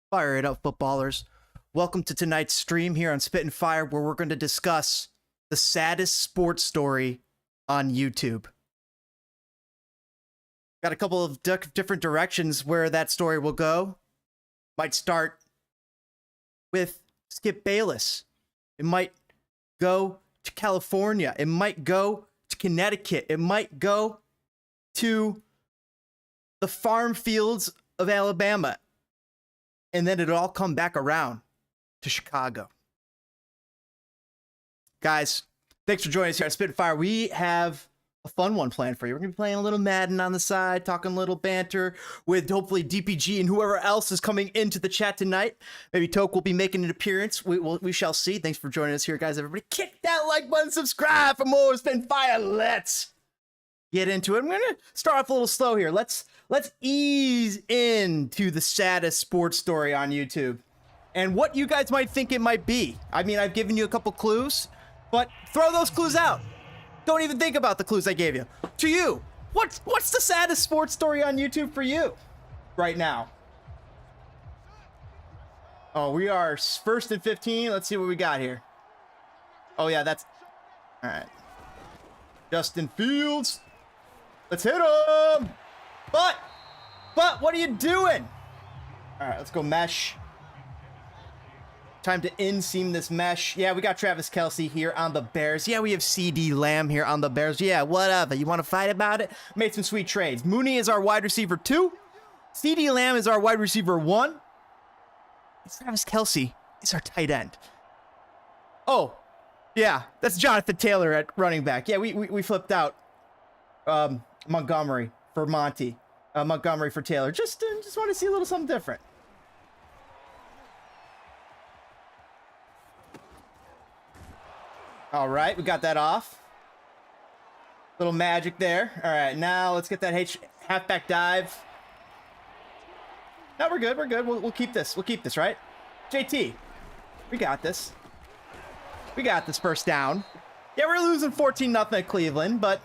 Fire it up, footballers. Welcome to tonight's stream here on Spit and Fire, where we're going to discuss the saddest sports story on YouTube. Got a couple of different directions where that story will go. Might start with Skip Bayless. It might go to California. It might go to Connecticut. It might go to the farm fields of Alabama. And then it'll all come back around to Chicago. Guys, thanks for joining us here at Spit and Fire. We have a fun one planned for you. We're going to be playing a little Madden on the side, talking a little banter with hopefully DPG and whoever else is coming into the chat tonight. Maybe Toke will be making an appearance. We shall see. Thanks for joining us here, guys. Everybody, kick that like button, subscribe for more Spit and Fire. Let's get into it. I'm going to start off a little slow here. Let's ease into the saddest sports story on YouTube and what you guys might think it might be. I mean, I've given you a couple clues, but throw those clues out. Don't even think about the clues I gave you. To you, what's the saddest sports story on YouTube for you right now? Oh, we are 1st and 15. Let's see what we got here. Oh, yeah, that's... All right. Justin Fields. Let's hit him. But, what are you doing? All right, let's go mesh. Time to inseam this mesh. Yeah, we got Travis Kelce here on the Bears. Yeah, we have CD Lamb here on the Bears. Yeah, whatever. You want to fight about it? Made some sweet trades. Mooney is our wide receiver 2. CD Lamb is our wide receiver 1. And Travis Kelce is our tight end. Oh, yeah, that's Jonathan Taylor at running back. Yeah, we flipped out Montgomery for Monty. Montgomery for Taylor. Just want to see a little something different. All right, we got that off. Little magic there. All right, now let's get that halfback dive. No, we're good. We're good. We'll keep this. We'll keep this, right? JT, we got this. We got this first down. Yeah, we're losing 14-0 at Cleveland, but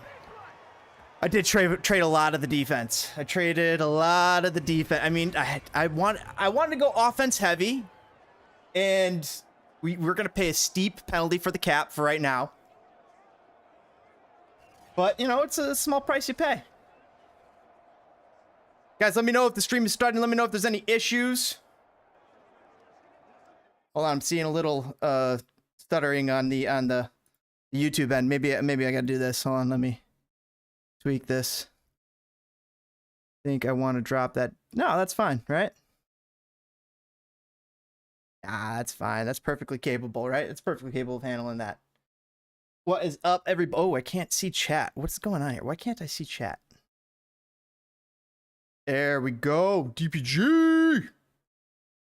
I did trade a lot of the defense. I traded a lot of the defense. I mean, I wanted to go offense heavy, and we're going to pay a steep penalty for the cap for right now. But, you know, it's a small price you pay. Guys, let me know if the stream is starting. Let me know if there's any issues. Hold on, I'm seeing a little stuttering on the YouTube end. Maybe I got to do this. Hold on, let me tweak this. I think I want to drop that. No, that's fine, right? Ah, that's fine. That's perfectly capable, right? It's perfectly capable of handling that. What is up, everybody? Oh, I can't see chat. What's going on here? Why can't I see chat? There we go. DPG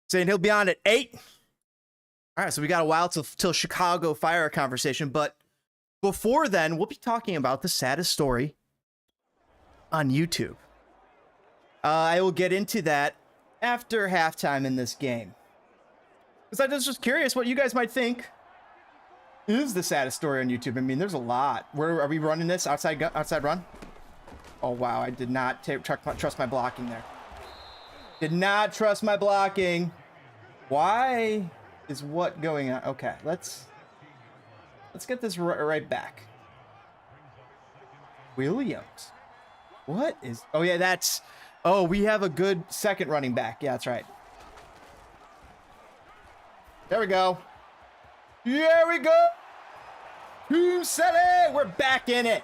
saying he'll be on at 8. All right, so we got a while till Chicago Fire conversation, but before then, we'll be talking about the saddest story on YouTube. I will get into that after halftime in this game. Because I was just curious what you guys might think is the saddest story on YouTube. I mean, there's a lot. Where are we running this? Outside run? Oh, wow. I did not trust my blocking there. Did not trust my blocking. Why is what going on? Okay, let's get this right back. Williams. What is... Oh, yeah, that's... Oh, we have a good second running back. Yeah, that's right. There we go. Here we go. Team City. We're back in it.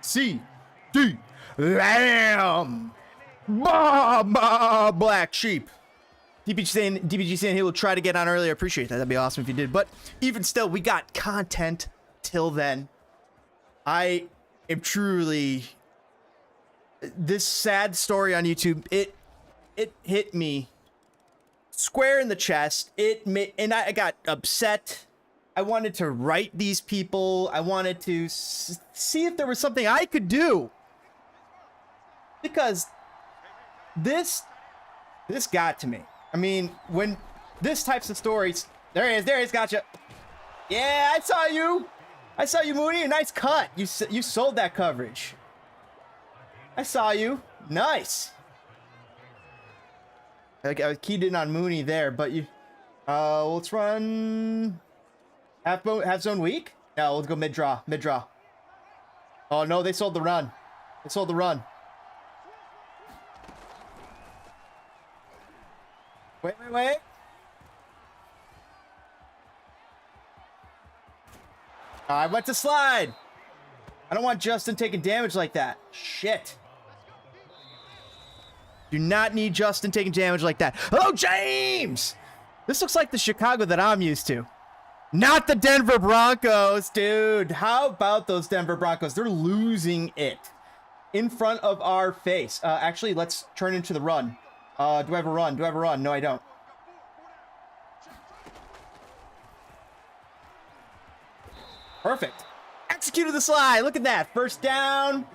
CD Lamb. Black sheep. DPG saying he will try to get on earlier. Appreciate that. That'd be awesome if you did. But even still, we got content till then. I am truly... This sad story on YouTube, it hit me square in the chest. And I got upset. I wanted to write these people. I wanted to see if there was something I could do, because this got to me. I mean, when this types of stories, there he is, gotcha. Yeah, I saw you, Mooney. A nice cut. You sold that coverage. I saw you. Nice. I keyed in on Mooney there, but you... let's run... Half zone weak? No, let's go mid-draw. Mid-draw. Oh, no, they sold the run. They sold the run. Wait. I went to slide. I don't want Justin taking damage like that. Shit. Do not need Justin taking damage like that. Hello, James! This looks like the Chicago that I'm used to. Not the Denver Broncos, dude. How about those Denver Broncos? They're losing it in front of our face. Actually, let's turn into the run. Do I have a run? No, I don't. Perfect. Executed the slide. Look at that. First down.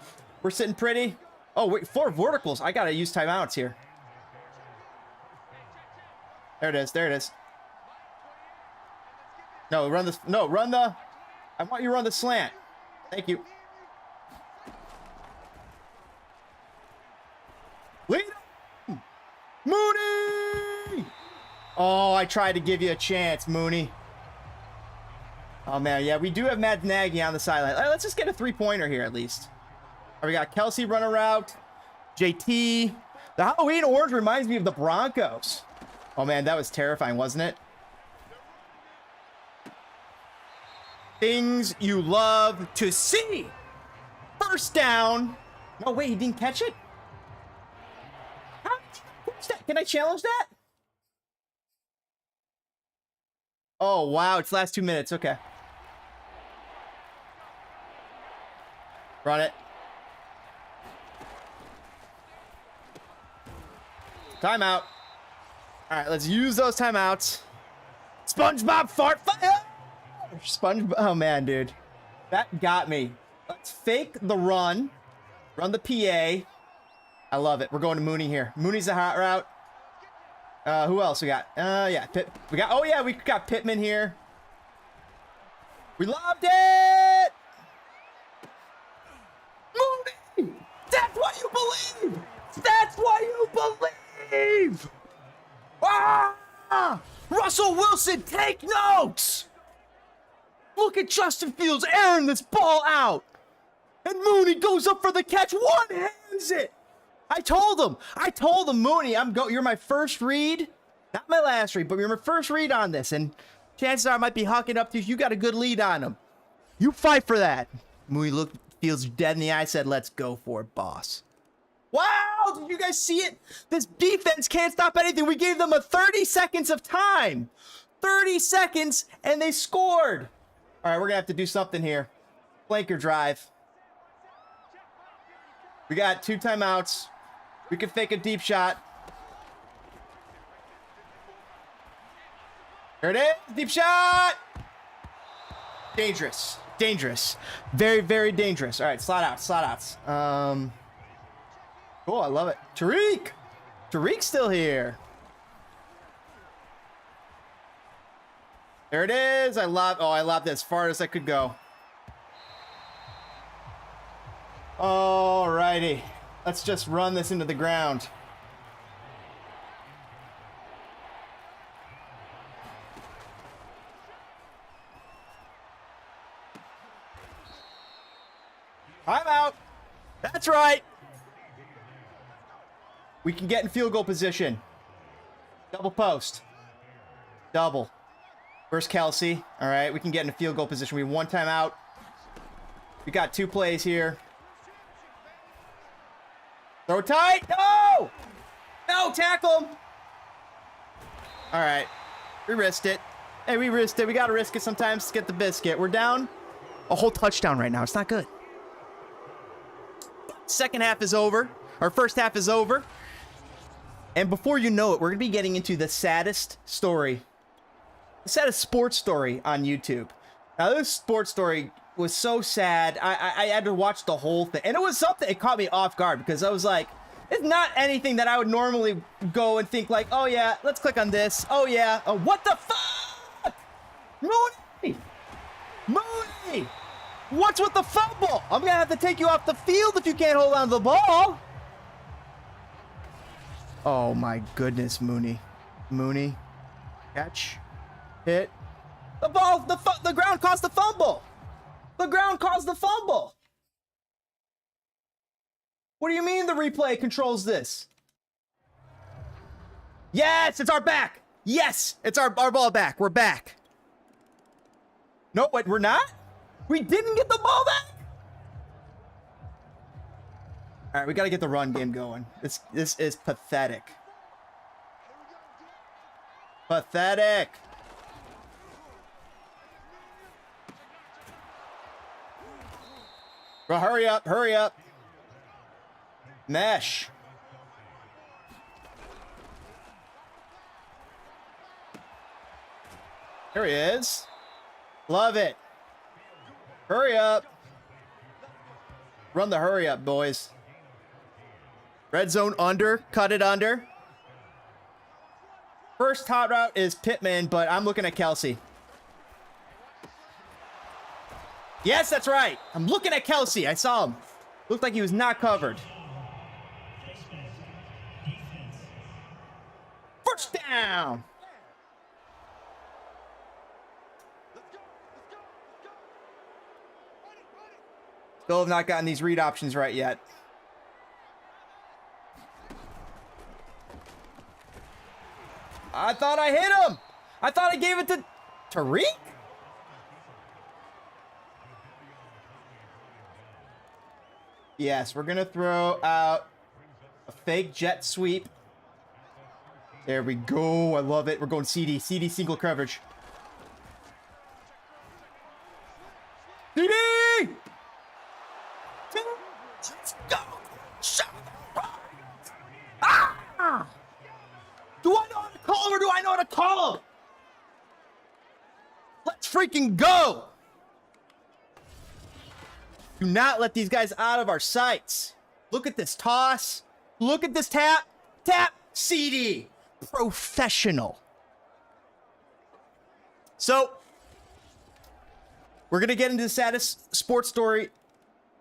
We're sitting pretty. Oh, wait. 4 verticals. I got to use timeouts here. There it is. No, run the... No, run the... I want you to run the slant. Thank you. Lead him. Mooney! Oh, I tried to give you a chance, Mooney. Oh, man, yeah, we do have Matt Nagy on the sideline. Let's just get a 3-pointer here, at least. Right, we got Kelsey running route. JT. The Halloween orange reminds me of the Broncos. Oh, man, that was terrifying, wasn't it? Things you love to see. First down. No, wait, he didn't catch it? How did you catch that? Can I challenge that? Oh, wow, it's last 2 minutes. Okay. Run it. Timeout. All right, let's use those timeouts. SpongeBob fart fire. Oh man, dude, that got me. Let's fake the run. Run the PA. I love it. We're going to Mooney here. Mooney's the hot route. Who else we got? Yeah, we got Pittman here. We lobbed it. Mooney! That's what you believe! That's what you believe! Ah! Russell Wilson, take notes! Look at Justin Fields airing this ball out. And Mooney goes up for the catch. One-hands it. I told him, Mooney, you're my first read. Not my last read, but you're my first read on this. And chances are I might be hawking up to you. You got a good lead on him. You fight for that. Mooney looked Fields dead in the eye, said, let's go for it, boss. Wow, did you guys see it? This defense can't stop anything. We gave them 30 seconds of time. 30 seconds, and they scored. All right, we're going to have to do something here. Flanker drive. We got 2 timeouts. We can fake a deep shot. There it is. Deep shot. Dangerous. Dangerous. Very, very dangerous. All right, slot outs. Cool, I love it. Tariq's still here. There it is. I lobbed it as far as I could go. All righty. Let's just run this into the ground. I'm out. That's right. We can get in field goal position. Double post. Double. Where's Kelsey? All right, we can get in a field goal position. We have 1 timeout. We got 2 plays here. Throw tight. No! No, tackle him. All right. We risked it. Hey, we risked it. We got to risk it sometimes to get the biscuit. We're down a whole touchdown right now. It's not good. Second half is over. Our first half is over. And before you know it, we're going to be getting into the saddest story. The saddest sports story on YouTube. Now, this sports story was so sad. I had to watch the whole thing. And it was something, it caught me off guard because I was like, it's not anything that I would normally go and think like, oh yeah, let's click on this. Oh yeah. Oh, what the fuck? Mooney! Mooney! What's with the fumble? I'm going to have to take you off the field if you can't hold on to the ball. Oh my goodness, Mooney. Mooney. Catch. Hit. The ball, the ground caused the fumble. The ground caused the fumble. What do you mean the replay controls this? Yes, it's our back. Yes, it's our ball back. We're back. No, wait, we're not? We didn't get the ball back? All right, we got to get the run game going. This is pathetic. Pathetic. Bro, hurry up, hurry up. Mesh. There he is. Love it. Hurry up. Run the hurry up, boys. Red zone under. Cut it under. First hot route is Pittman, but I'm looking at Kelsey. Yes, that's right. I'm looking at Kelsey. I saw him. Looked like he was not covered. First down. Still have not gotten these read options right yet. I thought I hit him. I thought I gave it to Tariq. Yes, we're going to throw out a fake jet sweep. There we go. I love it. We're going CD. CD single coverage. CD! Let's go. Ah! Do I know how to call him or do I know how to call him? Let's freaking go. Do not let these guys out of our sights. Look at this toss. Look at this tap. Tap. CD. Professional. So, we're going to get into the saddest sports story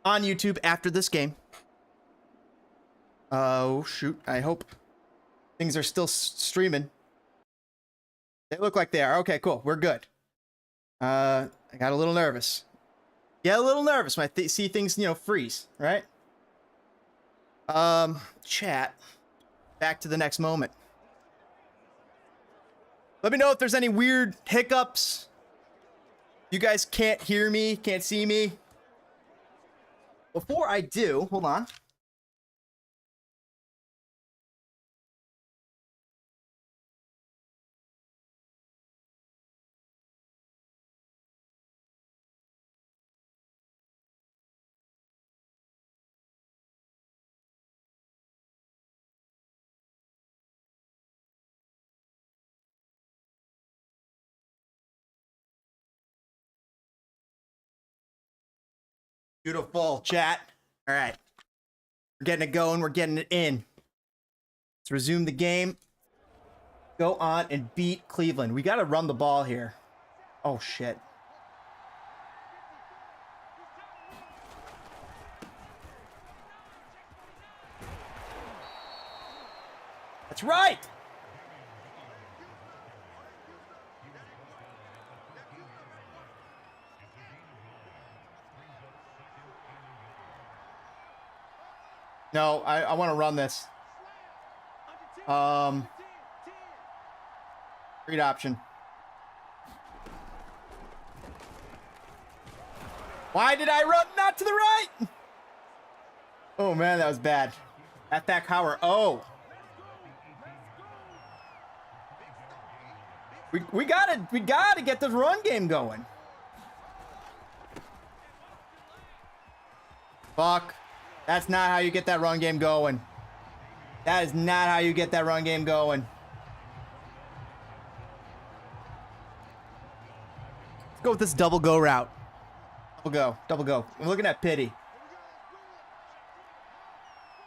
on YouTube after this game. Oh, shoot. I hope things are still streaming. They look like they are. Okay, cool. We're good. I got a little nervous. Get a little nervous when I see things, freeze, right? Chat. Back to the next moment. Let me know if there's any weird hiccups. You guys can't hear me, can't see me. Before I do, hold on. Beautiful, chat. All right. We're getting it going. We're getting it in. Let's resume the game. Go on and beat Cleveland. We got to run the ball here. Oh, shit. That's right. No, I want to run this. Read option. Why did I run not to the right? Oh man, that was bad. At that power. Oh. We gotta get this run game going. Fuck. That's not how you get that run game going. That is not how you get that run game going. Let's go with this double go route. Double go. Double go. I'm looking at Pity.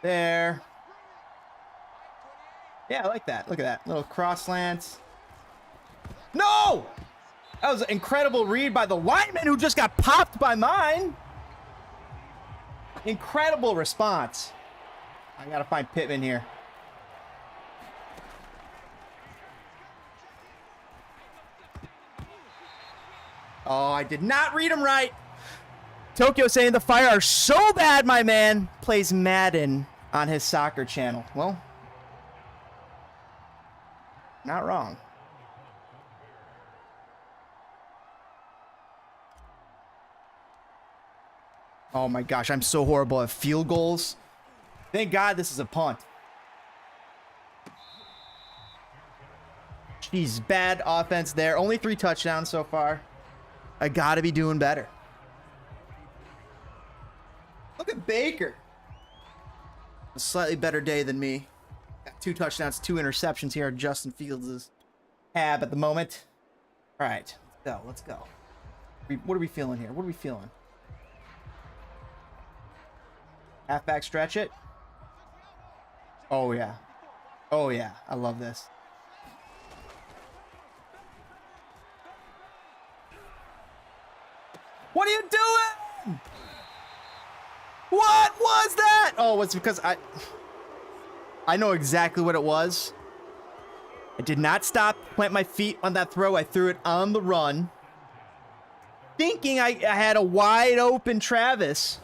There. Yeah, I like that. Look at that. Little cross slants. No! That was an incredible read by the lineman who just got popped by mine. Incredible response. I gotta find Pittman here. Oh, I did not read him right. Tokyo saying the Fire are so bad, my man. Plays Madden on his soccer channel. Well, not wrong. Oh my gosh, I'm so horrible at field goals. Thank God this is a punt. Jeez, bad offense there. Only 3 touchdowns so far. I gotta be doing better. Look at Baker. A slightly better day than me. Got 2 touchdowns, 2 interceptions here on Justin Fields' tab at the moment. All right, let's go. Let's go. What are we feeling here? What are we feeling? Halfback stretch it. Oh, yeah. Oh, yeah. I love this. What are you doing? What was that? Oh, it's because I know exactly what it was. I did not stop, plant my feet on that throw. I threw it on the run, thinking I had a wide open Travis.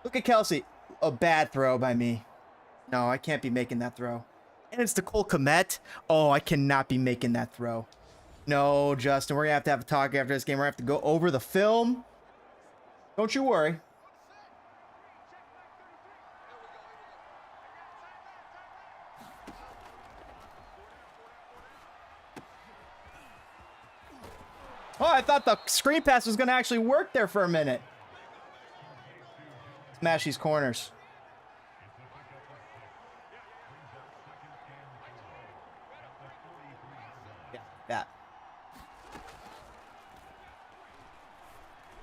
Look at Kelsey. A bad throw by me. No, I can't be making that throw. And it's the Cole Kmet. Oh, I cannot be making that throw. No, Justin, we're going to have a talk after this game. We're going to have to go over the film. Don't you worry. Oh, I thought the screen pass was going to actually work there for a minute. Smash these corners. Yeah, that.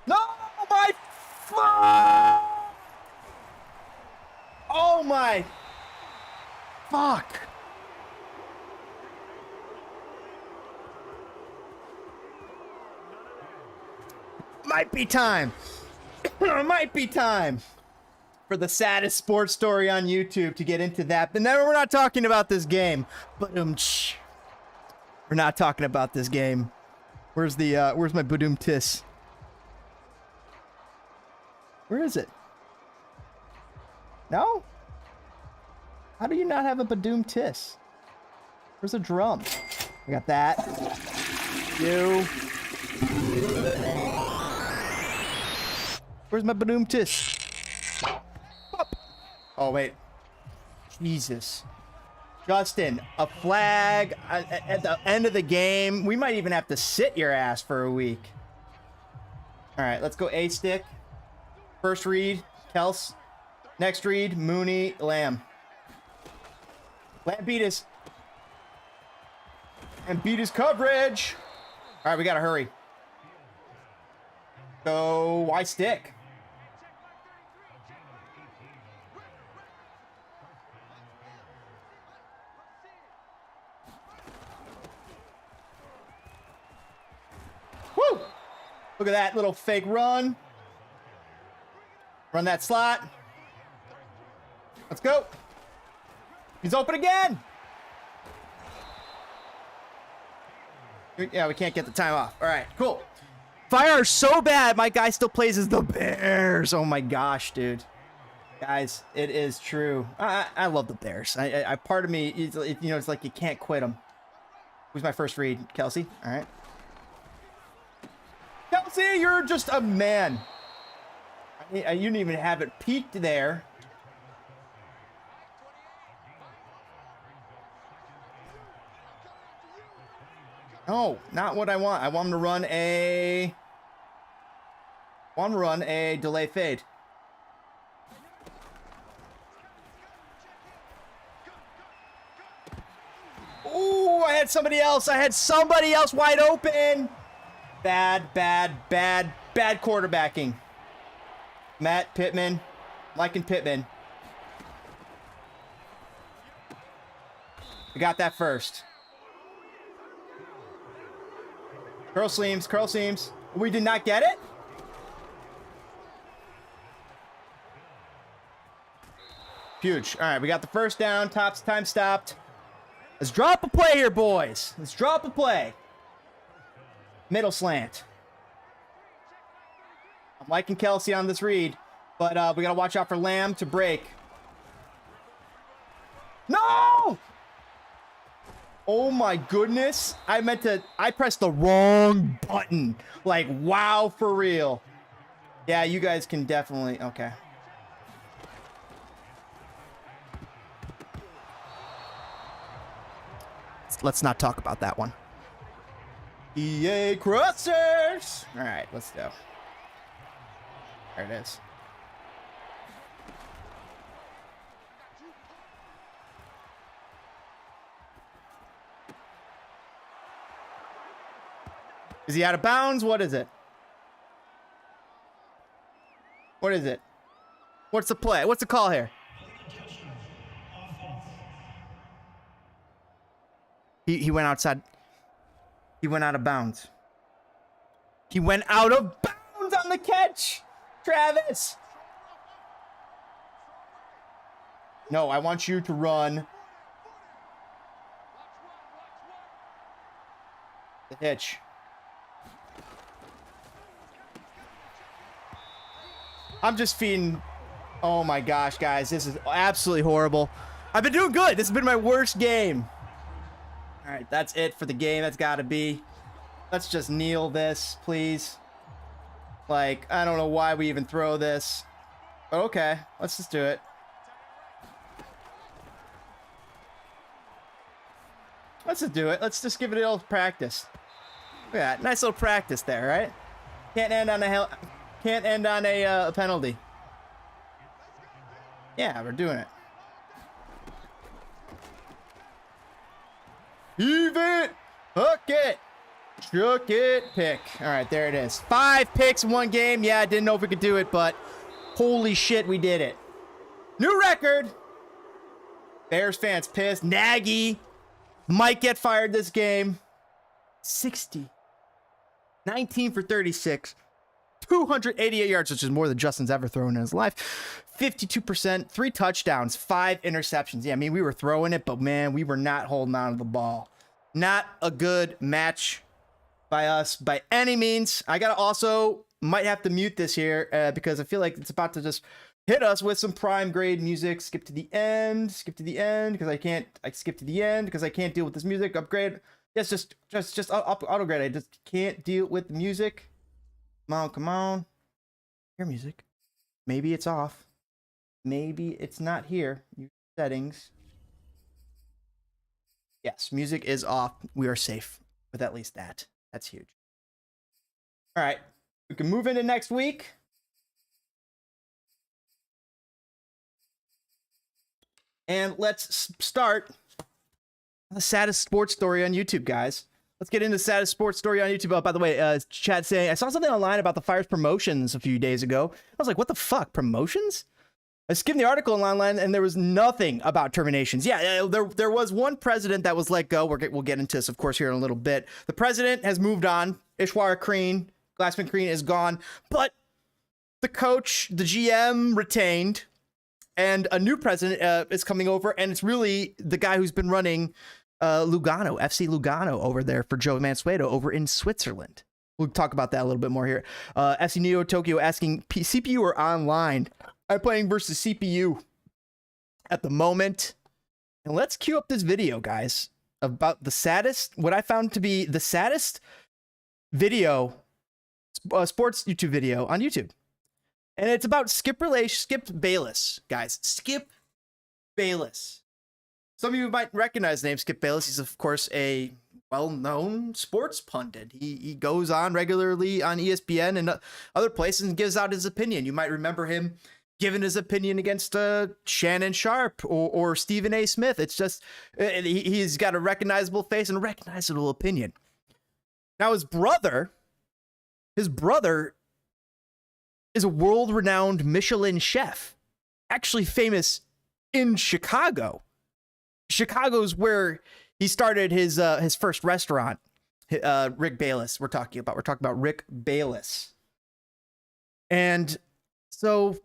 No, my oh my fuck. Might be time. Might be time for the saddest sports story on YouTube to get into that. But never, we're not talking about this game. But we're not talking about this game. Where's my Badoom Tiss? Where is it? No? How do you not have a Badoom Tiss? Where's the drum? I got that. You. Where's my Badoom Tiss? Oh, wait. Jesus. Justin, a flag at the end of the game. We might even have to sit your ass for a week. All right, let's go A stick. First read, Kels. Next read, Mooney, Lamb. Lamb beat his. And beat his coverage. All right, we got to hurry. So, why stick? Woo! Look at that little fake run. Run that slot. Let's go. He's open again. Yeah, we can't get the time off. All right, cool. Fire are so bad, my guy still plays as the Bears. Oh my gosh, dude. Guys, it is true. I love the Bears. I part of me, it's like you can't quit them. Who's my first read? Kelsey? All right. Kelsey, you're just a man. You didn't even have it peaked there. No, not what I want. I want him to run a... delay fade. Ooh, I had somebody else. Wide open. Bad quarterbacking. Matt Pittman. Liking Pittman. We got that first. Curl seams. We did not get it? Huge. All right, we got the first down. Time stopped. Let's drop a play here, boys. Let's drop a play. Middle slant. I'm liking Kelsey on this read, but we got to watch out for Lamb to break. No! Oh my goodness. I pressed the wrong button. Like, wow, for real. Yeah, you guys can definitely, okay. Let's not talk about that one. EA Crossers! All right, let's go. There it is. Is he out of bounds? What is it? What is it? What's the play? What's the call here? He went outside. He went out of bounds. He went out of bounds on the catch. Travis. No, I want you to run the hitch. I'm just feeding. Oh my gosh, guys. This is absolutely horrible. I've been doing good. This has been my worst game. All right, that's it for the game. That's got to be. Let's just kneel this, please. Like, I don't know why we even throw this. But okay, let's just do it. Let's just do it. Let's just give it a little practice. Look at that. Nice little practice there, right? Can't end on a penalty. Yeah, we're doing it. Heave it! Hook it! Shook it! Pick. All right, there it is. 5 picks in one game. Yeah, I didn't know if we could do it, but holy shit, we did it. New record! Bears fans pissed. Nagy might get fired this game. 60. 19 for 36. 288 yards, which is more than Justin's ever thrown in his life. 52%, 3 touchdowns, 5 interceptions. Yeah, I mean, we were throwing it, but man, we were not holding on to the ball. Not a good match by us by any means. I gotta also might have to mute this here because I feel like it's about to just hit us with some prime grade music. Skip to the end because I can't. I skip to the end because I can't deal with this music. Upgrade. Yes, just auto grade. I just can't deal with the music. Come on. Hear music. Maybe it's off. Maybe it's not here. Settings. Yes, music is off. We are safe with at least that. That's huge. All right. We can move into next week. And let's start the saddest sports story on YouTube, guys. Let's get into the saddest sports story on YouTube. Oh, by the way, Chad saying, I saw something online about the Fire's promotions a few days ago. I was like, what the fuck? Promotions? I skimmed the article online and there was nothing about terminations. Yeah, there was one president that was let go. We'll get into this, of course, here in a little bit. The president has moved on. Ishwar Crean, Glassman Crean is gone. But the coach, the GM retained. And a new president is coming over. And it's really the guy who's been running Lugano, FC Lugano over there for Joe Mansueto over in Switzerland. We'll talk about that a little bit more here. FC Neo Tokyo asking CPU or online. I'm playing versus CPU at the moment. And let's cue up this video, guys, about the saddest, what I found to be the saddest video, sports YouTube video on YouTube. And it's about Skip Bayless, guys. Skip Bayless. Some of you might recognize the name Skip Bayless. He's, of course, a well-known sports pundit. He goes on regularly on ESPN and other places and gives out his opinion. You might remember him giving his opinion against Shannon Sharp or Stephen A. Smith. It's just, he's got a recognizable face and a recognizable opinion. Now, his brother is a world-renowned Michelin chef, actually famous in Chicago. Chicago's where he started his first restaurant. Rick Bayless. We're talking about Rick Bayless. And so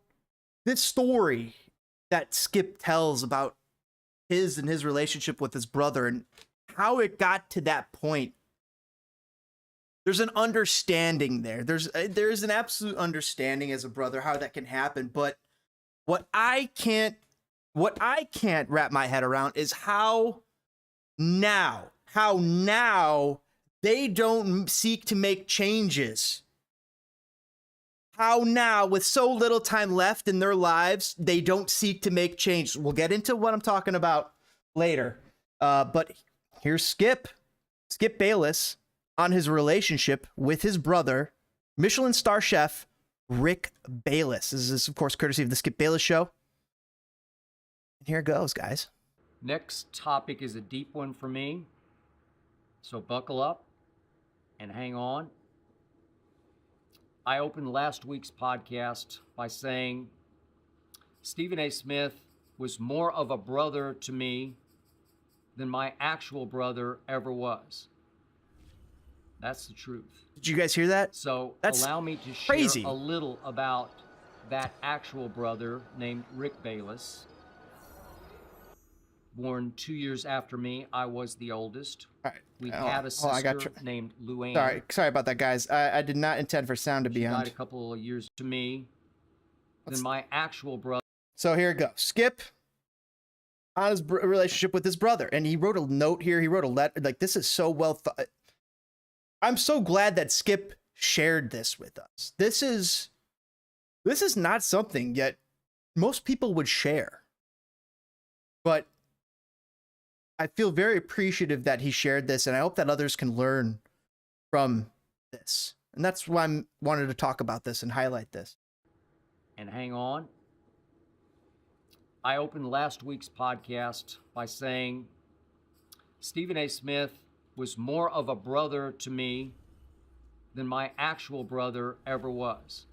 this story that Skip tells about his relationship with his brother and how it got to that point there's an understanding there. There's an absolute understanding as a brother how that can happen. But what I can't wrap my head around is how now they don't seek to make changes. How now, with so little time left in their lives, they don't seek to make changes. We'll get into what I'm talking about later. But here's Skip Bayless on his relationship with his brother, Michelin star chef Rick Bayless. This is, of course, courtesy of the Skip Bayless Show. And here it goes, guys. Next topic is a deep one for me, so buckle up and hang on. I opened last week's podcast by saying Stephen A. Smith was more of a brother to me than my actual brother ever was. That's the truth. Did you guys hear that? So That's allow me to share crazy. a little about that actual brother named Rick Bayless. Born 2 years after me, I was the oldest. All right. We had a sister named Luann. Sorry about that, guys. I did not intend for sound to be She on. died a couple of years to me. Then my actual brother. So here it goes. Skip on his relationship with his brother, and he wrote a note here. He wrote a letter. Like, this is so well thought. I'm so glad that Skip shared this with us. This is not something yet most people would share, but I feel very appreciative that he shared this, and I hope that others can learn from this. And that's why I wanted to talk about this and highlight this. And hang on. I opened last week's podcast by saying Stephen A. Smith was more of a brother to me than my actual brother ever was.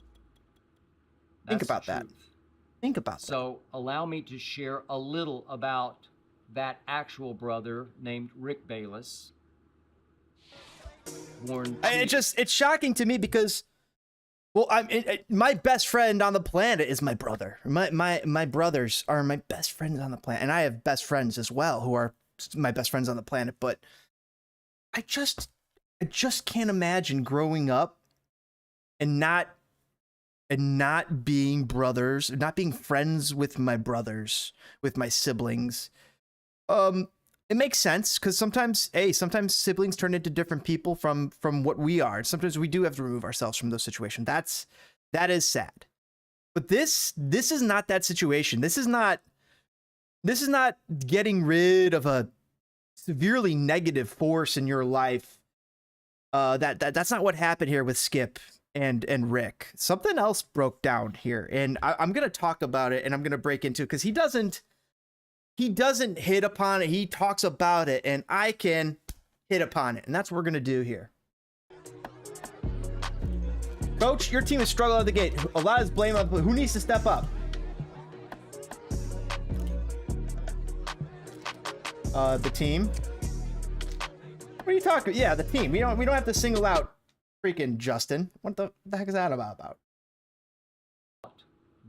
Think about that. Think about that. So allow me to share a little about that actual brother named Rick Bayless. It's shocking to me because, well, my best friend on the planet is my brother. My brothers are my best friends on the planet, and I have best friends as well who are my best friends on the planet. But I just can't imagine growing up and not being brothers, not being friends with my brothers, with my siblings. It makes sense because sometimes siblings turn into different people from what we are. Sometimes we do have to remove ourselves from those situations. That is sad. But this is not that situation. This is not getting rid of a severely negative force in your life. That's not what happened here with Skip and Rick. Something else broke down here, and I'm gonna talk about it, and I'm gonna break into it because he doesn't hit upon it. He talks about it, and I can hit upon it, and that's what we're gonna do here. Coach, your team is struggling out of the gate. A lot is blame on who needs to step up. The team. What are you talking? Yeah, the team. We don't have to single out freaking Justin. What the heck is that about?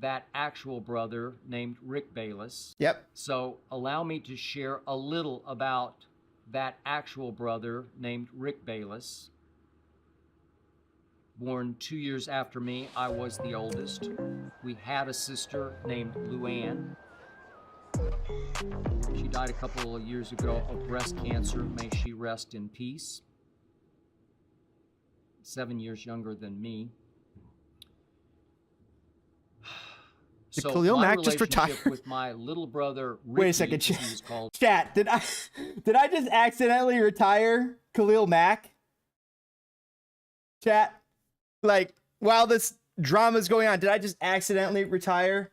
That actual brother named Rick Bayless. Yep. So allow me to share a little about that actual brother named Rick Bayless. Born 2 years after me, I was the oldest. We had a sister named Luann. She died a couple of years ago of breast cancer. May she rest in peace. 7 years younger than me. Did Khalil Mack just retire? With my little brother, Ricky, wait a second, chat. Did I just accidentally retire Khalil Mack? Chat, like, while this drama is going on, did I just accidentally retire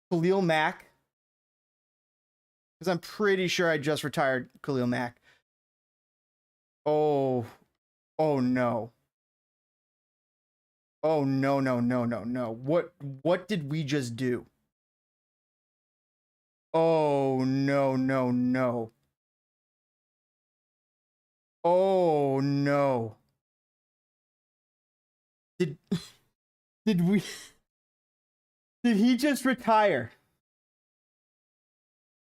Khalil Mack? Because I'm pretty sure I just retired Khalil Mack. Oh no. Oh no. What did we just do? Oh no. Oh no. Did he just retire?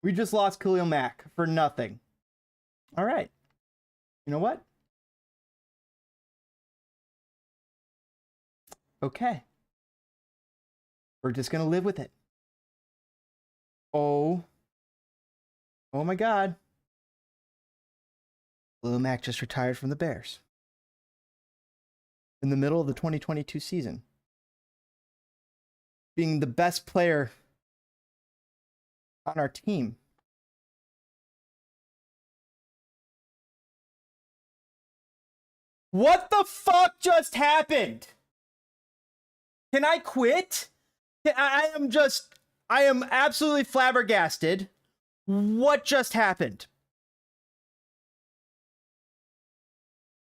We just lost Khalil Mack for nothing. All right. You know what? Okay. We're just going to live with it. Oh my God. Lil Mac just retired from the Bears in the middle of the 2022 season, being the best player on our team. What the fuck just happened? Can I quit? I am absolutely flabbergasted. What just happened?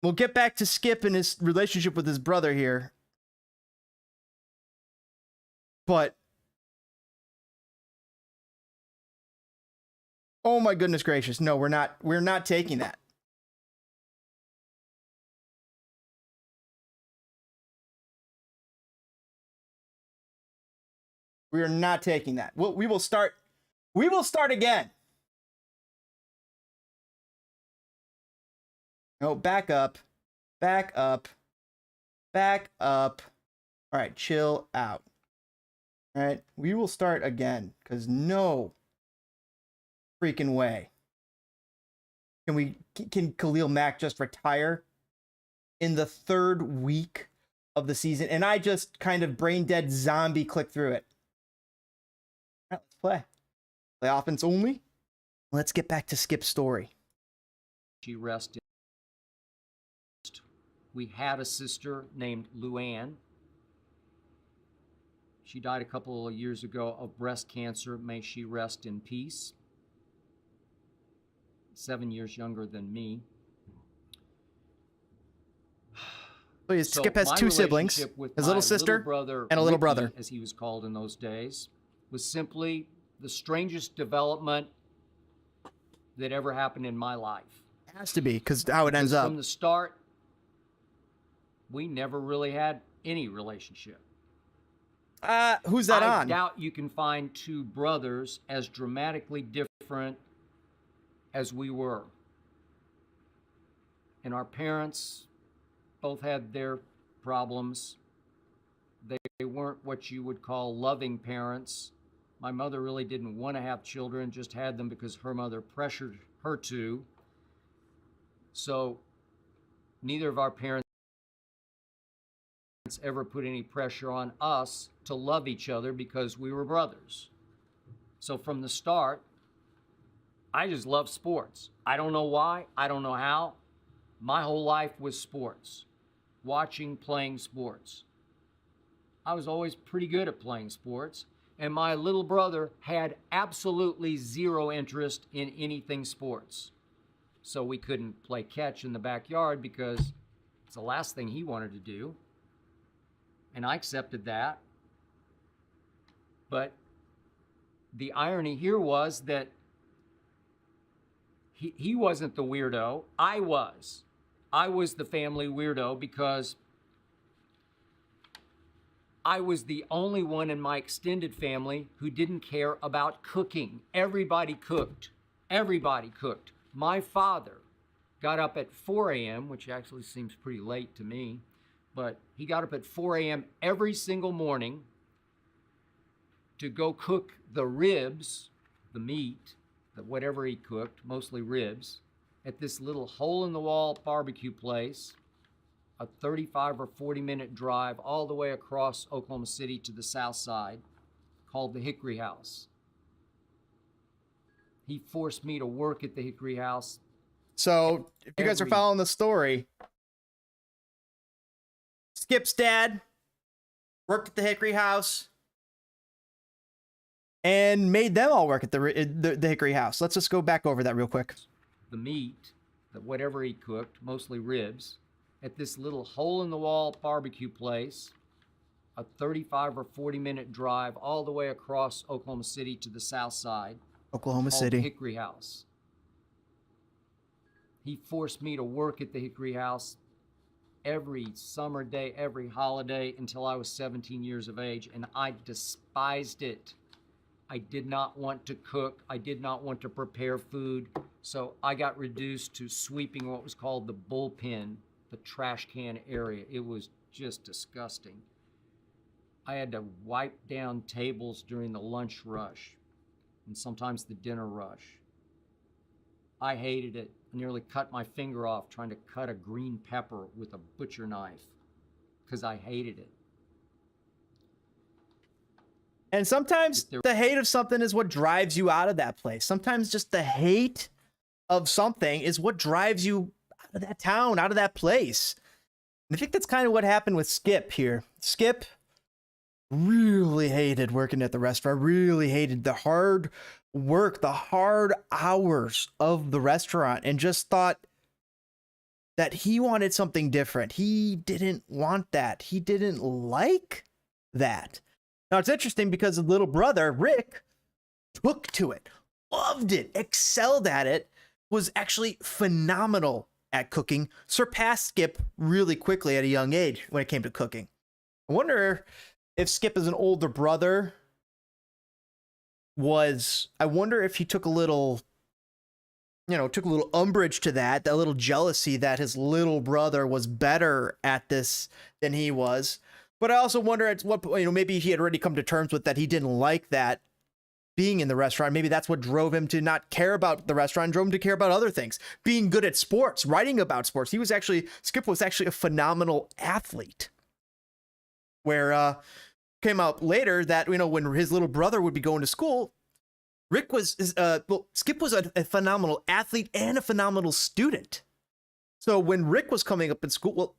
We'll get back to Skip and his relationship with his brother here. But oh my goodness gracious. No, we're not taking that. We are not taking that. We will start again. No, back up. Back up. Back up. All right, chill out. All right, we will start again because no freaking way. Can Khalil Mack just retire in the third week of the season? And I just kind of brain dead zombie click through it. All right, let's play. Play offense only. Let's get back to Skip's story. She rested. We had a sister named Luann. She died a couple of years ago of breast cancer. May she rest in peace. 7 years younger than me. So Skip has two siblings, his little sister brother, and a little Ricky, brother. as he was called in those days, was simply the strangest development that ever happened in my life. It has to be, because how it ends up. From the start, we never really had any relationship. Who's that on? I doubt you can find two brothers as dramatically different as we were. And our parents both had their problems. They weren't what you would call loving parents. My mother really didn't want to have children, just had them because her mother pressured her to. So neither of our parents ever put any pressure on us to love each other because we were brothers. So from the start, I just loved sports. I don't know why, I don't know how. My whole life was sports, watching, playing sports. I was always pretty good at playing sports, and my little brother had absolutely zero interest in anything sports. So we couldn't play catch in the backyard because it's the last thing he wanted to do. And I accepted that. But the irony here was that he wasn't the weirdo. I was. I was the family weirdo because I was the only one in my extended family who didn't care about cooking. Everybody cooked. Everybody cooked. My father got up at 4 a.m., which actually seems pretty late to me, but he got up at 4 a.m. every single morning to go cook the ribs, the meat, whatever he cooked, mostly ribs, at this little hole-in-the-wall barbecue place, a 35 or 40-minute drive all the way across Oklahoma City to the south side, called the Hickory House. He forced me to work at the Hickory House. So, if you guys are following the story, Skip's dad worked at the Hickory House and made them all work at the Hickory House. Let's just go back over that real quick. The meat, whatever he cooked, mostly ribs, at this little hole-in-the-wall barbecue place, a 35 or 40-minute drive all the way across Oklahoma City to the south side. Oklahoma City. Hickory House. He forced me to work at the Hickory House every summer day, every holiday until I was 17 years of age, and I despised it. I did not want to cook. I did not want to prepare food. So I got reduced to sweeping what was called the bullpen, the trash can area. It was just disgusting. I had to wipe down tables during the lunch rush and sometimes the dinner rush. I hated it. I nearly cut my finger off trying to cut a green pepper with a butcher knife because I hated it. And sometimes the hate of something is what drives you out of that place. Sometimes just the hate of something is what drives you out of that town, out of that place. And I think that's kind of what happened with Skip here. Skip really hated working at the restaurant, really hated the hard work, the hard hours of the restaurant, and just thought that he wanted something different. He didn't want that. He didn't like that. Now, it's interesting because his little brother, Rick, took to it, loved it, excelled at it, was actually phenomenal at cooking, surpassed Skip really quickly at a young age when it came to cooking. I wonder if Skip as an older brother I wonder if he took a little umbrage to that little jealousy that his little brother was better at this than he was. But I also wonder at what point, maybe he had already come to terms with that he didn't like that being in the restaurant. Maybe that's what drove him to not care about the restaurant, drove him to care about other things, being good at sports, writing about sports. Skip was actually a phenomenal athlete. Where came out later that, when his little brother would be going to school, Skip was a phenomenal athlete and a phenomenal student. So when Rick was coming up in school,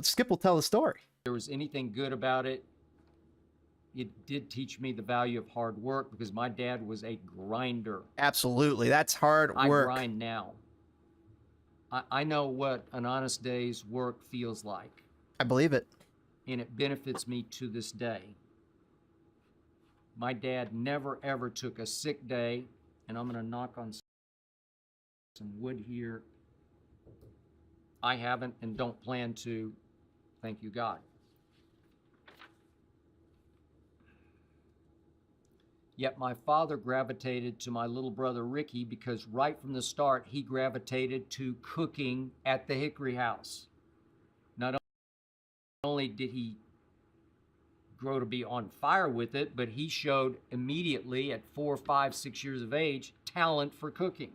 Skip will tell the story. If there was anything good about it, it did teach me the value of hard work because my dad was a grinder. Absolutely. That's hard work. I grind now. I know what an honest day's work feels like. I believe it. And it benefits me to this day. My dad never ever took a sick day, and I'm going to knock on some wood here. I haven't and don't plan to. Thank you, God. Yet my father gravitated to my little brother Ricky because right from the start he gravitated to cooking at the Hickory House. Not only did he grow to be on fire with it, but he showed immediately at 4, 5, 6 years of age talent for cooking.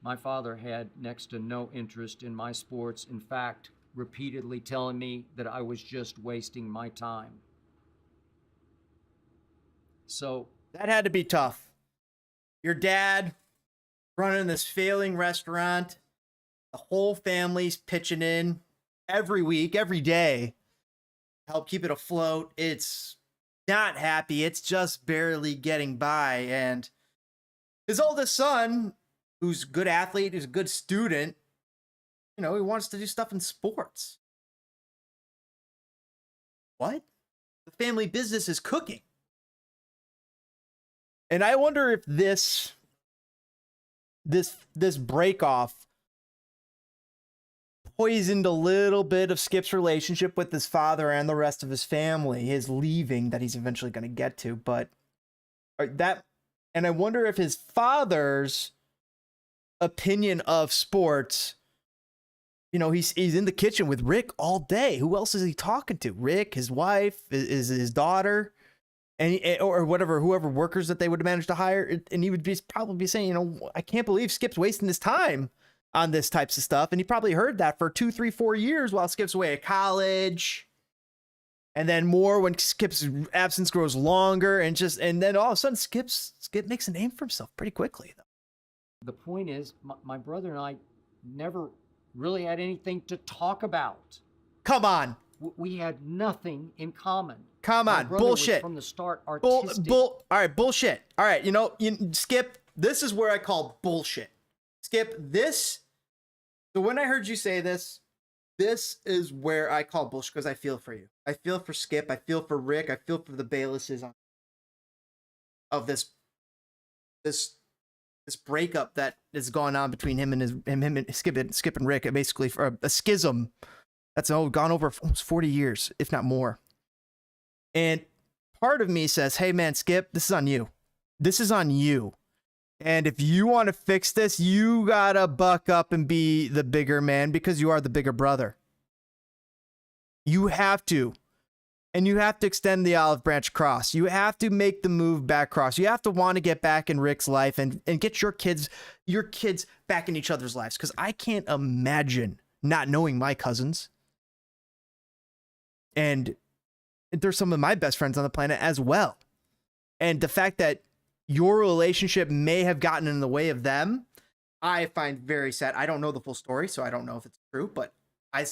My father had next to no interest in my sports, in fact, repeatedly telling me that I was just wasting my time. So that had to be tough. Your dad running this failing restaurant, the whole family's pitching in every week, every day, help keep it afloat. It's not happy. It's just barely getting by. And his oldest son, who's a good athlete, who's a good student, he wants to do stuff in sports. What? The family business is cooking. And I wonder if this break off poisoned a little bit of Skip's relationship with his father and the rest of his family, his leaving that he's eventually going to get to. And I wonder if his father's opinion of sports, he's in the kitchen with Rick all day. Who else is he talking to? Rick, his wife, is his daughter. Or whoever workers that they would have managed to hire, and he would probably be saying, I can't believe Skip's wasting his time on this types of stuff. And he probably heard that for 2, 3, 4 years while Skip's away at college, and then more when Skip's absence grows longer, and then all of a sudden Skip makes a name for himself pretty quickly. Though the point is, my brother and I never really had anything to talk about. Come on. We had nothing in common. Come on, bullshit. From the start, artistic. All right, bullshit. All right, Skip, this is where I call bullshit. Skip, this. So when I heard you say this is where I call bullshit because I feel for you. I feel for Skip. I feel for Rick. I feel for the Baylesses of this breakup that has gone on between him and Skip and Rick. Basically, for a schism that's gone over almost 40 years, if not more. And part of me says, hey, man, Skip, this is on you. This is on you. And if you want to fix this, you got to buck up and be the bigger man because you are the bigger brother. You have to. And you have to extend the olive branch across. You have to make the move back across. You have to want to get back in Rick's life and get your kids back in each other's lives. Because I can't imagine not knowing my cousins. And they're some of my best friends on the planet as well. And the fact that your relationship may have gotten in the way of them, I find very sad. I don't know the full story, so I don't know if it's true, but I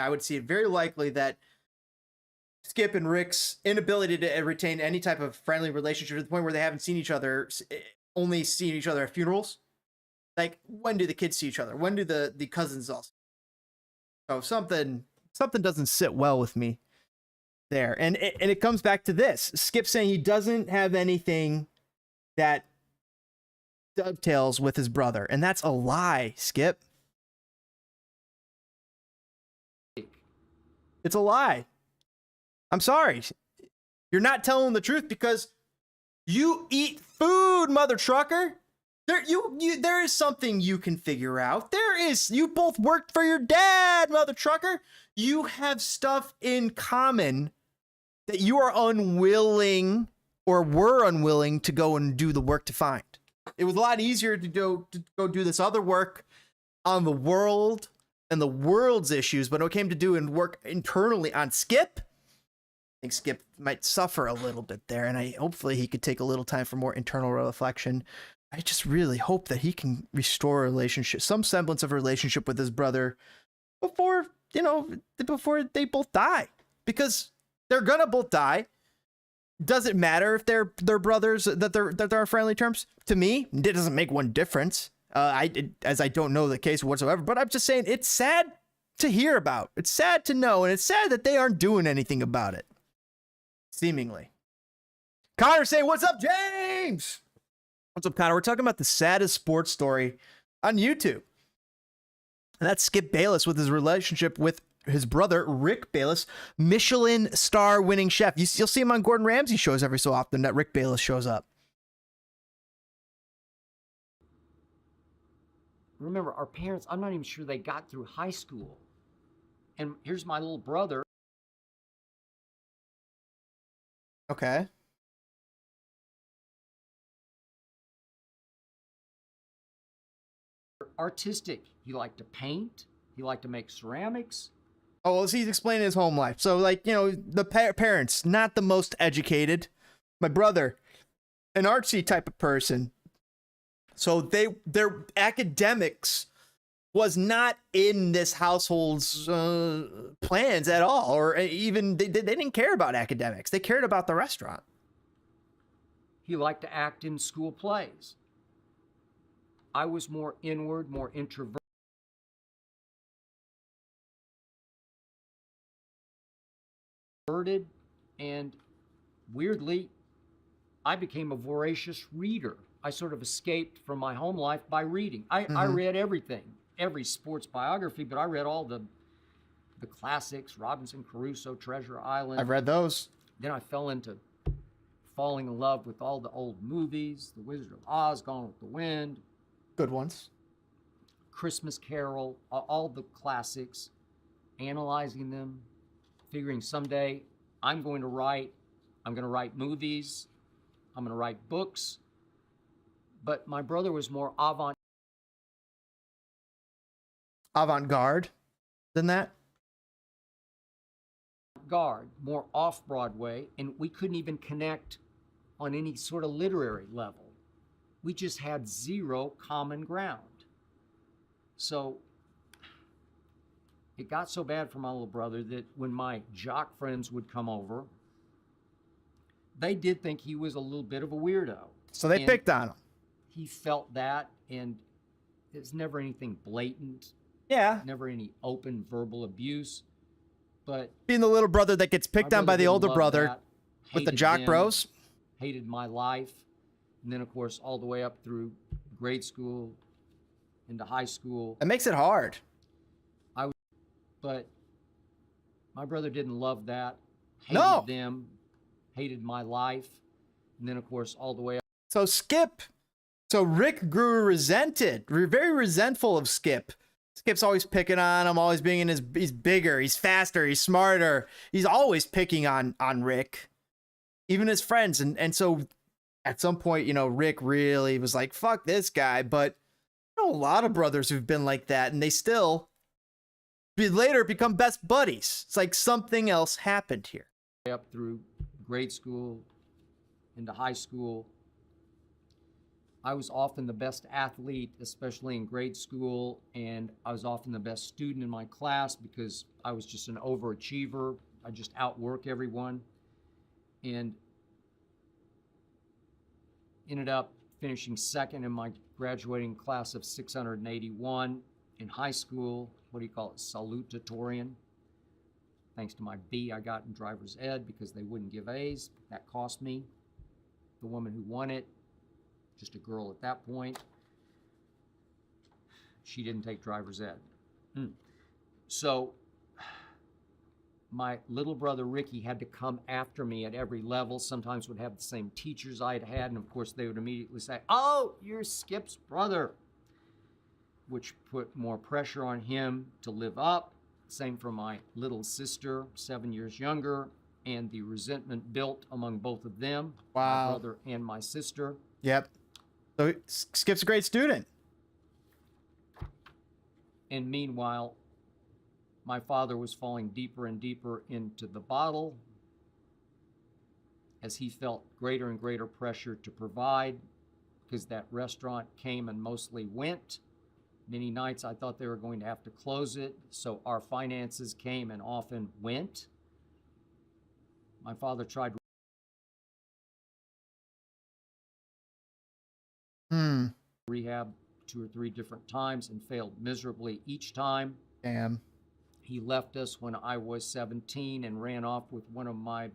would see it very likely that Skip and Rick's inability to retain any type of friendly relationship to the point where they haven't seen each other, only seen each other at funerals. Like, when do the kids see each other? When do the cousins also? So something doesn't sit well with me there. And it comes back to this. Skip saying he doesn't have anything that dovetails with his brother. And that's a lie, Skip. It's a lie. I'm sorry. You're not telling the truth because you eat food, mother trucker. There is something you can figure out. You both worked for your dad, mother trucker. You have stuff in common that you are unwilling or were unwilling to go and do the work to find. It was a lot easier to go do this other work on the world and the world's issues, but when it came to doing work internally on Skip, I think Skip might suffer a little bit there, and hopefully he could take a little time for more internal reflection. I just really hope that he can restore a relationship, some semblance of a relationship with his brother before they both die, because they're gonna both die. Does it matter if they're brothers, that they're on friendly terms? To me, it doesn't make one difference. As I don't know the case whatsoever, but I'm just saying it's sad to hear about. It's sad to know, and it's sad that they aren't doing anything about it. Seemingly. Connor saying, "What's up, James?" What's up, Connor? We're talking about the saddest sports story on YouTube. And that's Skip Bayless with his relationship with his brother, Rick Bayless, Michelin star winning chef. You'll see him on Gordon Ramsay shows every so often that Rick Bayless shows up. Remember, our parents, I'm not even sure they got through high school. And here's my little brother. Okay. Artistic. He liked to paint. He liked to make ceramics. Oh, well, he's explaining his home life. So, the parents, not the most educated. My brother, an artsy type of person. So their academics was not in this household's plans at all, or even they didn't care about academics. They cared about the restaurant. He liked to act in school plays. I was more inward, more introverted, and weirdly, I became a voracious reader. I sort of escaped from my home life by reading. I read everything, every sports biography, but I read all the classics, Robinson Crusoe, Treasure Island. I've read those. Then I fell into falling in love with all the old movies, The Wizard of Oz, Gone with the Wind. Good ones. Christmas Carol, all the classics, analyzing them, figuring someday I'm going to write movies, I'm going to write books. But my brother was more avant-garde than that. Avant-garde, more off-Broadway, and we couldn't even connect on any sort of literary level. We just had zero common ground. So it got so bad for my little brother that when my jock friends would come over, they did think he was a little bit of a weirdo. So they picked on him. He felt that, and there's never anything blatant. Yeah. Never any open verbal abuse. But being the little brother that gets picked on by the older brother with the jock bros. Hated my life. And then, of course, all the way up through grade school, into high school. It makes it hard. But my brother didn't love that. Hated them. Hated my life. And then, of course, all the way up. So Rick grew very resentful of Skip Skip's always picking on him, always being in his, he's bigger, he's faster, he's smarter. He's always picking on Rick, even his friends. And so at some point, you know, Rick really was like, fuck this guy. But you know, a lot of brothers who've been like that, and they still later become best buddies. It's like something else happened here. Up through grade school, into high school, I was often the best athlete, especially in grade school, and I was often the best student in my class because I was just an overachiever. I just outwork everyone, and ended up finishing second in my graduating class of 681. In high school, what do you call it, salutatorian, thanks to my B I got in driver's ed because they wouldn't give A's. That cost me. The woman who won it, just a girl at that point, she didn't take driver's ed. So my little brother Ricky had to come after me at every level. Sometimes would have the same teachers I had had, and of course they would immediately say, "Oh, you're Skip's brother," which put more pressure on him to live up. Same for my little sister, 7 years younger, and the resentment built among both of them, Wow. my brother and my sister. Yep. So Skip's a great student. And meanwhile, my father was falling deeper and deeper into the bottle as he felt greater and greater pressure to provide because that restaurant came and mostly went. Many nights I thought they were going to have to close it, so our finances came and often went. My father tried rehab 2 or 3 different times and failed miserably each time. Damn. He left us when I was 17 and ran off with one of my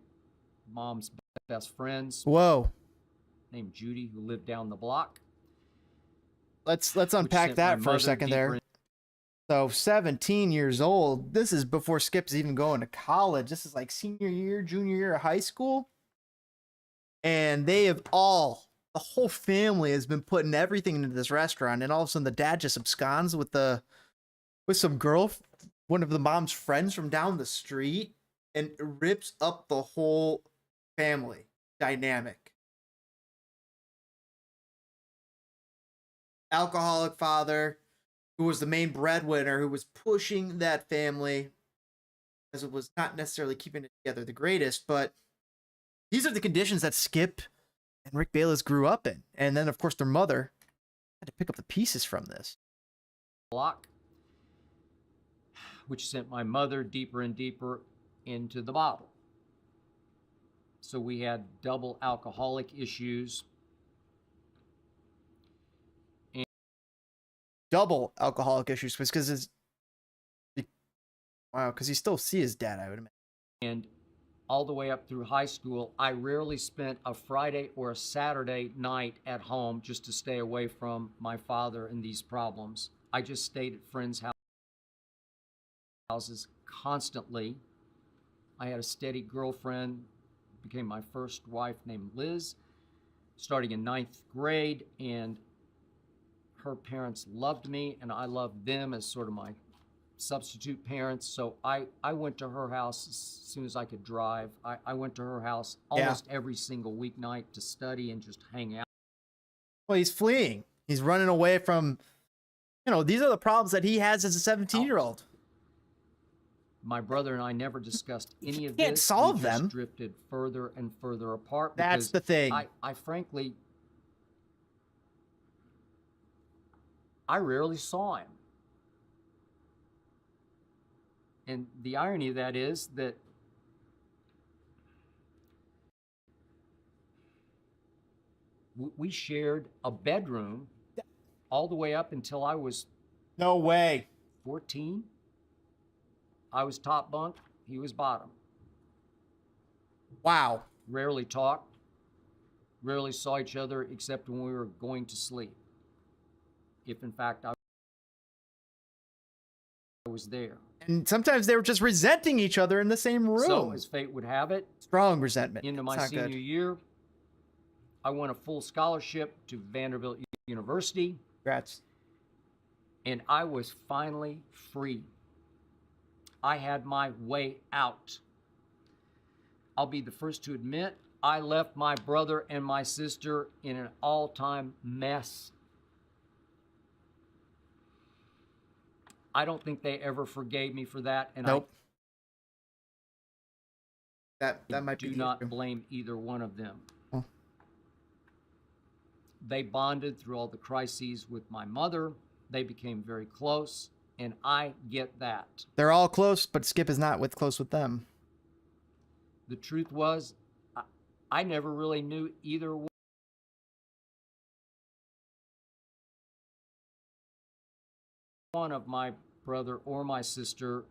mom's best friends. Whoa. Named Judy, who lived down the block. Let's unpack that for a second there. So 17 years old. This is before Skip's even going to college. This is like senior year, junior year of high school. And they have the whole family has been putting everything into this restaurant. And all of a sudden the dad just absconds with some girl, one of the mom's friends from down the street, and rips up the whole family dynamic. Alcoholic father, who was the main breadwinner, who was pushing that family, as it was not necessarily keeping it together the greatest, but these are the conditions that Skip and Rick Bayless grew up in. And then, of course, their mother had to pick up the pieces from this. Block, which sent my mother deeper and deeper into the bottle. So we had double alcoholic issues. Double alcoholic issues because because he still see his dad, I would imagine. And all the way up through high school, I rarely spent a Friday or a Saturday night at home just to stay away from my father and these problems. I just stayed at friends' houses constantly. I had a steady girlfriend, became my first wife, named Liz, starting in 9th grade, and her parents loved me and I loved them as sort of my substitute parents. So I went to her house as soon as I could drive. I went to her house almost every single weeknight to study and just hang out. Well, he's fleeing. He's running away from, these are the problems that he has as a 17-year-old. My brother and I never discussed any of this. Can't solve them. We just drifted further and further apart. That's the thing. I frankly, I rarely saw him. And the irony of that is that we shared a bedroom all the way up until I was no way 14. I was top bunk, he was bottom. Wow. Rarely talked, rarely saw each other except when we were going to sleep. If in fact I was there. And sometimes they were just resenting each other in the same room. So as fate would have it, strong resentment. Into my senior year, I won a full scholarship to Vanderbilt University. Congrats. And I was finally free. I had my way out. I'll be the first to admit, I left my brother and my sister in an all-time mess. I don't think they ever forgave me for that, and Nope. That I might be do the not issue. blame either one of them. Oh. They bonded through all the crises with my mother. They became very close, and I get that. They're all close, but Skip is not close with them. The truth was, I never really knew either one of my brother or my sister,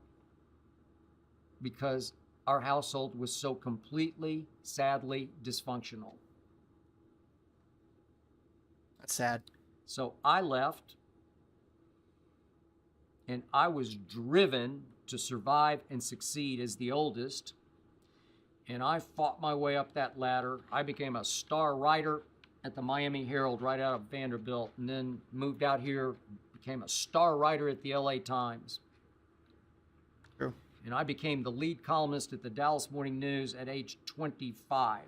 because our household was so completely, sadly dysfunctional. That's sad. So I left, and I was driven to survive and succeed as the oldest. And I fought my way up that ladder. I became a star writer at the Miami Herald right out of Vanderbilt, and then moved out here, became a star writer at the LA Times. True. And I became the lead columnist at the Dallas Morning News at age 25.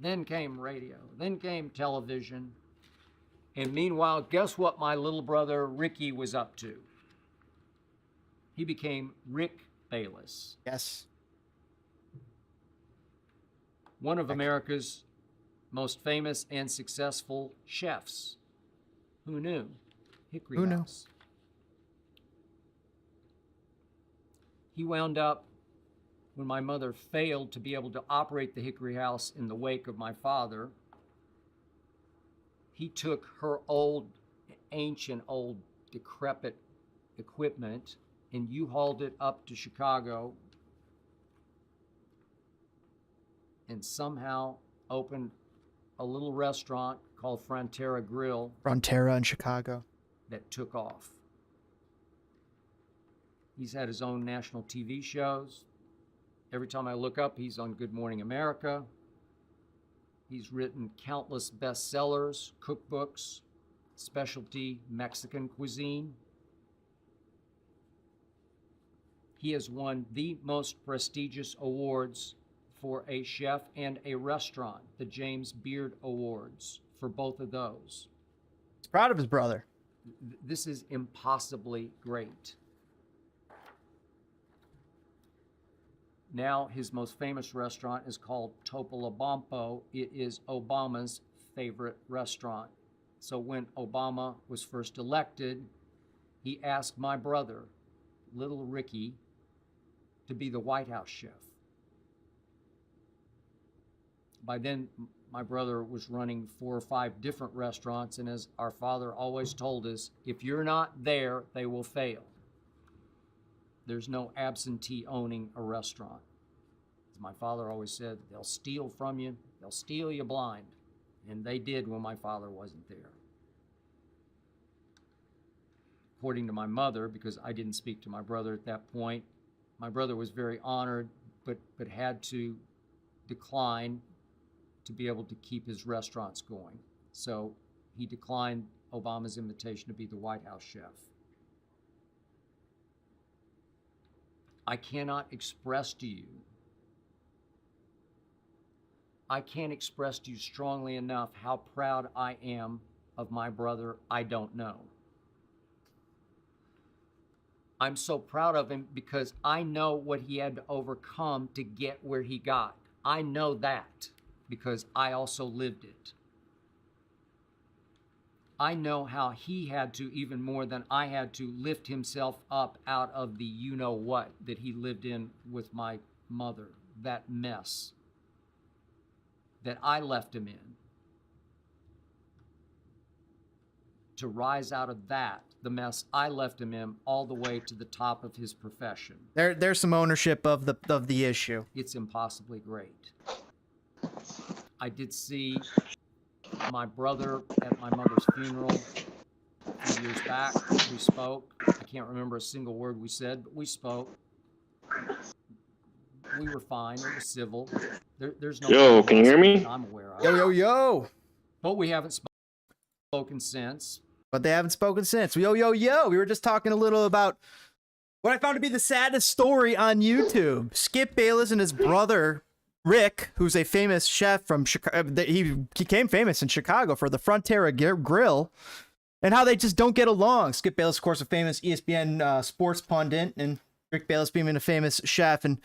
Then came radio, then came television. And meanwhile, guess what my little brother Ricky was up to? He became Rick Bayless. Yes. One of America's most famous and successful chefs. Who knew? Hickory Who knew? House. He wound up, when my mother failed to be able to operate the Hickory House in the wake of my father, he took her ancient, decrepit equipment and U-hauled it up to Chicago and somehow opened a little restaurant called Frontera Grill. Frontera in Chicago. That took off. He's had his own national TV shows. Every time I look up, he's on Good Morning America. He's written countless bestsellers, cookbooks, specialty Mexican cuisine. He has won the most prestigious awards for a chef and a restaurant, the James Beard Awards, for both of those. He's proud of his brother. This is impossibly great. Now his most famous restaurant is called Topolobampo. It is Obama's favorite restaurant. So when Obama was first elected, he asked my brother, little Ricky, to be the White House chef. By then, my brother was running 4 or 5 different restaurants, and as our father always told us, if you're not there, they will fail. There's no absentee owning a restaurant. As my father always said, they'll steal from you, they'll steal you blind. And they did when my father wasn't there. According to my mother, because I didn't speak to my brother at that point, my brother was very honored, but had to decline to be able to keep his restaurants going. So he declined Obama's invitation to be the White House chef. I cannot express to you, I can't express to you strongly enough how proud I am of my brother I don't know. I'm so proud of him because I know what he had to overcome to get where he got. I know that because I also lived it. I know how he had to, even more than I had to, lift himself up out of the you-know-what that he lived in with my mother, that mess that I left him in. To rise out of that, the mess I left him in, all the way to the top of his profession. There's some ownership of the issue. It's impossibly great. I did see my brother at my mother's funeral a few years back. We spoke. I can't remember a single word we said, but we spoke. We were fine. It was civil. There's no. Yo, can you hear me? I'm aware of. Yo. But we haven't spoken since. but they haven't spoken since. Yo, we were just talking a little about what I found to be the saddest story on YouTube. Skip Bayless and his brother Rick, who's a famous chef from Chicago. He became famous in Chicago for the Frontera Grill, and how they just don't get along. Skip Bayless, of course, a famous ESPN sports pundit, and Rick Bayless being a famous chef. And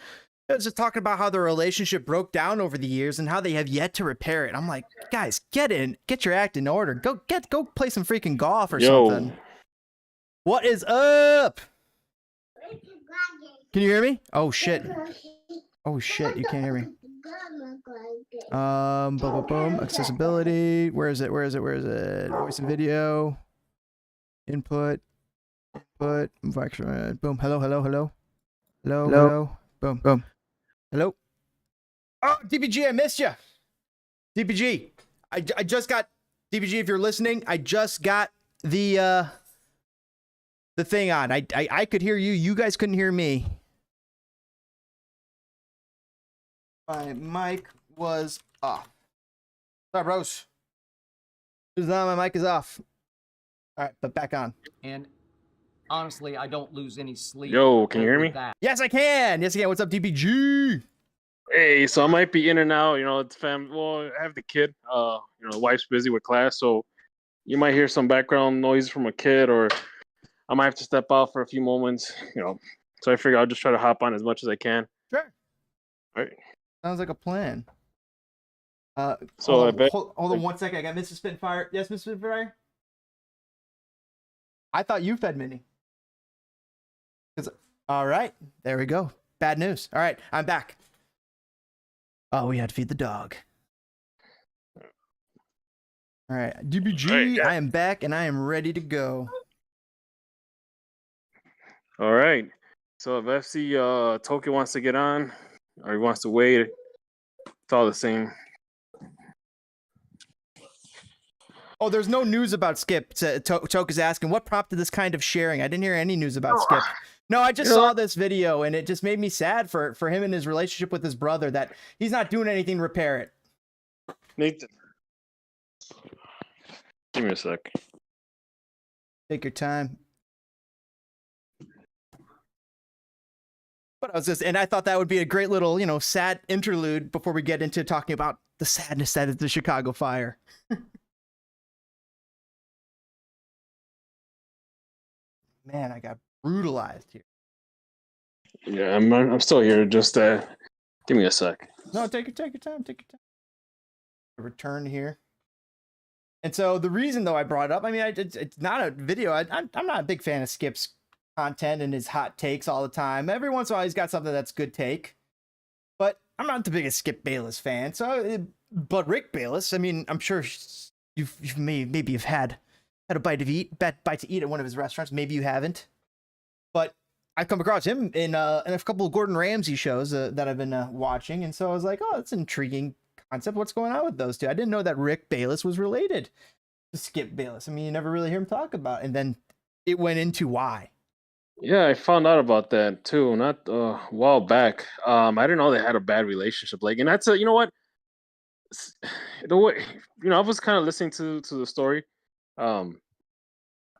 it was just talking about how their relationship broke down over the years and how they have yet to repair it. I'm like, guys, get your act in order. Go play some freaking golf or something. What is up? Can you hear me? Oh shit. Oh shit, you can't hear me. Boom. Accessibility. Where is it? Voice and video. Input. Boom. Hello. Boom. Hello. Oh, DPG, I missed you. DPG, I just got DPG. If you're listening, I just got the thing on. I could hear you. You guys couldn't hear me. My mic was off. What's up, Rose? My mic is off. All right, but back on. And honestly, I don't lose any sleep. Yo, can you hear me? Yes, I can. What's up, DPG? Hey, so I might be in and out. It's Well, I have the kid. Wife's busy with class, so you might hear some background noise from a kid, or I might have to step out for a few moments. So I figure I'll just try to hop on as much as I can. Sure. All right. Sounds like a plan. Hold on 1 second. I got Mrs. Spitfire. Yes, Mrs. Spitfire? I thought you fed Minnie. All right. There we go. Bad news. All right. I'm back. Oh, we had to feed the dog. All right. DBG, I am back and I am ready to go. All right. So if FC Toke wants to get on, or he wants to wait, it's all the same. Oh, there's no news about Skip. Toke is asking, what prompted this kind of sharing? I didn't hear any news about Skip. No, I just saw this video, and it just made me sad for him and his relationship with his brother, that he's not doing anything to repair it. Nathan, give me a sec. Take your time. But I thought that would be a great little, sad interlude before we get into talking about the sadness that is the Chicago fire. Man, I got brutalized here. Yeah, I'm still here. Just give me a sec. No, take your time. Return here. And so the reason, though, I brought it up, it's not a video. I'm not a big fan of Skip's content and his hot takes all the time. Every once in a while, he's got something that's good take. But I'm not the biggest Skip Bayless fan. But Rick Bayless, I'm sure you've maybe had a bite to eat at one of his restaurants. Maybe you haven't. But I've come across him in a couple of Gordon Ramsay shows that I've been watching. And so I was like, oh, that's an intriguing concept. What's going on with those two? I didn't know that Rick Bayless was related to Skip Bayless. You never really hear him talk about it. And then it went into why. Yeah, I found out about that too, not a while back. I didn't know they had a bad relationship. And that's you know what? The way I was kind of listening to the story.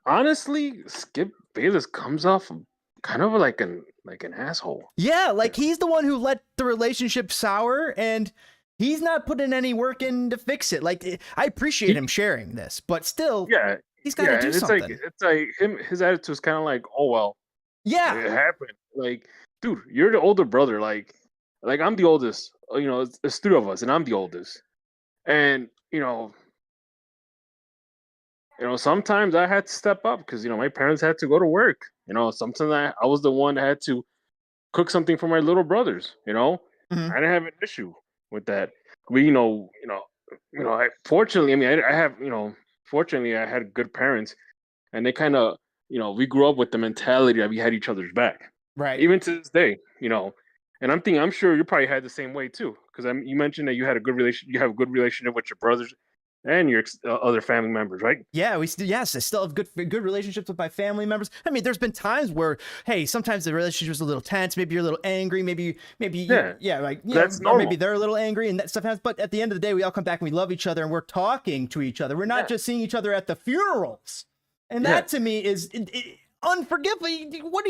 Honestly, Skip Bayless comes off kind of like an asshole. Yeah, he's the one who let the relationship sour, and he's not putting any work in to fix it. I appreciate him sharing this, but still, yeah, he's got to do something. It's like his attitude is kind of like, oh well, yeah, it happened. Dude, you're the older brother. I'm the oldest. It's three of us, and I'm the oldest. And sometimes I had to step up because my parents had to go to work. Sometimes I was the one that had to cook something for my little brothers. Mm-hmm. I didn't have an issue with that. Fortunately, I had good parents, and they kind of, we grew up with the mentality that we had each other's back. Right. Even to this day, and I'm sure you probably had the same way too, because you mentioned that you had a good relation. You have a good relationship with your brothers and your other family members, right? Yeah, I still have good relationships with my family members. There's been times where, hey, sometimes the relationship was a little tense. Maybe you're a little angry. Maybe that's normal. Or maybe they're a little angry, and that stuff happens. But at the end of the day, we all come back and we love each other, and we're talking to each other. We're not just seeing each other at the funerals. And Yeah. that to me is unforgivable.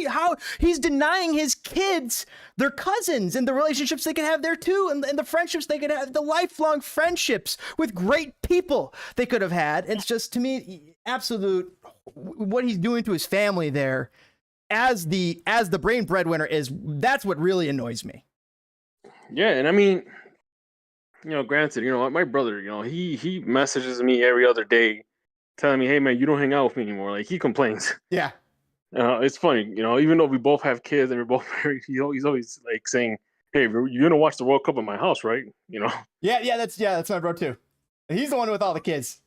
How he's denying his kids their cousins and the relationships they could have there too, and the friendships they could have, the lifelong friendships with great people they could have had. It's just, to me, absolute what he's doing to his family there as the brain breadwinner that's what really annoys me. Yeah, and I mean, granted, my brother, he messages me every other day telling me, hey man, you don't hang out with me anymore. Like, he complains. Yeah. It's funny, even though we both have kids and we're both married, he's always like saying, hey, you're gonna watch the World Cup at my house, right? Yeah, that's my bro too. He's the one with all the kids.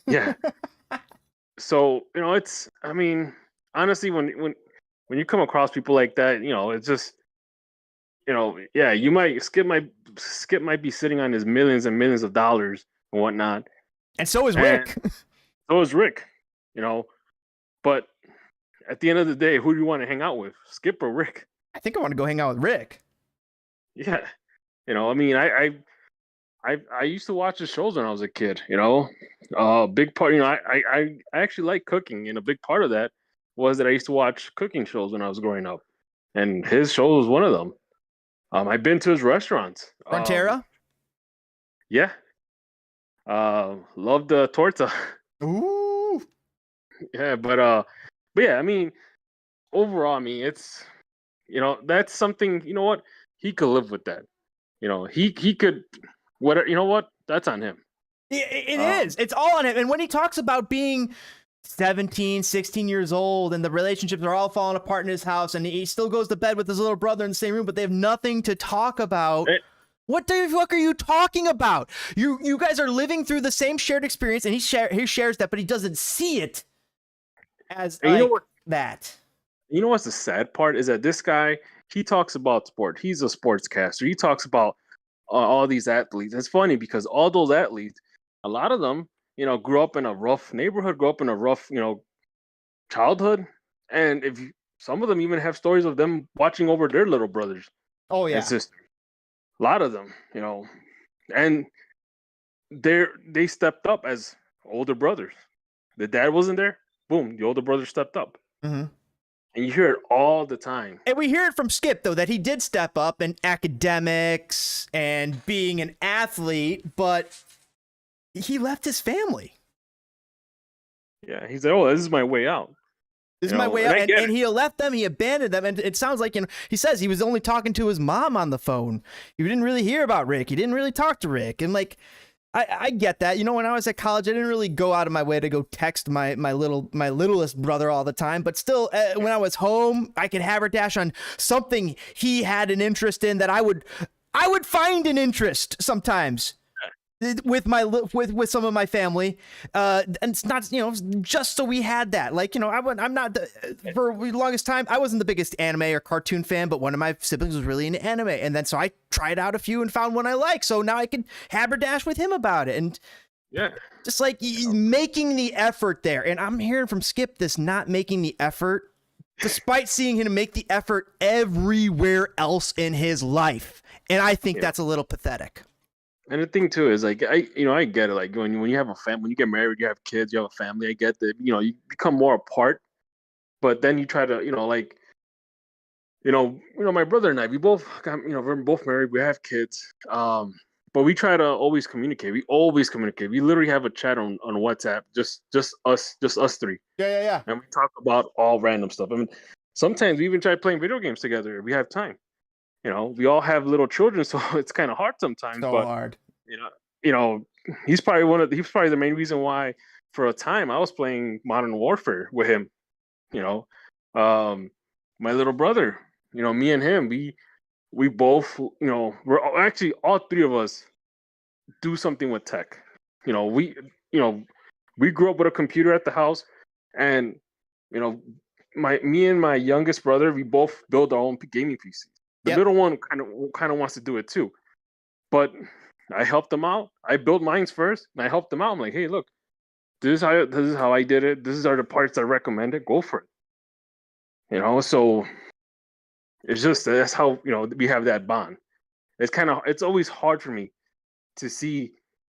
Yeah. So, I mean, honestly, when you come across people like that, it's just, yeah, you might Skip might be sitting on his millions and millions of dollars and whatnot. And so is Rick. So is Rick, but at the end of the day, who do you want to hang out with, Skip or Rick? I think I want to go hang out with Rick. Yeah. I mean, I used to watch the shows when I was a kid, big part, I actually like cooking, and a big part of that was that I used to watch cooking shows when I was growing up, and his show was one of them. I've been to his restaurants. Frontera? Yeah. Loved the torta. Ooh. Yeah, but yeah, I mean, overall, I mean, it's, that's something, what? He could live with that. He could, what? That's on him. It is. It's all on him. And when he talks about being 17, 16 years old and the relationships are all falling apart in his house, and he still goes to bed with his little brother in the same room, but they have nothing to talk about. What the fuck are you talking about? You guys are living through the same shared experience, and he shares that, but he doesn't see it as that. You know what's the sad part is that this guy, he talks about sport. He's a sportscaster. He talks about all these athletes. It's funny because all those athletes, a lot of them, grew up in a rough neighborhood, grew up in a rough, childhood, and some of them even have stories of them watching over their little brothers. Oh yeah, and sisters. A lot of them, and they stepped up as older brothers. The dad wasn't there. Boom, the older brother stepped up. Mm-hmm. And you hear it all the time. And we hear it from Skip, though, that he did step up in academics and being an athlete, but he left his family. Yeah, he said, oh, this is my way out. This is my way out. And he left them, he abandoned them. And it sounds like, he says he was only talking to his mom on the phone. He didn't really hear about Rick. He didn't really talk to Rick. And like, I get that. When I was at college, I didn't really go out of my way to go text my littlest brother all the time. But still, when I was home, I could haberdash on something he had an interest in that I would find an interest sometimes with with some of my family. And it's not, just so we had that. Like, I'm not for the longest time, I wasn't the biggest anime or cartoon fan, but one of my siblings was really into anime. And then so I tried out a few and found one I like. So now I can haberdash with him about it. And yeah, just like making the effort there. And I'm hearing from Skip this not making the effort, despite seeing him make the effort everywhere else in his life. And I think that's a little pathetic. And the thing too is like I get it. Like when you have a family, when you get married, you have kids, you have a family. I get that. You become more apart, but then you try to my brother and I, we both got, we're both married, we have kids, but we try to always communicate. We always communicate. We literally have a chat on WhatsApp, just us three. Yeah. And we talk about all random stuff. I mean, sometimes we even try playing video games together if we have time. We all have little children, so it's kind of hard sometimes. So but, hard. He's probably the main reason why for a time I was playing Modern Warfare with him. My little brother, me and him, we both, we're actually all three of us do something with tech. We grew up with a computer at the house, and me and my youngest brother, we both build our own gaming PCs. The little one kind of wants to do it too, but I helped them out. I built mine first, and I helped them out. I'm like, hey, look, this is how I did it. These are the parts I recommended. Go for it. So it's just that's how we have that bond. It's always hard for me to see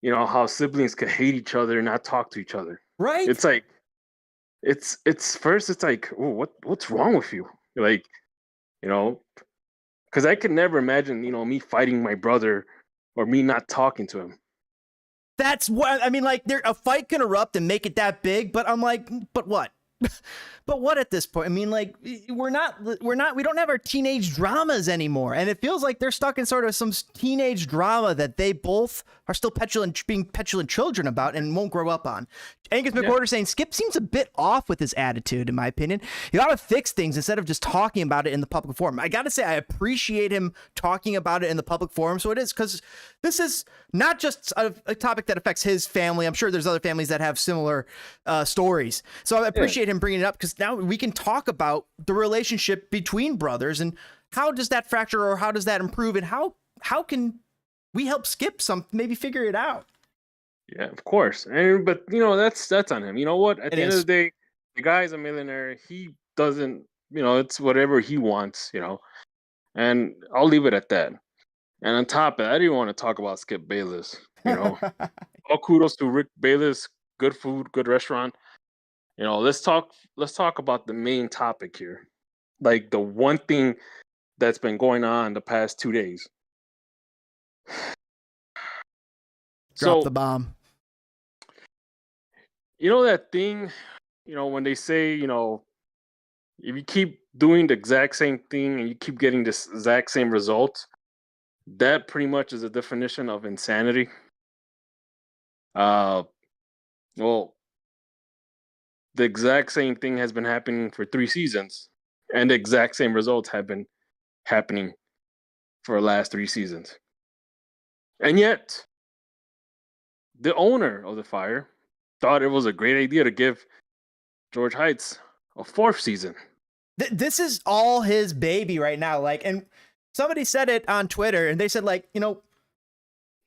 how siblings could hate each other and not talk to each other. Right? It's like it's first it's like, oh, what's wrong with you? Like, you know, because I could never imagine, me fighting my brother or me not talking to him. That's what I mean. Like, a fight can erupt and make it that big, but I'm like, but what? But what at this point? I mean, like, we don't have our teenage dramas anymore. And it feels like they're stuck in sort of some teenage drama that they both are still being petulant children about and won't grow up on. Angus McWhorter saying Skip seems a bit off with his attitude, in my opinion. You got to fix things instead of just talking about it in the public forum. I got to say, I appreciate him talking about it in the public forum. So it is, because this is not just a topic that affects his family. I'm sure there's other families that have similar stories. So I appreciate him bringing it up, because now we can talk about the relationship between brothers and how does that fracture, or how does that improve, and how can we help Skip maybe figure it out. Yeah, of course. But that's on him. You know what? At the end of the day, the guy's a millionaire. He doesn't, it's whatever he wants, and I'll leave it at that. And on top of that, I didn't want to talk about Skip Bayless. All kudos to Rick Bayless. Good food, good restaurant. Let's talk about the main topic here. Like, the one thing that's been going on the past 2 days. Drop the bomb. That thing, when they say, if you keep doing the exact same thing and you keep getting this exact same result, that pretty much is a definition of insanity. Well, the exact same thing has been happening for 3 seasons, and the exact same results have been happening for the last 3 seasons. And yet, the owner of the Fire thought it was a great idea to give George Heights a 4th season. This is all his baby right now. Like, and somebody said it on Twitter, and they said, like,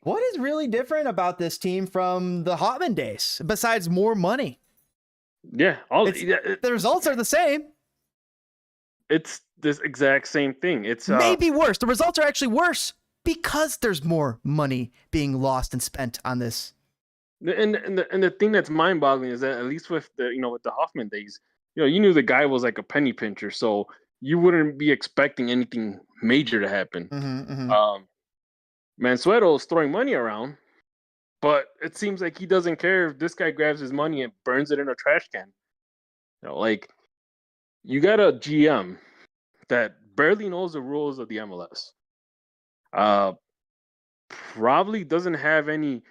what is really different about this team from the Hotman days besides more money? Yeah, the results are the same. It's this exact same thing. It's maybe worse. The results are actually worse because there's more money being lost and spent on this. And the thing that's mind-boggling is that, at least with with the Hoffman days, you knew the guy was like a penny pincher, so you wouldn't be expecting anything major to happen. Mansueto's throwing money around, but it seems like he doesn't care if this guy grabs his money and burns it in a trash can. Like, you got a GM that barely knows the rules of the MLS. Probably doesn't have any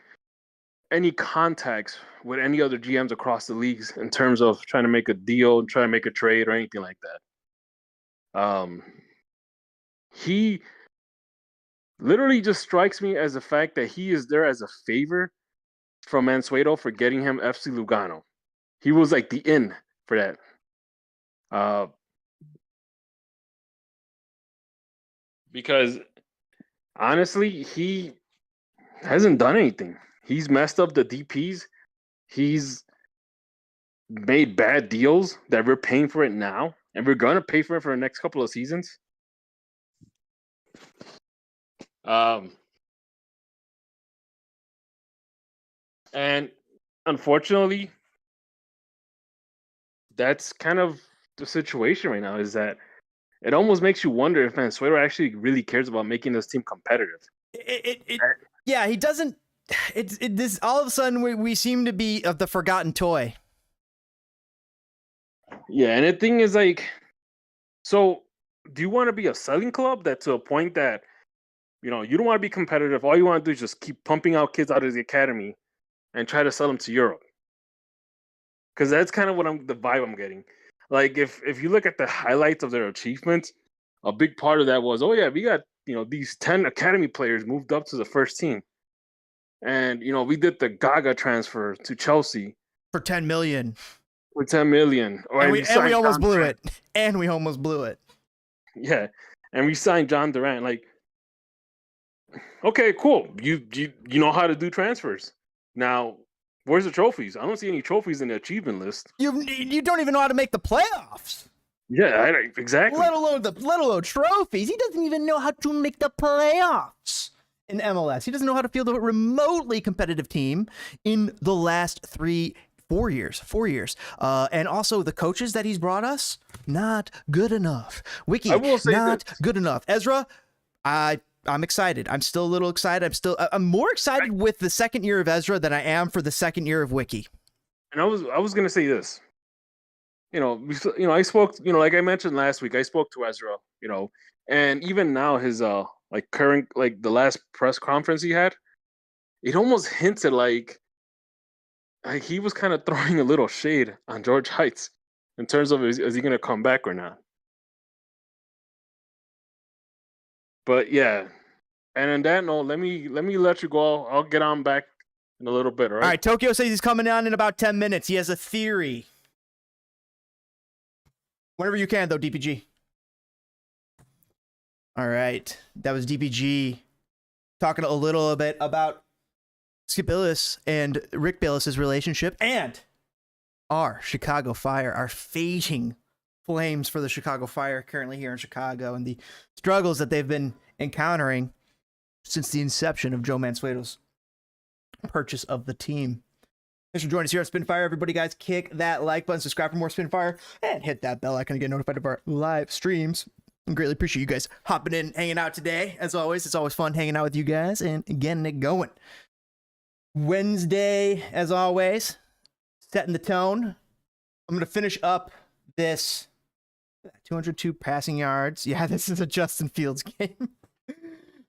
contacts with any other GMs across the leagues in terms of trying to make a deal, trying to make a trade, or anything like that. He literally just strikes me as the fact that he is there as a favor from Mansueto for getting him FC Lugano. He was like the in for that. Because honestly, he hasn't done anything. He's messed up the DPs. He's made bad deals that we're paying for it now, and we're going to pay for it for the next couple of seasons. And unfortunately, that's kind of the situation right now, is that it almost makes you wonder if Mansueto actually really cares about making this team competitive. Yeah, he doesn't. This all of a sudden we seem to be of the forgotten toy. Yeah, and the thing is, like, so do you want to be a selling club that, to a point that you don't want to be competitive? All you want to do is just keep pumping out kids out of the academy and try to sell them to Europe? Because that's kind of the vibe I'm getting. Like, if you look at the highlights of their achievements, a big part of that was, oh yeah, we got these 10 academy players moved up to the first team. And, we did the Gaga transfer to Chelsea for 10 million. With 10 million. And we almost blew it. And we almost blew it. Yeah. And we signed John Durant. Like, okay, cool. You know how to do transfers. Now, where's the trophies? I don't see any trophies in the achievement list. You don't even know how to make the playoffs. Yeah, exactly. Let alone trophies. He doesn't even know how to make the playoffs in MLS. He doesn't know how to field a remotely competitive team in the last 3 4 years. 4 years. And also the coaches that he's brought us, not good enough. Wiki, I will say not this. good enough. Ezra, I'm excited. I'm still a little excited. I'm more excited with the second year of Ezra than I am for the second year of Wiki. And I was gonna say this. I spoke. Like I mentioned last week, I spoke to Ezra. And even now, his like current, like the last press conference he had, it almost hinted like he was kind of throwing a little shade on George Heights in terms of is he gonna come back or not. But yeah, and on that note, let me let you go. I'll get on back in a little bit. All right. All right. Tokyo says he's coming on in about 10 minutes. He has a theory. Whenever you can, though, DPG. All right. That was DPG talking a little bit about Skip Bayless and Rick Bayless's relationship and our Chicago Fire, our fading flames for the Chicago Fire currently here in Chicago and the struggles that they've been encountering since the inception of Joe Mansueto's purchase of the team. Thanks for joining us here on Spinfire. Everybody, guys, kick that like button, subscribe for more Spinfire, and hit that bell icon to get notified of our live streams. I greatly appreciate you guys hopping in, hanging out today. As always, it's always fun hanging out with you guys and getting it going. Wednesday, as always, setting the tone. I'm going to finish up this 202 passing yards. Yeah, this is a Justin Fields game.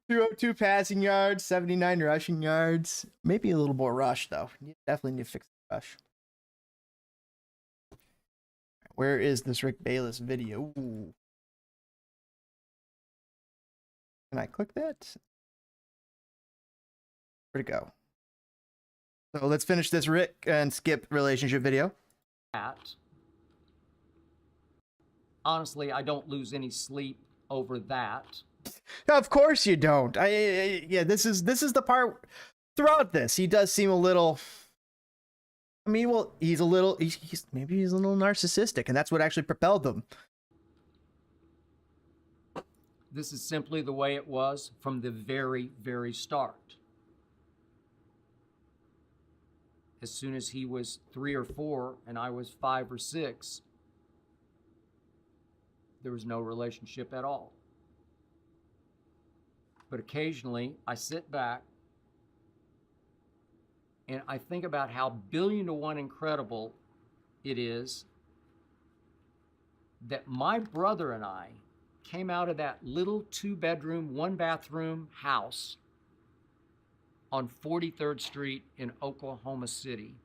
202 passing yards, 79 rushing yards. Maybe a little more rush, though. You definitely need to fix the rush. Where is this Rick Bayless video? Ooh. Can I click that? Where'd it go? So let's finish this Rick and Skip relationship video. Honestly, I don't lose any sleep over that. Of course you don't. Yeah, this is the part throughout this. He does seem a little. I mean, well, he's a little. Maybe he's a little narcissistic, and that's what actually propelled him. This is simply the way it was from the very, very start. As soon as he was 3 or 4 and I was 5 or 6, there was no relationship at all. But occasionally I sit back and I think about how billion-to-one incredible it is that my brother and I came out of that little 2-bedroom, 1-bathroom house on 43rd Street in Oklahoma City.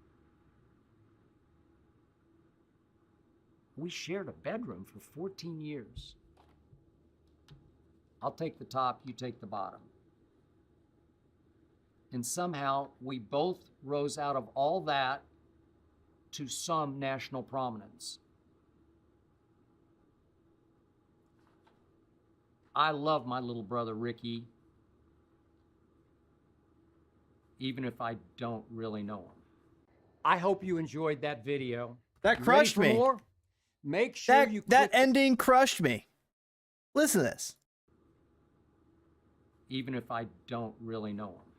We shared a bedroom for 14 years. I'll take the top, you take the bottom. And somehow we both rose out of all that to some national prominence. I love my little brother, Ricky, even if I don't really know him. I hope you enjoyed that video. That You crushed ready for me. more? Make sure you That click ending crushed me. Listen to this. even if I don't really know him.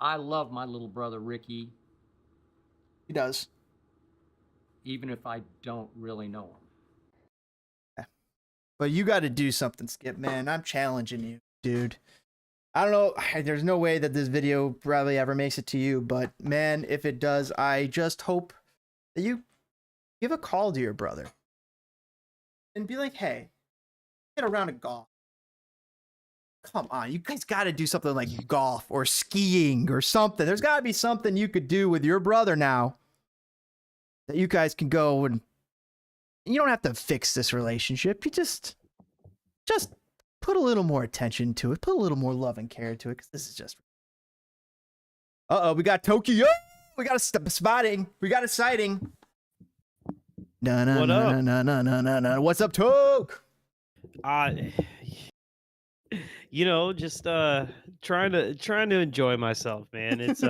I love my little brother, Ricky, He does. even if I don't really know him. But you got to do something, Skip, man. I'm challenging you, dude. I don't know. There's no way that this video probably ever makes it to you, but man, if it does, I just hope that you give a call to your brother and be like, hey, get a round of golf. Come on, you guys got to do something like golf or skiing or something. There's got to be something you could do with your brother now that you guys can go and you don't have to fix this relationship. You just put a little more attention to it. Put a little more love and care to it, because this is just... Uh-oh, we got Tokyo. We got a spotting. We got a sighting. No. What's up, Toke? Just trying to enjoy myself, man. It's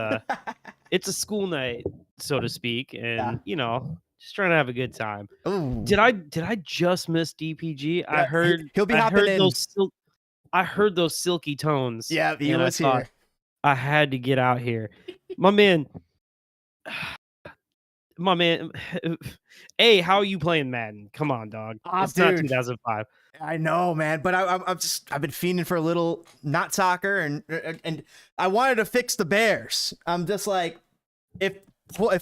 it's a school night, so to speak, and just trying to have a good time. Ooh. Did I just miss DPG? I heard he'll be hopping in. I heard those silky tones. Yeah, he was here. I had to get out here. My man, my man. Hey, how are you playing Madden? Come on, dog. Ah, It's not dude. 2005. I know, man, but I've been fiending for a little not soccer, and I wanted to fix the Bears. I'm just like, if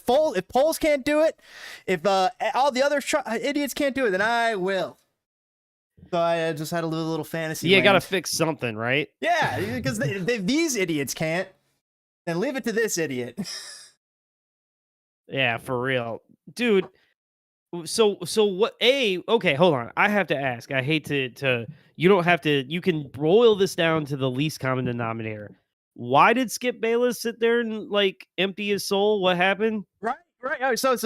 Poles can't do it, if all the other idiots can't do it, then I will. So I just had a little fantasy. You got to land. fix something, right? Yeah, because these idiots can't, then leave it to this idiot. Yeah, for real, dude. So what? Okay, hold on. I have to ask. I hate to. You don't have to. You can boil this down to the least common denominator. Why did Skip Bayless sit there and like empty his soul? What happened? Right. Oh, so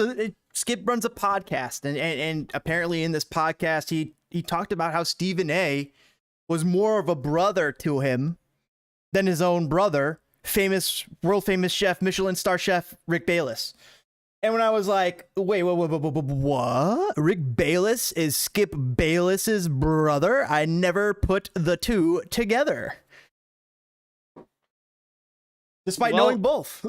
Skip runs a podcast, and apparently in this podcast he talked about how Stephen A was more of a brother to him than his own brother, world famous chef, Michelin star chef Rick Bayless. And when I was like, wait, what? Rick Bayless is Skip Bayless's brother? I never put the two together. Despite knowing both.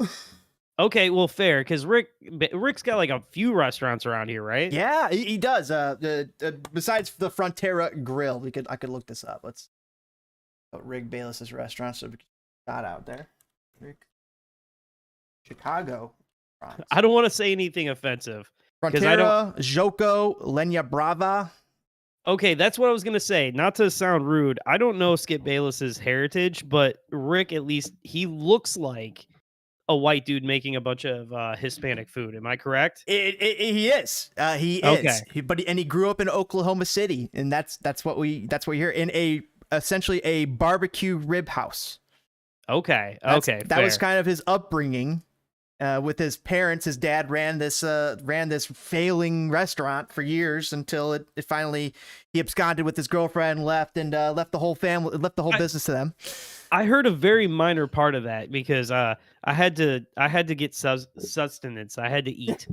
Okay, well, fair, because Rick's got like a few restaurants around here, right? Yeah, he does. Besides the Frontera Grill, I could look this up. Let's Rick Bayless's restaurant, so we can shout out there. Rick, Chicago. I don't want to say anything offensive. Frontera, Joko, Lenya Brava. Okay, that's what I was gonna say. Not to sound rude, I don't know Skip Bayless's heritage, but Rick, at least he looks like a white dude making a bunch of Hispanic food. Am I correct? He is. He Okay. is. He grew up in Oklahoma City, and that's what we hear in essentially a barbecue rib house. Okay. That was fair. kind of his upbringing. With his parents, his dad ran this failing restaurant for years until it finally he absconded with his girlfriend, left the whole business to them. I heard a very minor part of that because I had to get sustenance. I had to eat.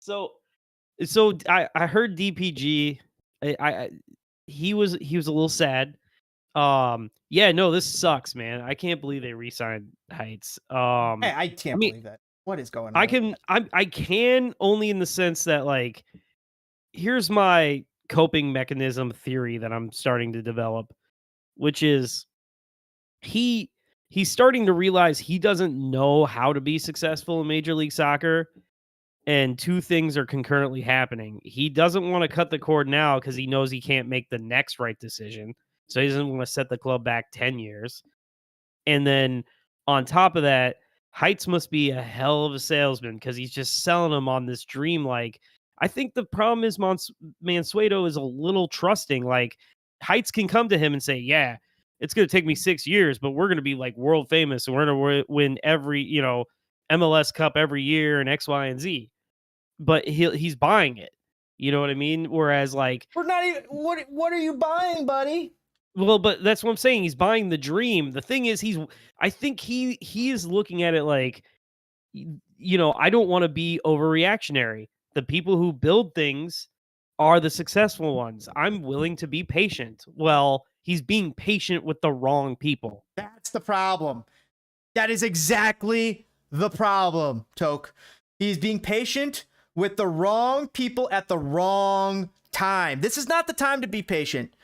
So I heard DPG. He was a little sad. Yeah, no, this sucks, man. I can't believe they re-signed Heights. Hey, I can't believe that. What is going on? I can only in the sense that like here's my coping mechanism theory that I'm starting to develop, which is he's starting to realize he doesn't know how to be successful in Major League Soccer. And two things are concurrently happening. He doesn't want to cut the cord now because he knows he can't make the next right decision. So he doesn't want to set the club back 10 years. And then on top of that, Heights must be a hell of a salesman because he's just selling them on this dream. Like, I think the problem is Mansueto is a little trusting. Like, Heights can come to him and say, yeah, it's going to take me 6 years, but we're going to be like world famous and we're going to win every, MLS Cup every year and X, Y, and Z. But he's buying it. You know what I mean? Whereas like We're not even what are you buying, buddy? well, but that's what I'm saying. He's buying the dream. The thing is, I think he is looking at it like, I don't want to be overreactionary. The people who build things are the successful ones. I'm willing to be patient. Well, he's being patient with the wrong people. That's the problem. That is exactly the problem, Toke. He's being patient with the wrong people at the wrong time. This is not the time to be patient.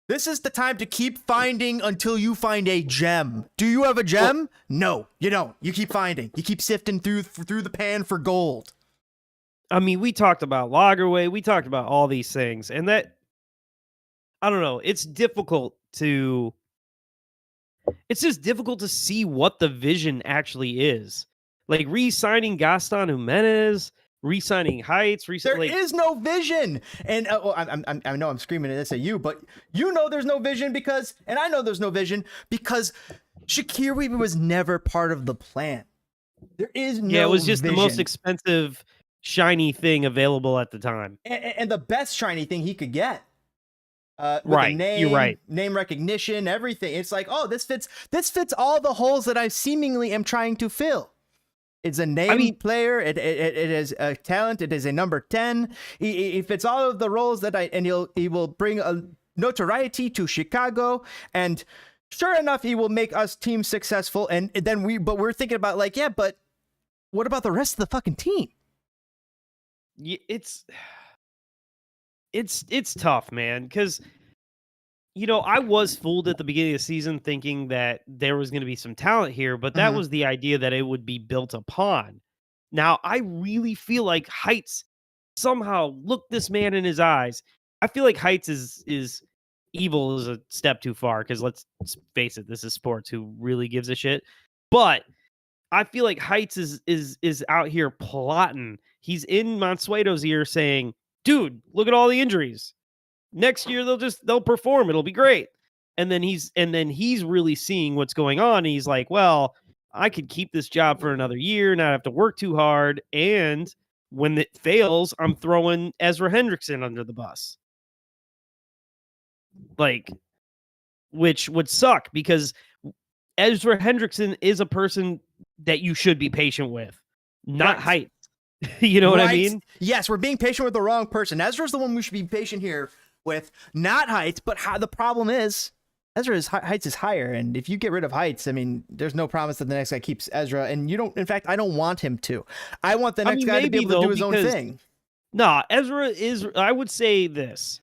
This is the time to keep finding until you find a gem. Do you have a gem? Well, no, you don't. You keep finding. You keep sifting through the pan for gold. I mean, we talked about Lagerway. We talked about all these things. And that, I don't know, it's just difficult to see what the vision actually is. Like re-signing Gaston Jimenez, re-signing Heights. There is no vision. And I know I'm screaming this at you, but there's no vision because, and I know there's no vision because Shakir Weaver was never part of the plan. There is no it was just vision. The most expensive, shiny thing available at the time. And the best shiny thing he could get. Right, you're right. Name recognition, everything. It's like, oh, this fits all the holes that I seemingly am trying to fill. It's a name player. It is a talent. It is a number 10. He fits all of the roles that he will bring a notoriety to Chicago. And Sure enough, he will make us team successful, and then we're thinking about like, yeah, but what about the rest of the fucking team? It's tough, man, because I was fooled at the beginning of the season thinking that there was going to be some talent here, but that was the idea that it would be built upon. Now, I really feel like Heights somehow looked this man in his eyes. I feel like Heights is evil is a step too far, because let's face it, this is sports. Who really gives a shit? But I feel like Heights is out here plotting. He's in Mansueto's ear saying, "Dude, look at all the injuries. Next year they'll perform. It'll be great." And then he's really seeing what's going on. And he's like, "Well, I could keep this job for another year, not have to work too hard. And when it fails, I'm throwing Ezra Hendrickson under the bus." Like, which would suck, because Ezra Hendrickson is a person that you should be patient with, not Heights. You know what I mean? Yes, we're being patient with the wrong person. Ezra's the one we should be patient here with, not Heights. But the problem is, Heights is higher, and if you get rid of Heights, I mean, there's no promise that the next guy keeps Ezra, and you don't. In fact, I don't want him to. I want the next guy to be able to do his own thing. Nah, Ezra is. I would say this: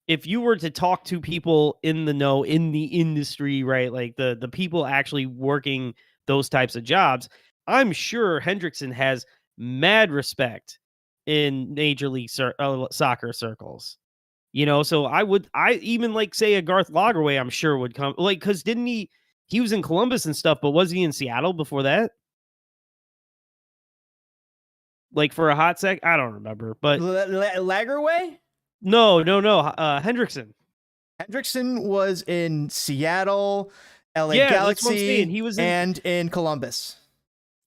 if you were to talk to people in the know, in the industry, right, like the people actually working those types of jobs, I'm sure Hendrickson has mad respect in Major League Soccer circles. So I even like say a Garth Lagerwey, I'm sure would come, like, because didn't he was in Columbus and stuff, but was he in Seattle before that? Like for a hot sec? I don't remember, but Lagerwey? No. Hendrickson. Hendrickson was in Seattle, LA Yeah, Galaxy, he was and in Columbus.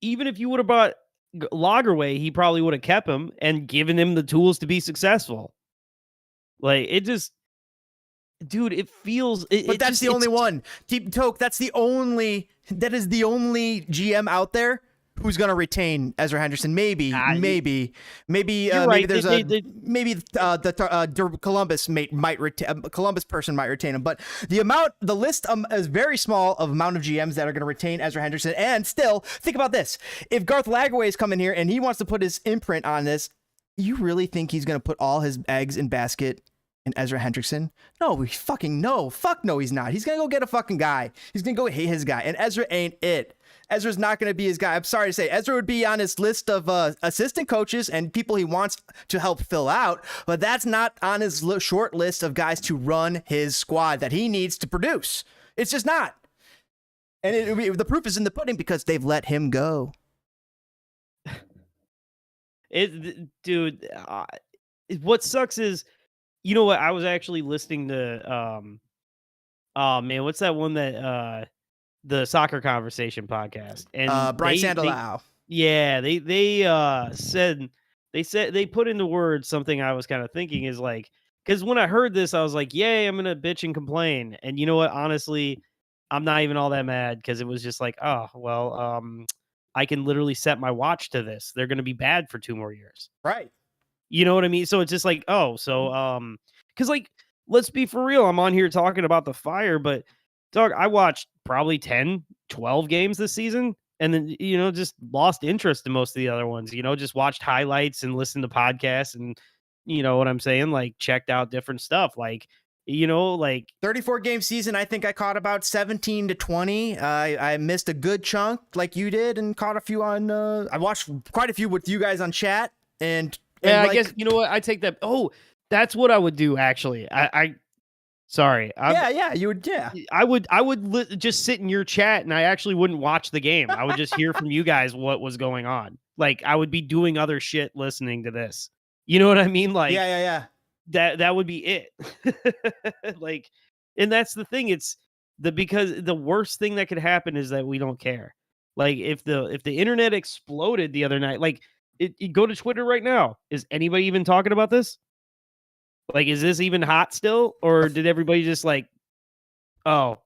Even if you would have bought Lagerwey, he probably would have kept him and given him the tools to be successful. Like, it just, dude, it feels. But that's the only one. Toke, that is the only GM out there who's going to retain Ezra Henderson. Maybe right. there's the Columbus Columbus person might retain him. But the list is very small of amount of GMs that are going to retain Ezra Henderson. And still, think about this: if Garth Lagerwey is coming here and he wants to put his imprint on this, you really think he's going to put all his eggs in basket in Ezra Hendrickson? No, fuck no, he's not. He's going to go get a fucking guy. He's going to go hate his guy. And Ezra ain't it. Ezra's not going to be his guy. I'm sorry to say. Ezra would be on his list of assistant coaches and people he wants to help fill out, but that's not on his short list of guys to run his squad that he needs to produce. It's just not. And the proof is in the pudding, because they've let him go. Dude, what sucks is, you know what? I was actually listening to, oh man, what's that one that, the Soccer Conversation podcast, and Brian Sandelau. Yeah, they said they put into words something I was kind of thinking, is like, because when I heard this, I was like, yay, I'm gonna bitch and complain. And you know what? Honestly, I'm not even all that mad, because it was just like, oh well, I can literally set my watch to this. They're gonna be bad for 2 more years. Right. You know what I mean? So it's just like, oh, so because like, let's be for real. I'm on here talking about the Fire, but dog, I watched probably 10, 12 games this season, and then, just lost interest in most of the other ones. Just watched highlights and listened to podcasts, and you know what I'm saying? Like, checked out different stuff. Like, like 34 game season. I think I caught about 17 to 20. I missed a good chunk like you did, and caught a few on, I watched quite a few with you guys on chat, and yeah, I guess, you know what? I take that. Oh, that's what I would do. Actually, sorry. You would. Yeah, I would just sit in your chat, and I actually wouldn't watch the game. I would just hear from you guys what was going on. Like, I would be doing other shit listening to this. You know what I mean? Like, yeah. That would be it. Like, and that's the thing. Because the worst thing that could happen is that we don't care. Like, if the internet exploded the other night, like, you go to Twitter right now. Is anybody even talking about this? Like, is this even hot still? Or did everybody just like, oh,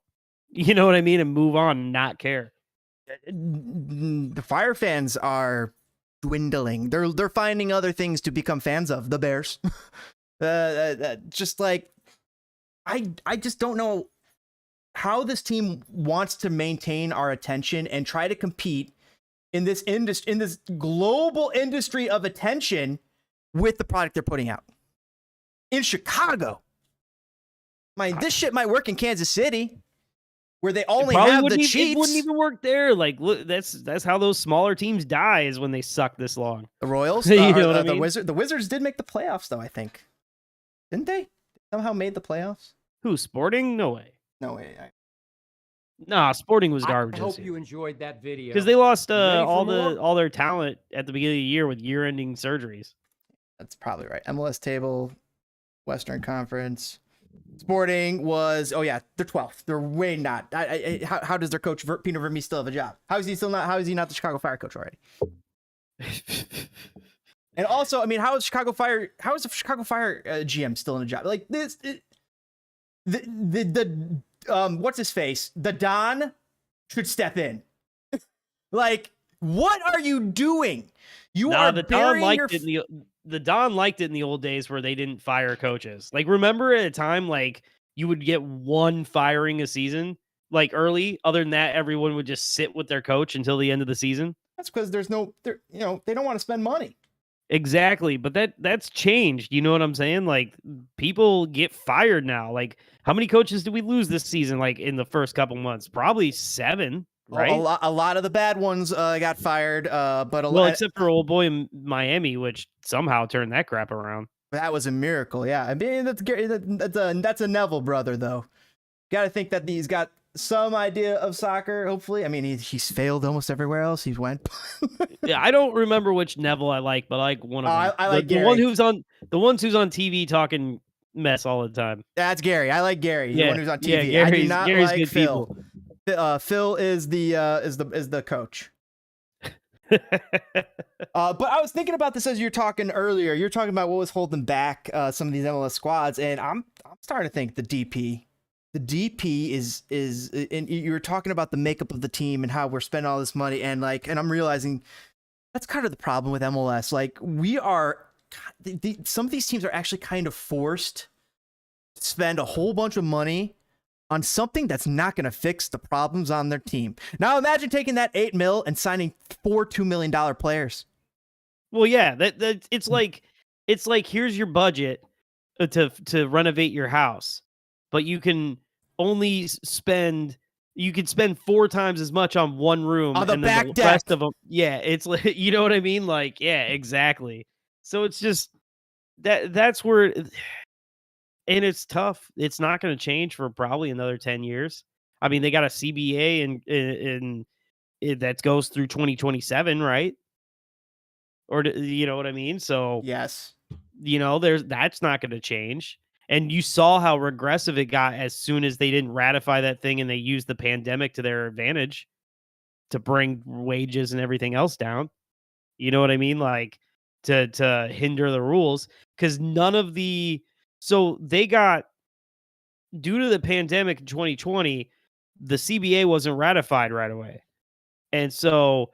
you know what I mean? And move on and not care? The Fire fans are dwindling. They're finding other things to become fans of. The Bears. Just like, I just don't know how this team wants to maintain our attention and try to compete in this industry, in this global industry of attention with the product they're putting out in Chicago. I mean, this shit might work in Kansas City where they only have the Chiefs. It wouldn't even work there. Like, look, that's how those smaller teams die, is when they suck this long. The Royals, You know what I mean? the Wizards did make the playoffs, though. I think, didn't they? Somehow made the playoffs. Who, Sporting? No way. No way. Nah, Sporting was garbage. I hope you enjoyed that video. Because they lost Ready for all more? their talent at the beginning of the year with year-ending surgeries. That's probably right. MLS table, Western Conference. Sporting was, oh yeah, they're 12th. They're way not. How does their coach Peter Vermees still have a job? How is he still not? How is he not the Chicago Fire coach already? And also, I mean, how is the Chicago Fire GM still in a job? Like this, what's his face? The Don should step in. Like, what are you doing? You are the burying Don your. liked it the Don liked it in the old days where they didn't fire coaches. Like, remember at a time, like, you would get one firing a season, like, early. Other than that, everyone would just sit with their coach until the end of the season. That's because they don't want to spend money. Exactly, but that's changed. You know what I'm saying? Like, people get fired now. Like, how many coaches did we lose this season? Like, in the first couple months, probably 7. Right? A lot of the bad ones got fired, but except for old boy in Miami, which somehow turned that crap around. That was a miracle. Yeah, I mean that's a Neville brother though. Got to think that he's got some idea of soccer. Hopefully, I mean he's failed almost everywhere else he's went. Yeah, I don't remember which Neville I like, but I like one of them. I like the one who's on TV talking mess all the time. That's Gary. I like Gary. The one who's on TV. Yeah, I do not Gary's like good Phil. people. Phil is the coach. But I was thinking about this as you're talking earlier. You're talking about what was holding back some of these MLS squads, and I'm starting to think the DP. The DP is, and you were talking about the makeup of the team and how we're spending all this money, and I'm realizing that's kind of the problem with MLS. Like, we are, some of these teams are actually kind of forced to spend a whole bunch of money on something that's not going to fix the problems on their team. Now imagine taking that $8 million and signing 4 $2 million players. Well, yeah, that it's like here's your budget to renovate your house, but you can only spend 4 times as much on one room on the and back then the deck. rest of them. Yeah, it's like, you know what I mean? Like, yeah, exactly. So it's just that's where. And it's tough. It's not going to change for probably another 10 years. I mean, they got a CBA and that goes through 2027, right? Or you know what I mean? So yes, that's not going to change. And you saw how regressive it got as soon as they didn't ratify that thing and they used the pandemic to their advantage to bring wages and everything else down. You know what I mean? Like to hinder the rules, because so they got, due to the pandemic in 2020, the CBA wasn't ratified right away. And so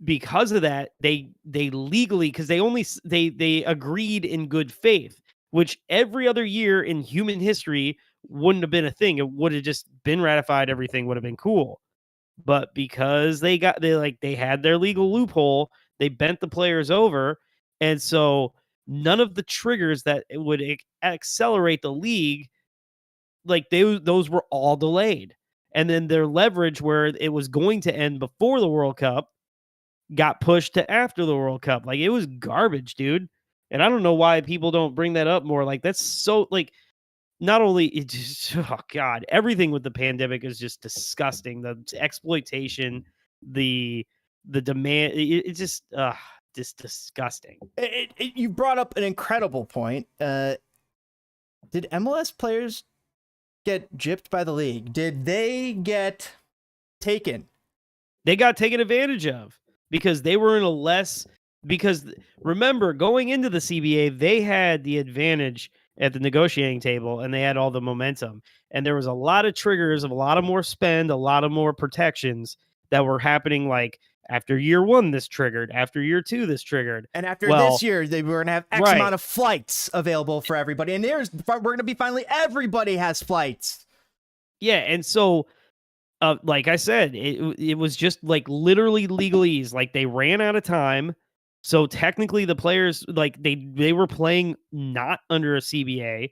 because of that, they legally, because they agreed in good faith, which every other year in human history wouldn't have been a thing. It would have just been ratified. Everything would have been cool. But because they had their legal loophole, they bent the players over. And so none of the triggers that would accelerate the league, like those were all delayed. And then their leverage, where it was going to end before the World Cup, got pushed to after the World Cup. Like, it was garbage, dude. And I don't know why people don't bring that up more. Like, that's so, like, not only it just, oh God, everything with the pandemic is just disgusting. The exploitation, the demand, it's just disgusting. You brought up an incredible point. Did MLS players get gypped by the league? Did they get taken? They got taken advantage of because they were because remember, going into the CBA, they had the advantage at the negotiating table and they had all the momentum. And there was a lot of triggers of a lot of more spend, a lot of more protections that were happening. Like, after year 1, this triggered. After year 2, this triggered. And after this year, they were going to have X amount of flights available for everybody. And we're going to be finally, everybody has flights. Yeah, and so like I said, it was just like literally legalese. Like they ran out of time. So technically the players like they were playing not under a CBA,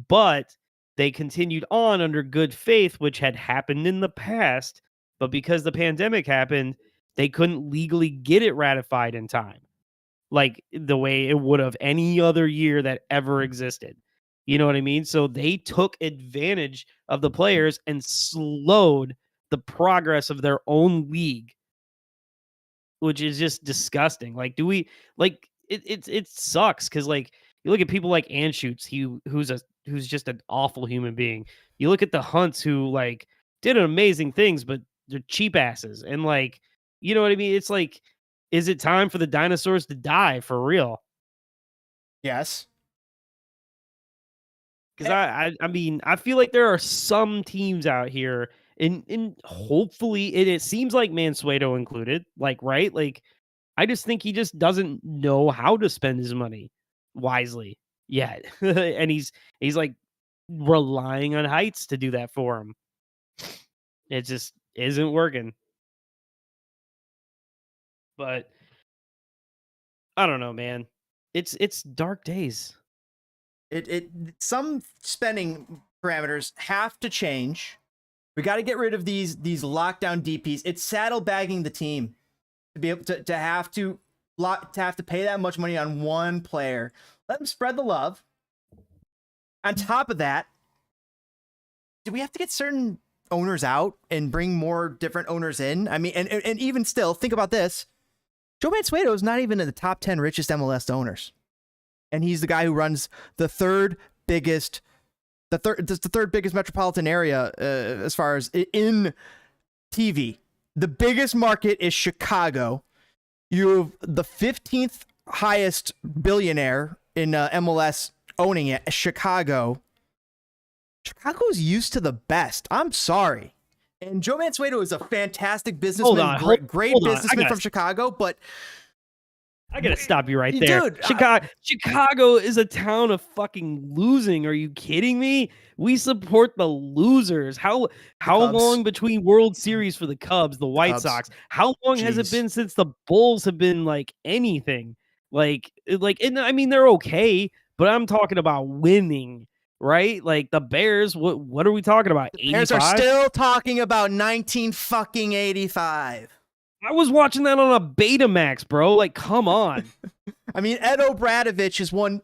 but they continued on under good faith, which had happened in the past. But because the pandemic happened, they couldn't legally get it ratified in time, like the way it would have any other year that ever existed. You know what I mean? So they took advantage of the players and slowed the progress of their own league, which is just disgusting. Like, do we like it sucks because like you look at people like Anschutz, who's just an awful human being. You look at the Hunts who like did amazing things, but they're cheap asses. And like, you know what I mean? It's like, is it time for the dinosaurs to die for real? Yes. Because I mean, I feel like there are some teams out here, and hopefully it seems like Mansueto included, like, right? Like, I just think he just doesn't know how to spend his money wisely yet. And he's like relying on heights to do that for him. It just isn't working. But I don't know, man. It's dark days. It some spending parameters have to change. We got to get rid of these lockdown DPs. It's saddlebagging the team to be able to have to pay that much money on one player. Let them spread the love. On top of that, do we have to get certain owners out and bring more different owners in? I mean, and even still, think about this. Joe Mansueto is not even in the top 10 richest MLS owners. And he's the guy who runs the third biggest metropolitan area as far as in TV. The biggest market is Chicago. You have the 15th highest billionaire in MLS owning it, Chicago. Chicago's used to the best. I'm sorry. And Joe Mansueto is a fantastic businessman, great businessman from Chicago, but I gotta stop you right there. Dude, Chicago is a town of fucking losing. Are you kidding me? We support the losers. How long between World Series for the Cubs, the White Sox? How long has it been since the Bulls have been like anything? Like, and I mean they're okay, but I'm talking about winning, right? Like the Bears. What are we talking about? The Bears are still talking about 1985. I was watching that on a Betamax, bro. Like, come on. I mean, Ed Obradovich has won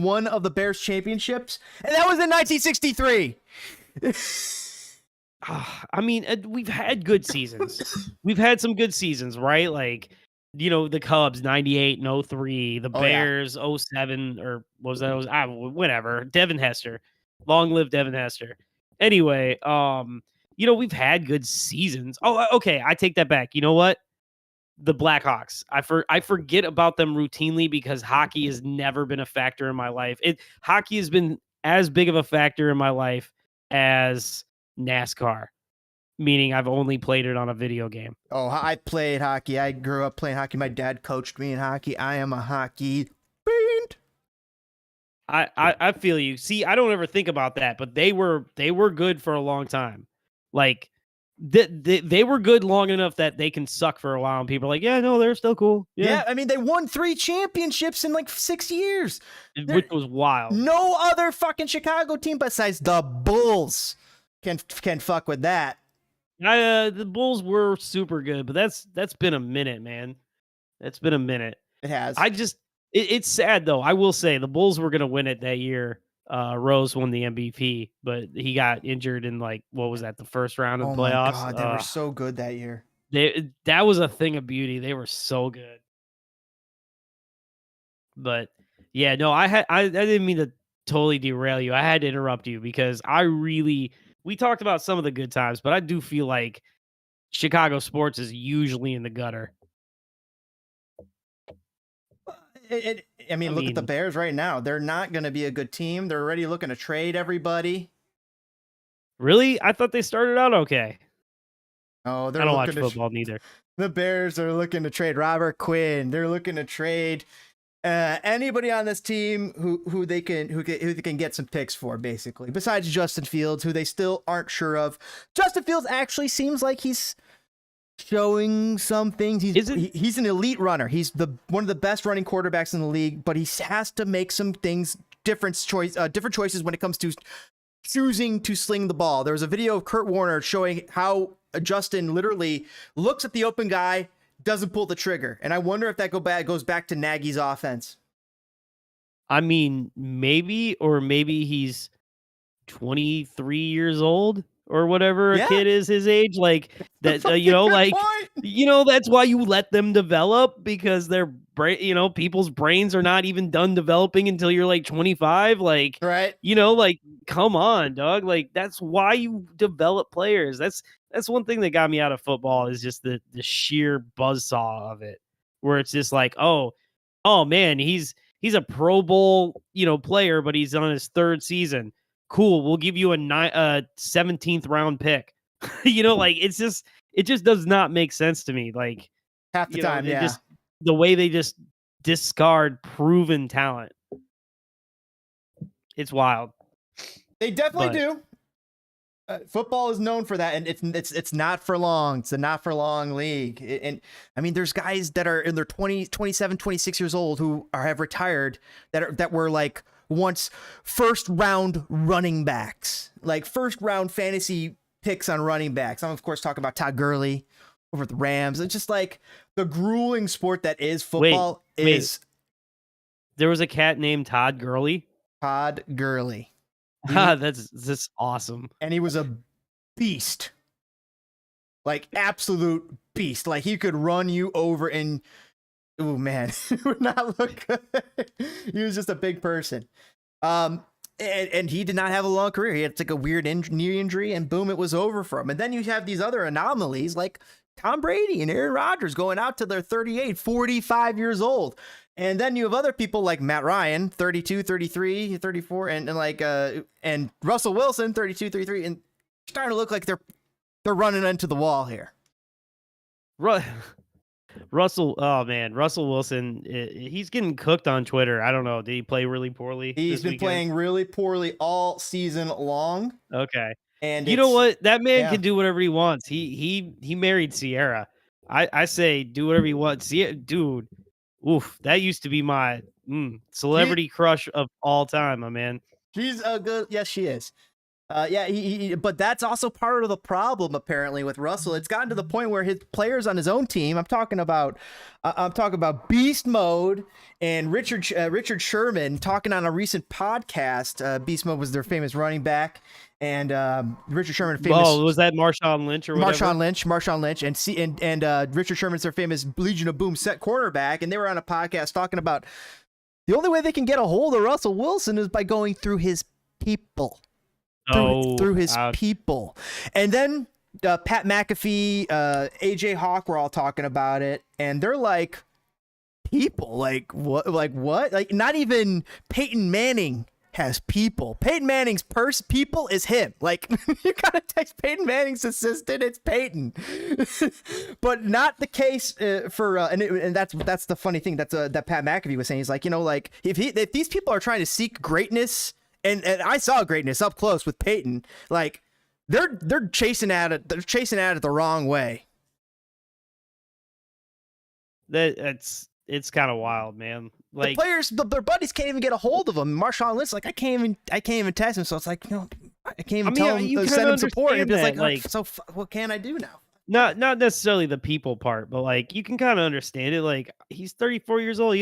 one of the Bears championships, and that was in 1963. I mean, we've had good seasons. We've had some good seasons, right? Like, you know, the Cubs 98 and 03, the Bears 07, or what was that? Whatever. Devin Hester. Long live Devin Hester. Anyway, you know, we've had good seasons. Oh, okay. I take that back. You know what? The Blackhawks. I forget about them routinely because hockey has never been a factor in my life. Hockey has been as big of a factor in my life as NASCAR, meaning I've only played it on a video game. Oh, I played hockey. I grew up playing hockey. My dad coached me in hockey. I am a hockey fiend. I feel you. See, I don't ever think about that, but they were good for a long time. Like they were good long enough that they can suck for a while, and people are like, yeah, no, they're still cool. Yeah, I mean, they won 3 championships in like 6 years, which was wild. No other fucking Chicago team besides the Bulls can fuck with that. The Bulls were super good, but that's been a minute, man. That's been a minute. It has. It's sad though. I will say the Bulls were gonna win it that year. Rose won the MVP, but he got injured in like, what was that, the first round of the playoffs? Oh my God, they were so good that year. That was a thing of beauty. They were so good. But yeah, no, I didn't mean to totally derail you. I had to interrupt you because we talked about some of the good times, but I do feel like Chicago sports is usually in the gutter. I mean, look at the Bears right now. They're not going to be a good team. They're already looking to trade everybody. Really? I thought they started out okay. Oh, I don't watch football neither. The Bears are looking to trade Robert Quinn. They're looking to trade Anybody on this team who they can get some picks for, basically, besides Justin Fields, who they still aren't sure of. Justin Fields actually seems like he's showing some things. He's an elite runner. He's one of the best running quarterbacks in the league, but he has to make some things different choices when it comes to choosing to sling the ball. There was a video of Kurt Warner showing how Justin literally looks at the open guy, doesn't pull the trigger. And I wonder if that goes back to Nagy's offense. I mean, maybe he's 23 years old or whatever a kid is his age. Like that, that's why you let them develop, because their brain, people's brains are not even done developing until you're like 25. Like, right. Like, come on, dog. Like, that's why you develop players. That's one thing that got me out of football, is just the sheer buzzsaw of it, where it's just like, oh man, he's a Pro Bowl, player, but he's on his third season. Cool. We'll give you a 17th round pick. Like, it just does not make sense to me. Like, half the time, just the way they just discard proven talent. It's wild. They definitely do. Football is known for that, and it's not for long. It's a not for long league. And I mean, there's guys that are in their 20, 27, 26 years old who have retired that were like once first round running backs, like first round fantasy picks on running backs. I'm of course talking about Todd Gurley over at the Rams. It's just like the grueling sport that is football. There was a cat named Todd Gurley. Todd Gurley. That's awesome. And he was a beast. Like, absolute beast. Like, he could run you over and, oh man, it would not look good. He was just a big person. And he did not have a long career. He had like a weird knee injury, and boom, it was over for him. And then you have these other anomalies like Tom Brady and Aaron Rodgers going out to their 38, 45 years old. And then you have other people like Matt Ryan, 32, 33, 34, and Russell Wilson, 32, 33, and starting to look like they're running into the wall here. Russell Wilson, he's getting cooked on Twitter. I don't know. Did he play really poorly? He's been playing really poorly all season long. Okay. And you know what? That man can do whatever he wants. He married Sierra. I say do whatever you want. Dude. Oof, that used to be my celebrity crush of all time, my man. She's a good, yes, she is. But that's also part of the problem apparently with Russell. It's gotten to the point where his players on his own team, I'm talking about Beast Mode and Richard Sherman, talking on a recent podcast. Beast Mode was their famous running back, and Richard Sherman famous. Oh, was that Marshawn Lynch or whatever? Marshawn Lynch, and Richard Sherman's their famous Legion of Boom set cornerback, and they were on a podcast talking about the only way they can get a hold of Russell Wilson is by going through his people. Through his people. And then Pat McAfee, AJ Hawk were all talking about it, and they're like, people? Like what? Like not even Peyton Manning has people. Peyton Manning's people is him. Like, you gotta text Peyton Manning's assistant, it's Peyton. But not the case for and that's the funny thing that Pat McAfee was saying. He's like, like if these people are trying to seek greatness. And I saw greatness up close with Peyton. Like, they're chasing at it. They're chasing at it the wrong way. It's kind of wild, man. Like, the players, their buddies can't even get a hold of him. Marshawn Lynch, like, I can't even text him. So it's like, I can't even tell him, send him support. And it's like, so what can I do now? Not necessarily the people part, but like, you can kind of understand it. Like, he's 34 years old.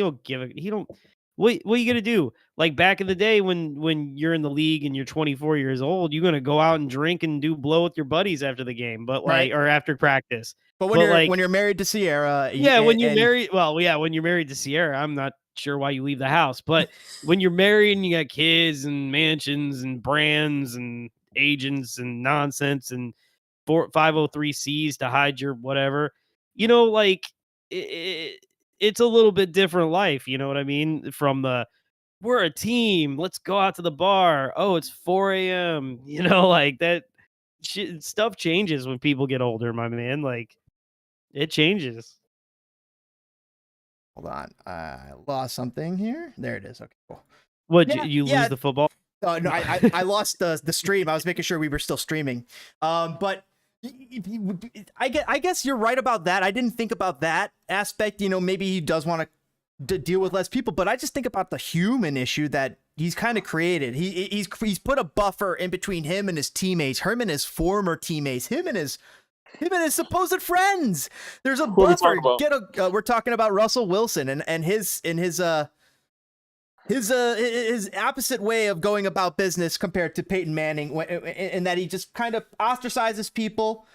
What are you gonna do? Like back in the day when you're in the league and you're 24 years old, you're gonna go out and drink and do blow with your buddies after the game, but like, or after practice. But when you're married to Sierra, when you're married to Sierra, I'm not sure why you leave the house. But when you're married and you got kids and mansions and brands and agents and nonsense and 503Cs to hide your whatever, like it's a little bit different life, you know what I mean? From we're a team, let's go out to the bar. Oh, it's 4 a.m. Like that stuff changes when people get older, my man. Like, it changes. Hold on. I lost something here. There it is. Okay, cool. What Yeah, you yeah. lose the football? Oh no, I lost the stream. I was making sure we were still streaming. But I guess you're right about that. I didn't think about that aspect. You know, maybe he does want to deal with less people, but I just think about the human issue that he's kind of created. He's put a buffer in between him and his teammates, him and his former teammates, him and his supposed friends. There's a buffer. We're talking about Russell Wilson and his opposite way of going about business compared to Peyton Manning, in that he just kind of ostracizes people.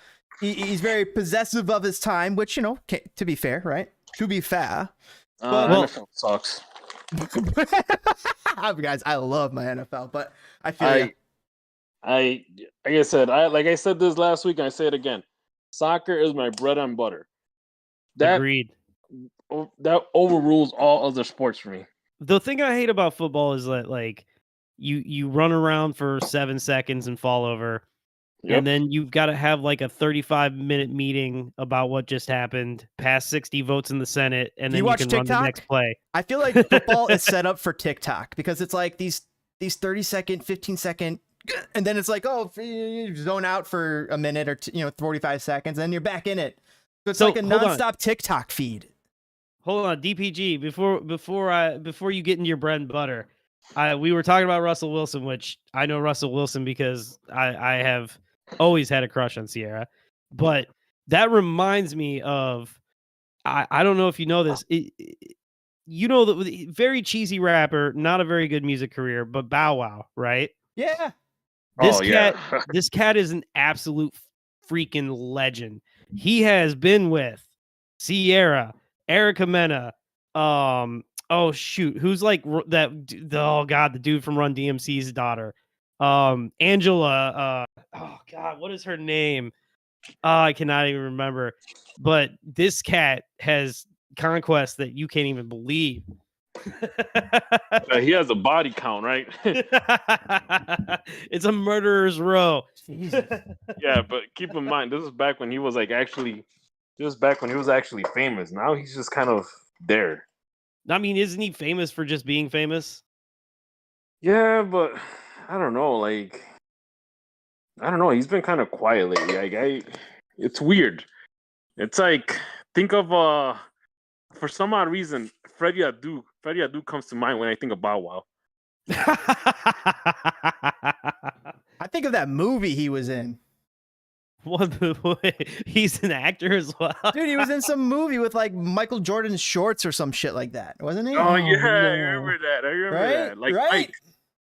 He's very possessive of his time, which, you know, to be fair, right? To be fair. NFL sucks. Guys, I love my NFL, but I feel like I said this last week, and I say it again. Soccer is my bread and butter. Agreed. That overrules all other sports for me. The thing I hate about football is that, like, you run around for 7 seconds and fall over, and then you've got to have like a 35-minute meeting about what just happened, pass 60 votes in the Senate, and then you can run the next play. I feel like football is set up for TikTok because it's like these 30-second, 15-second, and then it's like, oh, you zone out for a minute or 45 seconds, and then you're back in it. So it's like a nonstop TikTok feed. Hold on, DPG. Before you get into your bread and butter, we were talking about Russell Wilson, which I know Russell Wilson because I have always had a crush on Sierra. But that reminds me of I don't know if you know this. You know, the very cheesy rapper, not a very good music career, but Bow Wow, right? Yeah. This cat is an absolute freaking legend. He has been with Sierra, Erica Mena, who's like that? Oh God, the dude from Run DMC's daughter, Angela. What is her name? I cannot even remember. But this cat has conquests that you can't even believe. He has a body count, right? It's a murderer's row. Yeah, but keep in mind, this is back when he was actually famous. Now he's just kind of there. I mean, isn't he famous for just being famous? Yeah, but I don't know. He's been kind of quiet lately. It's weird. It's like, think of for some odd reason, Freddie Adu comes to mind when I think of Bow Wow. I think of that movie he was in. What? He's an actor as well, dude. He was in some movie with like Michael Jordan's shorts or some shit like that, wasn't he? Oh yeah, no. I remember that. Like right? Mike.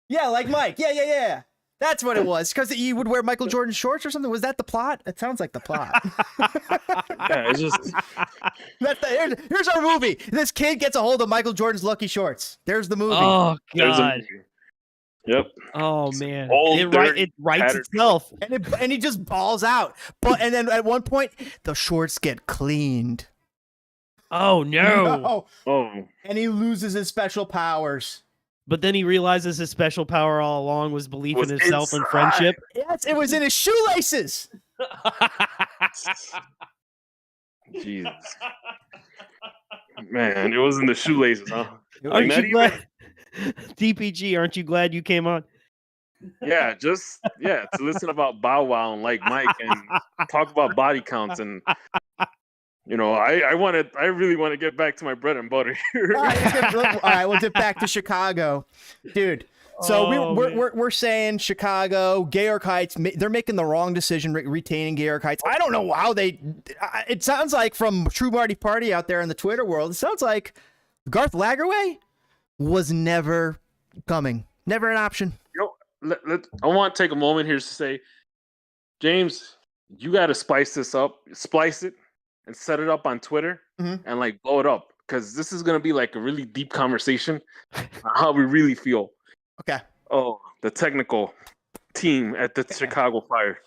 Yeah, like Mike. Yeah. That's what it was. Because he would wear Michael Jordan shorts or something. Was that the plot? It sounds like the plot. Yeah, it's just. Here's our movie. This kid gets a hold of Michael Jordan's lucky shorts. There's the movie. Oh God. Yep. Oh man. It writes itself. And he just balls out. And then at one point, the shorts get cleaned. Oh no. Oh. And he loses his special powers. But then he realizes his special power all along was belief in himself and friendship. Yes, it was in his shoelaces. Jesus. Man, it was in the shoelaces, huh? Aren't you glad? DPG, aren't you glad you came on? Yeah, to listen about Bow Wow and like Mike and talk about body counts and I really want to get back to my bread and butter here. All right, we'll get back to Chicago, dude. So we're saying Chicago, Georg Heights, they're making the wrong decision retaining Georg Heights. I don't know how it sounds like from True Marty Party out there in the Twitter world, it sounds like Garth Lagerwey was never coming. Never an option. I want to take a moment here to say, James, you got to spice this up, splice it, and set it up on Twitter and blow it up, because this is going to be like a really deep conversation on how we really feel. Okay. Oh, the technical team at the Chicago Fire.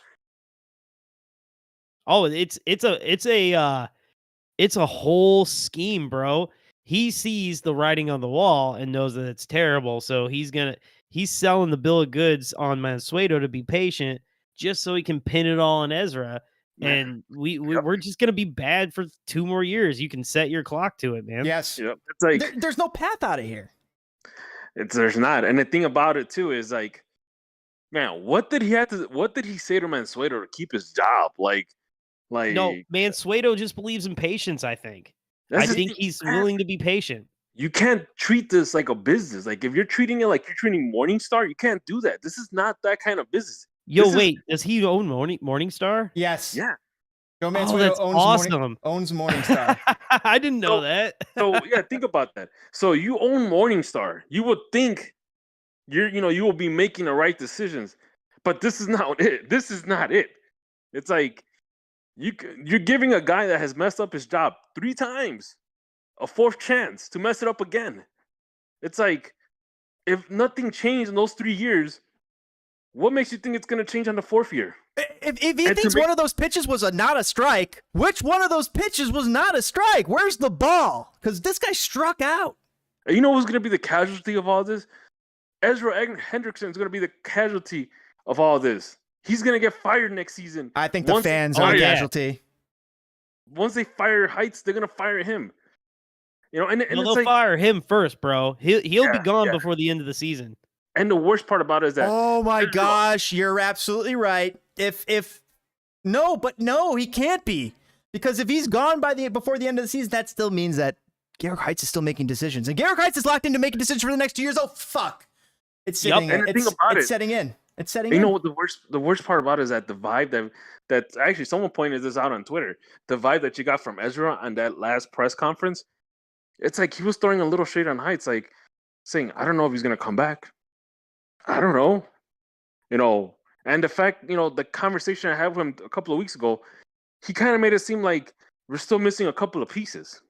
Oh, it's a whole scheme, bro. He sees the writing on the wall and knows that it's terrible, so he's selling the bill of goods on Mansueto to be patient, just so he can pin it all on Ezra. And we're just gonna be bad for 2 more years. You can set your clock to it, man. Yes. Yep. It's like There's no path out of here. there's not. And the thing about it too is like, man, what did he say to Mansueto to keep his job? Like No, Mansueto just believes in patience, I think. I think he's willing to be patient. You can't treat this like a business. Like if you're treating it like you're treating Morningstar, you can't do that. This is not that kind of business. Yo, wait, does he own Morningstar? Yes. Yeah. Joe Oh, Mansueto that's awesome. owns Morningstar. I didn't know that. So yeah, think about that. So you own Morningstar. You would think you will be making the right decisions, but this is not it. This is not it. It's like you're giving a guy that has messed up his job 3 times a 4th chance to mess it up again. It's like if nothing changed in those 3 years, what makes you think it's going to change on the 4th year? If he thinks one of those pitches was not a strike, which one of those pitches was not a strike? Where's the ball? Because this guy struck out. And you know who's going to be the casualty of all this? Ezra Hendrickson is going to be the casualty of all this. He's going to get fired next season. I think the fans are the casualty. Once they fire Heights, they're going to fire him. You know, and they'll fire him first, bro. He'll be gone before the end of the season. And the worst part about it is that oh my gosh, you're absolutely right. No, he can't be, because if he's gone before the end of the season, that still means that Garrick Heights is still making decisions, and Garrick Heights is locked into making decisions for the next 2 years. Oh fuck, it's sitting. And the thing about it's setting in. It's setting. You know what the worst part about it is that the vibe that actually someone pointed this out on Twitter. The vibe that you got from Ezra on that last press conference, it's like he was throwing a little shade on Heights, like saying, "I don't know if he's gonna come back. I don't know." You know, and the fact, the conversation I had with him a couple of weeks ago, he kind of made it seem like we're still missing a couple of pieces.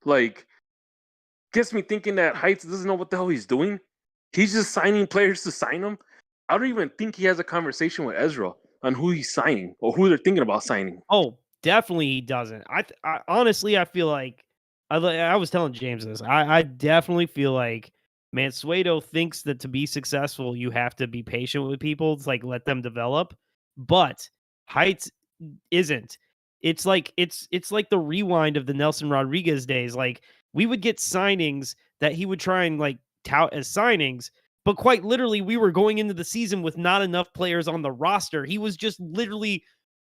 Like, gets me thinking that Heights doesn't know what the hell he's doing. He's just signing players to sign them. I don't even think he has a conversation with Ezra on who he's signing or who they're thinking about signing. Oh, definitely he doesn't. I honestly, I feel like I was telling James this. I definitely feel like Mansueto thinks that to be successful, you have to be patient with people. It's like let them develop. But Heights isn't. It's like the rewind of the Nelson Rodriguez days. Like we would get signings that he would try and like tout as signings, but quite literally, we were going into the season with not enough players on the roster. He was just literally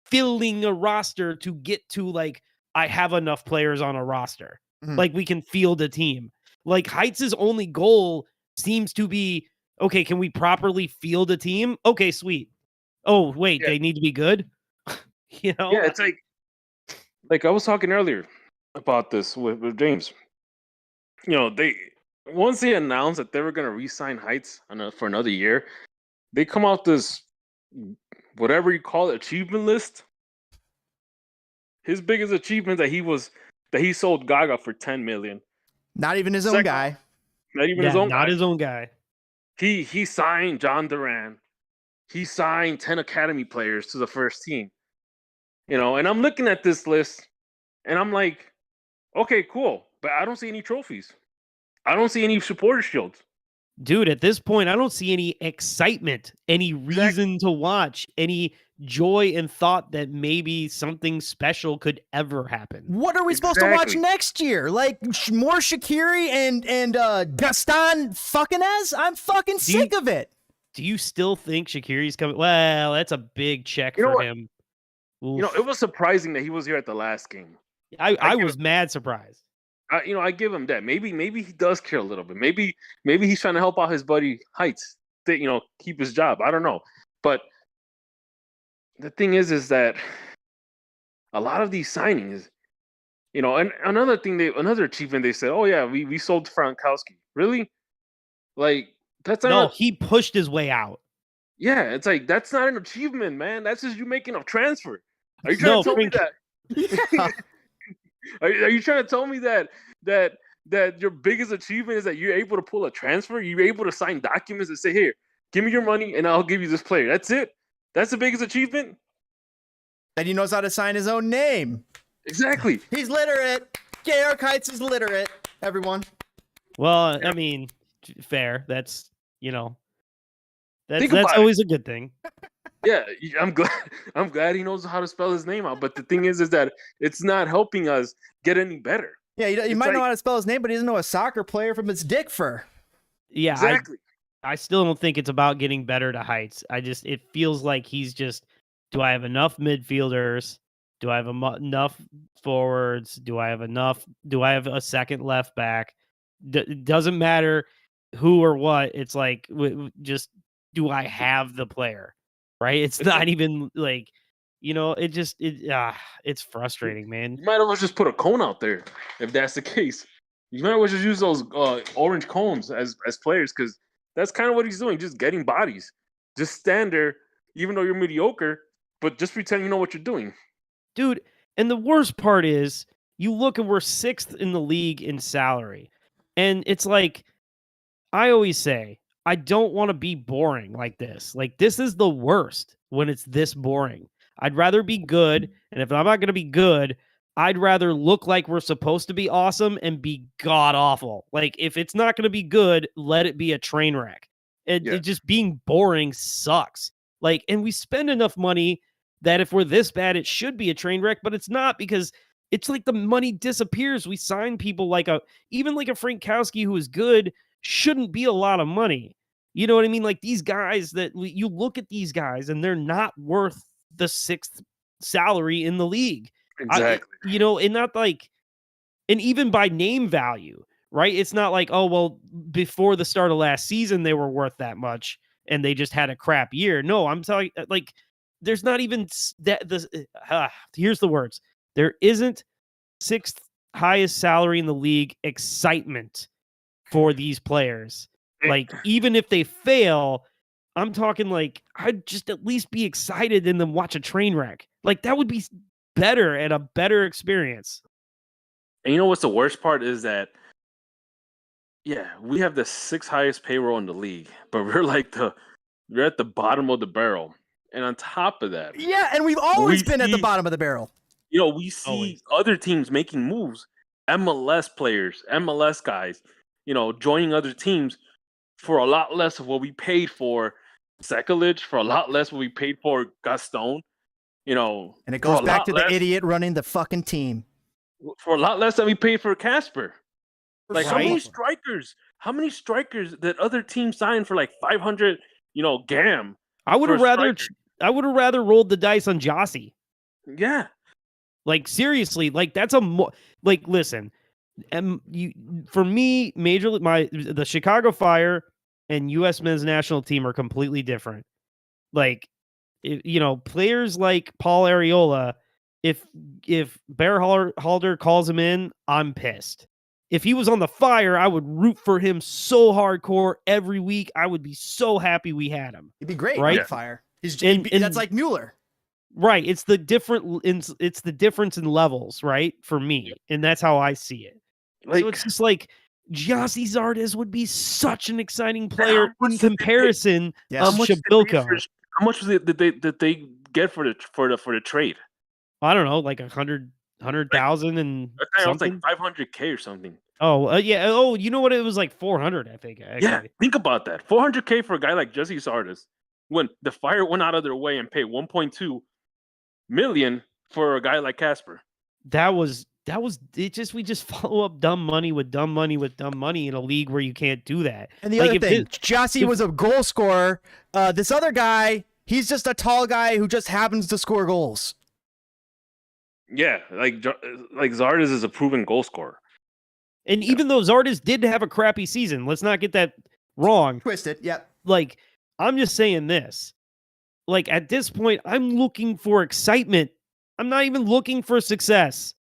filling a roster to get to like, I have enough players on a roster. Like we can field a team. Like Heights' only goal seems to be, okay, can we properly field a team? Okay, sweet. Oh, wait, they need to be good? Yeah, it's like I was talking earlier about this with James. Once they announced that they were going to re-sign Heights for another year, they come out this, whatever you call it, achievement list. His biggest achievement that he sold Gaga for $10 million. Not even his own guy. Not even his own guy. Not his own guy. He signed John Duran. He signed 10 academy players to the first team. And I'm looking at this list and I'm like, okay, cool. But I don't see any trophies. I don't see any supporter shields. Dude, at this point, I don't see any excitement, any reason to watch, any joy and thought that maybe something special could ever happen. What are we supposed to watch next year? Like more Shaqiri and Gaston fucking as? I'm fucking sick of it. Do you still think Shaqiri's coming? Well, that's a big check for him. Oof. It was surprising that he was here at the last game. I was mad surprised. I give him that. Maybe he does care a little bit. Maybe he's trying to help out his buddy Heights to, keep his job. I don't know. But the thing is that a lot of these signings, and another achievement they said, oh yeah, we sold Frankowski. Really? Like that's not he pushed his way out. Yeah, it's like that's not an achievement, man. That's just you making a transfer. Are you trying to tell me that? Yeah. Are you trying to tell me that your biggest achievement is that you're able to pull a transfer? You're able to sign documents and say, here, give me your money and I'll give you this player. That's it? That's the biggest achievement? That he knows how to sign his own name. Exactly. He's literate. Garrick Heights is literate, everyone. Well, I mean, fair. That's, that's always a good thing. Yeah, I'm glad. I'm glad he knows how to spell his name out. But the thing is that it's not helping us get any better. Yeah, he It's might know like- how to spell his name, but he doesn't know a soccer player from his dick fur. Yeah, Exactly. I still don't think it's about getting better to heights. It feels like he's just, do I have enough midfielders? Do I have enough forwards? Do I have a second left back? It doesn't matter who or what. It's like, just, do I have the player? Right? It's not even like, it's frustrating, man. You might as well just put a cone out there if that's the case. You might as well just use those orange cones as players, because that's kind of what he's doing, just getting bodies. Just stand there, even though you're mediocre, but just pretend you know what you're doing. Dude, and the worst part is, you look and we're 6th in the league in salary. And it's like, I always say, I don't want to be boring like this. Like, this is the worst when it's this boring. I'd rather be good. And if I'm not going to be good, I'd rather look like we're supposed to be awesome and be god awful. Like, if it's not going to be good, let it be a train wreck. It just being boring sucks. Like, and we spend enough money that if we're this bad, it should be a train wreck, but it's not, because it's like the money disappears. We sign people even like a Frankowski, who is good, shouldn't be a lot of money. You know what I mean? Like, these guys you look at these guys and they're not worth the 6th salary in the league. Exactly. And not like, and even by name value, right? It's not like, oh, well, before the start of last season, they were worth that much and they just had a crap year. No, I'm telling like, there's not even here's the words. There isn't 6th highest salary in the league excitement for these players. Like, even if they fail, I'm talking like, I'd just at least be excited and then watch a train wreck. Like, that would be better and a better experience. And you know what's the worst part is that, yeah, we have the 6th highest payroll in the league, but we're at the bottom of the barrel. And on top of that, Yeah, and we've always been at the see- bottom of the barrel. we see Always. other teams making moves, MLS players, MLS guys, joining other teams for a lot less of what we paid for Sekulic, for a lot less what we paid for Gaston, And it for goes a back lot to the less- idiot running the fucking team. for a lot less than we paid for Casper. Like, how many Right. strikers? How many strikers that other teams signed for like 500? GAM. I would have for a rather rolled the dice on Jossie. Yeah, Like, seriously, like, that's listen, for me, the Chicago Fire and U.S. men's national team are completely different. Like, players like Paul Areola, if Bearhalter calls him in, I'm pissed. If he was on the Fire, I would root for him so hardcore every week. I would be so happy we had him. He'd be great, Right? right? Fire. And- That's like Mueller. Right. It's the difference in levels, right? For me. And that's how I see it. like So it's just like, Jossie Saddest would be such an exciting player much in did they pay? comparison Yes. of how much did they pay Shabilko. how much was it did they get for the trade? I don't know, like 100,000 and I think it was something. like 500K or something. Oh, yeah. Oh, you know what? It was like 400, I think. Actually. Yeah, think about that. 400K for a guy like Jesse Sardis, when the Fire went out of their way and paid 1.2 million for a guy like Casper. That was it. We just follow up dumb money with dumb money with dumb money in a league where you can't do that. And the Like, other if thing, it- Jossie was a goal scorer. This other guy, he's just a tall guy who just happens to score goals. Yeah, like Zardes is a proven goal scorer. And even though Zardes did have a crappy season, let's not get that wrong. Twisted, yep. Like, I'm just saying this. Like, at this point, I'm looking for excitement. I'm not even looking for success.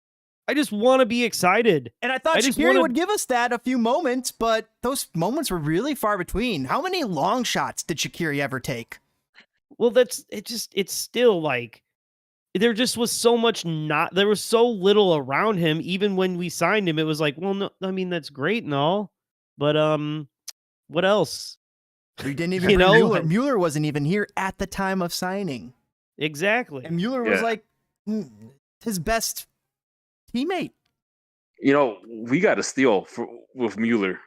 I just want to be excited. And I thought I just Shaqiri wanna- would give us that a few moments, but those moments were really far between. How many long shots did Shaqiri ever take? Well, it's still like, there just was so much there was so little around him. Even when we signed him, it was like, well, no, I mean, that's great and all, but what else? We didn't even You bring know, Mueller. like- Mueller wasn't even here at the time of signing. Exactly. And Mueller was Yeah. like his best teammate. We got a steal with Mueller.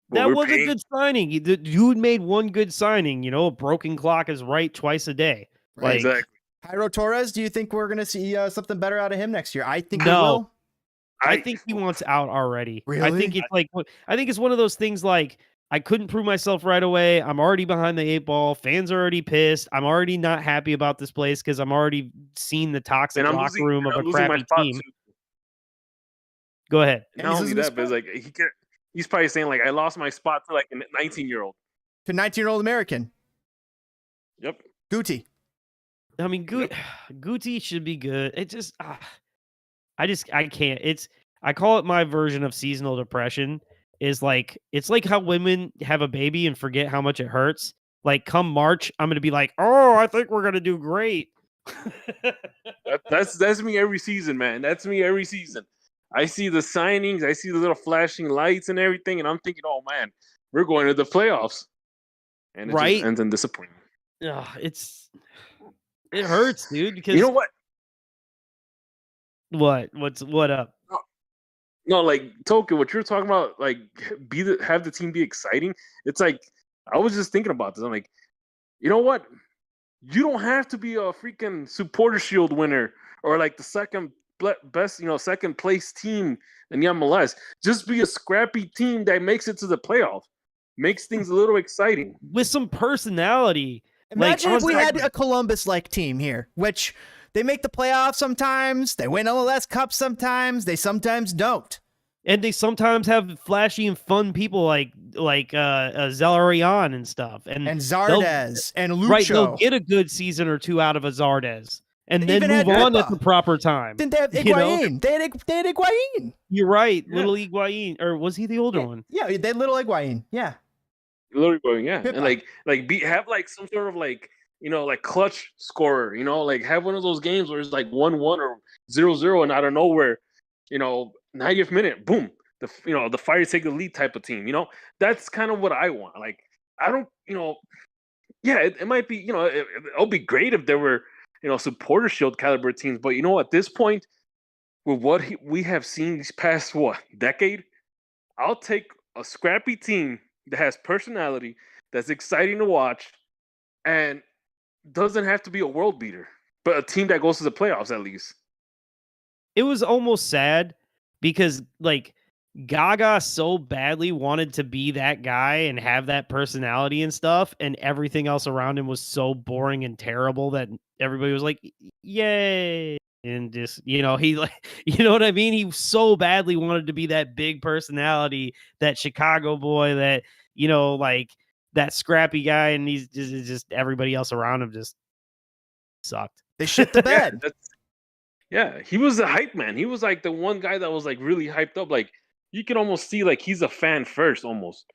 But That we're was a paying- good signing. The dude made one good signing. A broken clock is right twice a day. Right. Exactly. Jairo Torres, do you think we're going to see something better out of him next year? I think we No. will. I think he wants out already. Really? I think it's like I think it's one of those things like I couldn't prove myself right away. I'm already behind the 8 ball. Fans are already pissed. I'm already not happy about this place because I'm already seen the toxic And I'm locker losing, room of I'm a losing my crappy spot team. too. Go ahead. And Not he's only losing his that, but it's spot. like he's probably saying like I lost my spot to like a 19-year-old. To 19-year-old American. Yep. Guti. I mean, Guti should be good. It just, I can't. I call it my version of seasonal depression. Is like it's like how women have a baby and forget how much it hurts. Like come March, I'm gonna be like, oh, I think we're gonna do great. That's me every season, man. That's me every season. I see the signings, I see the little flashing lights and everything, and I'm thinking, oh man, we're going to the playoffs, and it Right? just ends in disappointment. Ugh, it hurts, dude. Because You know what? what up? No, like Toke, what you're talking about, like have the team be exciting. It's like I was just thinking about this. I'm like, you know what? You don't have to be a freaking supporter shield winner or like the second best, second place team in the MLS. Just be a scrappy team that makes it to the playoff. Makes things a little exciting. With some personality. Imagine like, if we had a Columbus-like team here, which they make the playoffs sometimes, they win MLS Cup sometimes, they sometimes don't. And they sometimes have flashy and fun people like Zelarion and stuff. And Zardes and Lucho. Right, they'll get a good season or two out of a Zardes. And They then even move had on Pippa. at the proper time. Didn't they have Higuain? They had Higuain. You're right, Yeah. little Higuain. Or was he the older one? Yeah, they had little Higuain. Yeah. Literally going, yeah. Pippa. And have like some sort of like clutch scorer, like have one of those games where it's like 1-1 or 0-0 and out of nowhere, 90th minute, boom, the Fire take the lead type of team. That's kind of what I want. Like I don't, yeah, it might be, it'll be great if there were, supporter shield caliber teams, but at this point, with what we have seen these past decade, I'll take a scrappy team that has personality, that's exciting to watch, and doesn't have to be a world beater, but a team that goes to the playoffs at least. It was almost sad because like Gaga so badly wanted to be that guy and have that personality and stuff, and everything else around him was so boring and terrible that everybody was like, yay. And just, he like, you know what I mean? He so badly wanted to be that big personality, that Chicago boy, that, like that scrappy guy. And he's just everybody else around him just sucked. They shit the bed. Yeah, he was the hype man. He was like the one guy that was like really hyped up. Like you can almost see like he's a fan first almost.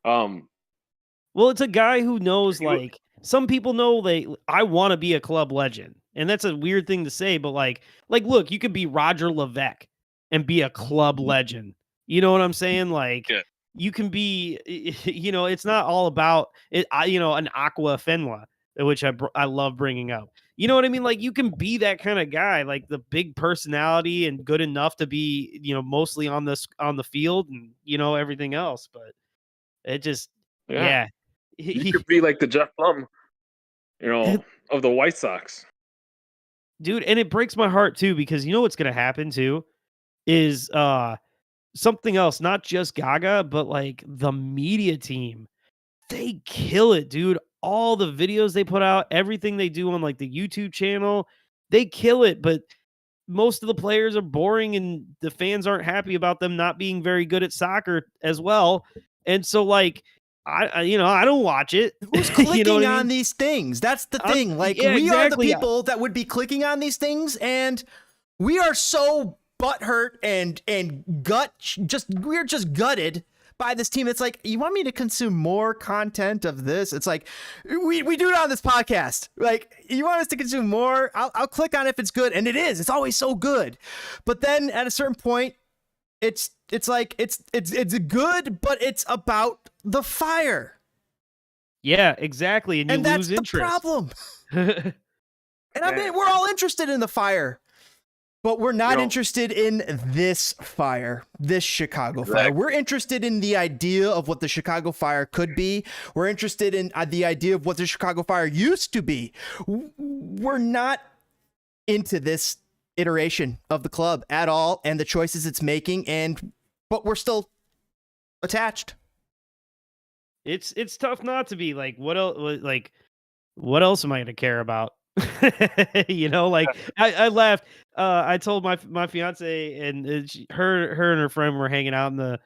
Well, it's a guy who knows like some people know I want to be a club legend. And that's a weird thing to say, but like look, you could be Roger Levesque and be a club legend. You know what I'm saying? Like you can be, it's not all about it. An Aqua Fenwa, which I love bringing up. You know what I mean? Like you can be that kind of guy, like the big personality and good enough to be, mostly on the field and everything else. But it just, yeah. You could be like the Jeff Plum, of the White Sox. Dude, and it breaks my heart too, because what's going to happen too is something else, not just Gaga, but like the media team. They kill it, dude. All the videos they put out, everything they do on like the YouTube channel, they kill it. But most of the players are boring and the fans aren't happy about them not being very good at soccer as well. And so like, I don't watch it. Who's clicking on these things? That's the thing. Like we are the people that would be clicking on these things, and we are so butthurt and we're just gutted by this team. It's like, you want me to consume more content of this? It's like we do it on this podcast. Like you want us to consume more? I'll click on it if it's good, and it is. It's always so good. But then at a certain point, it's like it's good, but it's about the Fire. Yeah, exactly. And you that's lose interest. the problem. And I mean, we're all interested in the Fire. But we're not You know- interested in this fire, this Chicago fire. Exactly. We're interested in the idea of what the Chicago fire could be. We're interested in the idea of what the Chicago fire used to be. We're not into this iteration of the club at all and the choices it's making, but we're still attached. It's tough not to be. Like, what else? Like, what else am I going to care about? You know, like I laughed. I told my fiance and her and her friend were hanging out in the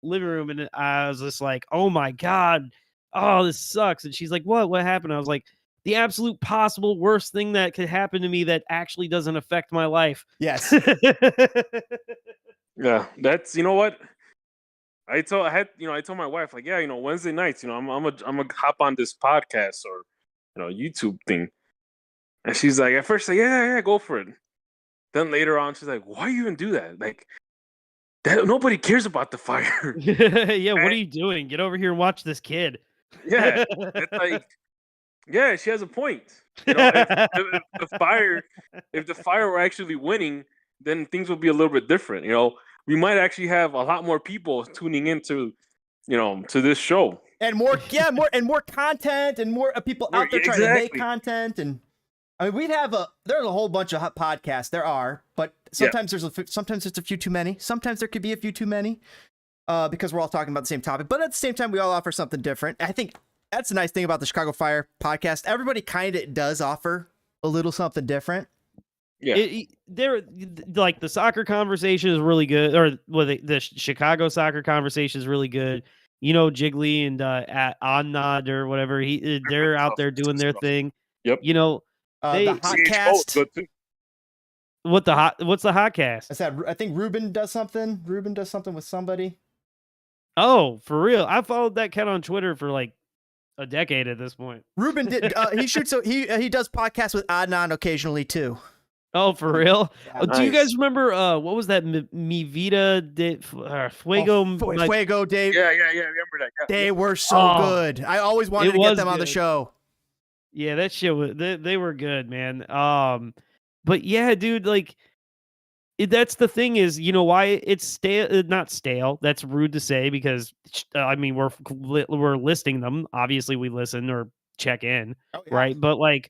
living room, and I was just like, "Oh my god, oh this sucks." And she's like, What happened?" I was like, "The absolute possible worst thing that could happen to me that actually doesn't affect my life." Yes. Yeah, that's, you know what? I told my wife, like, yeah, Wednesday nights, I'm gonna hop on this podcast or YouTube thing. And she's like, at first, like, yeah, go for it. Then later on, she's like, why you even do that? Like, that nobody cares about the fire. Yeah, what are you doing? Get over here and watch this kid. Yeah, it's like, yeah, she has a point. If the fire were actually winning, then things would be a little bit different. We might actually have a lot more people tuning into, to this show. And more content and more people out there trying to make content. And I mean, there's a whole bunch of hot podcasts. There are, but sometimes sometimes it's a few too many. Sometimes there could be a few too many, because we're all talking about the same topic. But at the same time, we all offer something different. I think that's the nice thing about the Chicago Fire podcast. Everybody kind of does offer a little something different. Yeah, they're like the soccer conversation is really good, or the Chicago soccer conversation is really good. Jiggly and at Onnod or whatever, they're out there doing their thing. Yep. The Hotcast. Good too. What's the Hotcast? I think Ruben does something. Ruben does something with somebody. Oh, for real? I followed that cat on Twitter for like a decade at this point. Ruben did. He does podcasts with Adnan occasionally too. Oh, for real? Yeah, Do you guys remember what was that? Mi Vida de Fuego? Fuego, Dave. Yeah, remember that. Yeah. They were so good. I always wanted to get them on the show. Yeah, that shit was. They were good, man. But yeah, dude, like that's the thing is, why it's stale? Not stale. That's rude to say because I mean we're listing them. Obviously, we listen or check in, right? But like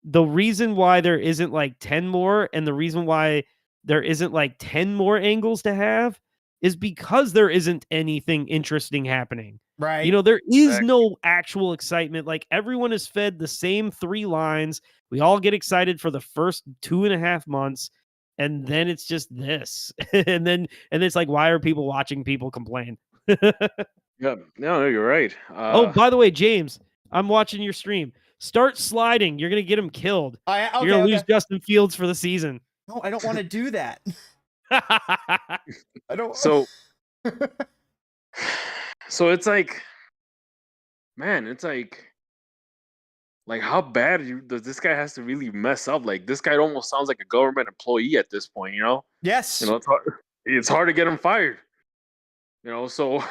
the reason why there isn't like 10 more, and the reason why there isn't like 10 more angles to have, is because there isn't anything interesting happening. Right. There is no actual excitement. Like everyone is fed the same 3 lines. We all get excited for the first 2.5 months. And then it's just this. and it's like, why are people watching people complain? Yeah. No, you're right. Oh, by the way, James, I'm watching your stream. Start sliding. You're going to get him killed. You're going to lose Justin Fields for the season. No, I don't want to do that. I don't. So it's like, man, it's like how bad does this guy has to really mess up? Like this guy almost sounds like a government employee at this point, Yes. It's hard to get him fired. So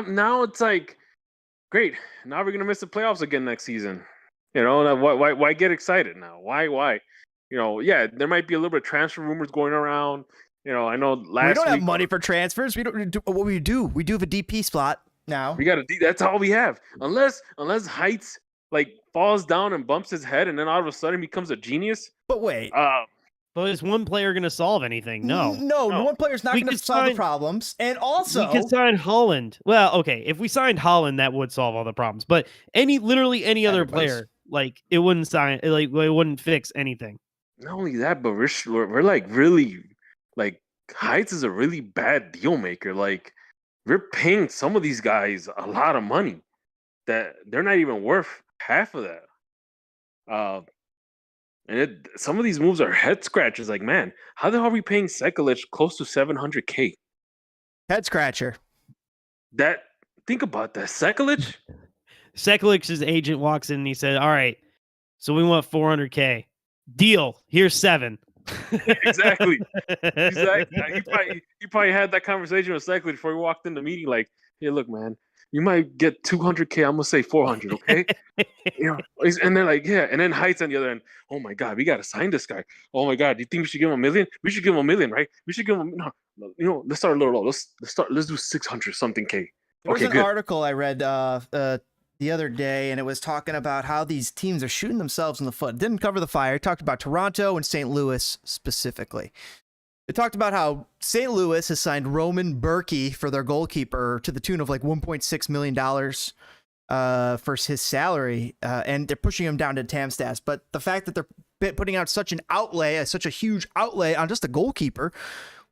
now it's like, great. Now we're gonna miss the playoffs again next season. Why get excited now? Why? Yeah, there might be a little bit of transfer rumors going around. I know last we don't week, have money for transfers. We don't do what we do. We do have a DP slot now. We got that's all we have. Unless Heights like falls down and bumps his head, and then all of a sudden becomes a genius. But wait. But is one player going to solve anything? No. No, one player's not going to solve the problems. And also, we could sign Holland. Well, okay, if we signed Holland, that would solve all the problems. But literally any other player, like it wouldn't it wouldn't fix anything. Not only that, but we're like really like Heights is a really bad deal maker. Like we're paying some of these guys a lot of money that they're not even worth half of that. And some of these moves are head scratchers. Like, man, how the hell are we paying Sekulic close to $700K? Head scratcher. Think about that. Sekulic's agent walks in and he said, "All right, so we want $400K. Deal. Here's 7." Exactly. He probably had that conversation with Sekulic before he walked in the meeting. Like, hey, look, man, you might get 200K. I'm gonna say 400, okay? And they're like, yeah. And then Heights on the other end, oh my God, we gotta sign this guy. Oh my God, do you think we should give him $1 million? We should give him $1 million, right? We should give him let's start a little low. Let's do 600 something K. There was Okay, an good. article I read the other day, and it was talking about how these teams are shooting themselves in the foot. It didn't cover the Fire. It talked about Toronto and St. Louis specifically. It talked about how St. Louis has signed Roman Berkey for their goalkeeper to the tune of like $1.6 million for his salary, and they're pushing him down to TAM stats. But the fact that they're putting out such a huge outlay on just a goalkeeper,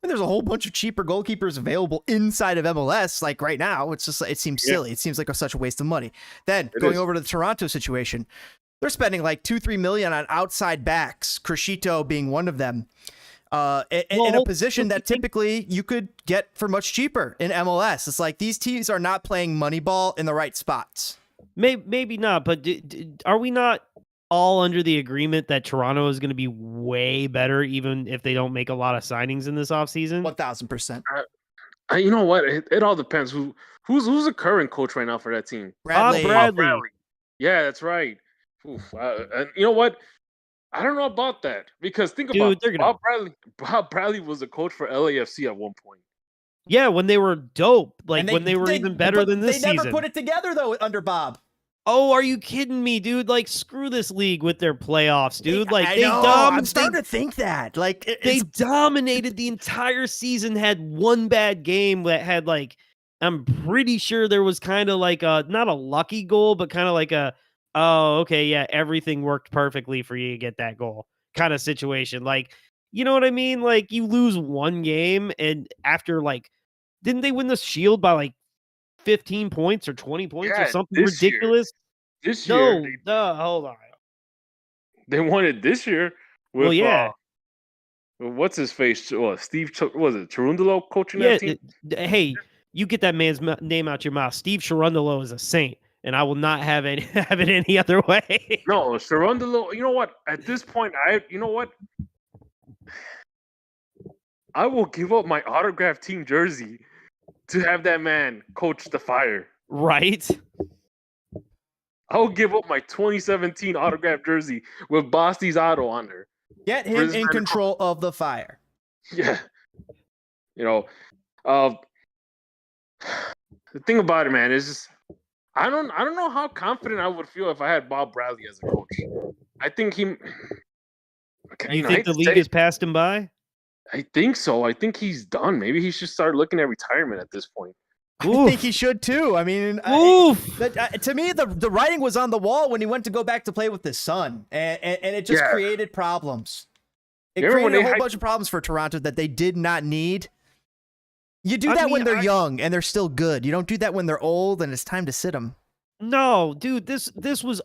when there's a whole bunch of cheaper goalkeepers available inside of MLS, like right now, it seems silly. It seems like such a waste of money. Then going over to the Toronto situation, they're spending like $2-3 million on outside backs, Crescito being one of them. In a position that typically you could get for much cheaper in MLS. It's like these teams are not playing Moneyball in the right spots. Maybe not, but are we not all under the agreement that Toronto is going to be way better, even if they don't make a lot of signings in this offseason? 1,000%. You know what? It all depends. Who's the current coach right now for that team? Bradley. Bradley. Yeah, that's right. Oof. And you know what? I don't know about that because about Bob Bradley was a coach for LAFC at one point. Yeah, when they were dope, when they were even better than this season. They never put it together though under Bob. Oh, are you kidding me, dude? Like, screw this league with their playoffs, dude. I'm starting to think that. They dominated the entire season, had one bad game that had I'm pretty sure there was kind of like not a lucky goal, but kind of like oh, okay, yeah, everything worked perfectly for you to get that goal kind of situation. You know what I mean? Like, you lose one game, and after, didn't they win the Shield by, 15 points or 20 points or something ridiculous? This year. Hold on. They won it this year with, what's his face? Steve, was it Cherundolo coaching that team? Hey, you get that man's name out your mouth. Steve Cherundolo is a saint. And I will not have it any other way. No, Cherundolo. You know what? At this point, I will give up my autographed team jersey to have that man coach the Fire. Right. I will give up my 2017 autographed jersey with Basti's auto on there. Get him in control of the Fire. Yeah. The thing about it, man, is just. I don't know how confident I would feel if I had Bob Bradley as a coach. I think he. Okay, you think the league has passed him by? I think so. I think he's done. Maybe he should start looking at retirement at this point. Oof. I think he should too. I mean, to me, the writing was on the wall when he went to go back to play with his son, and it just created problems. It created a whole bunch of problems for Toronto that they did not need. You do that when they're young and they're still good. You don't do that when they're old and it's time to sit them. No, dude, this was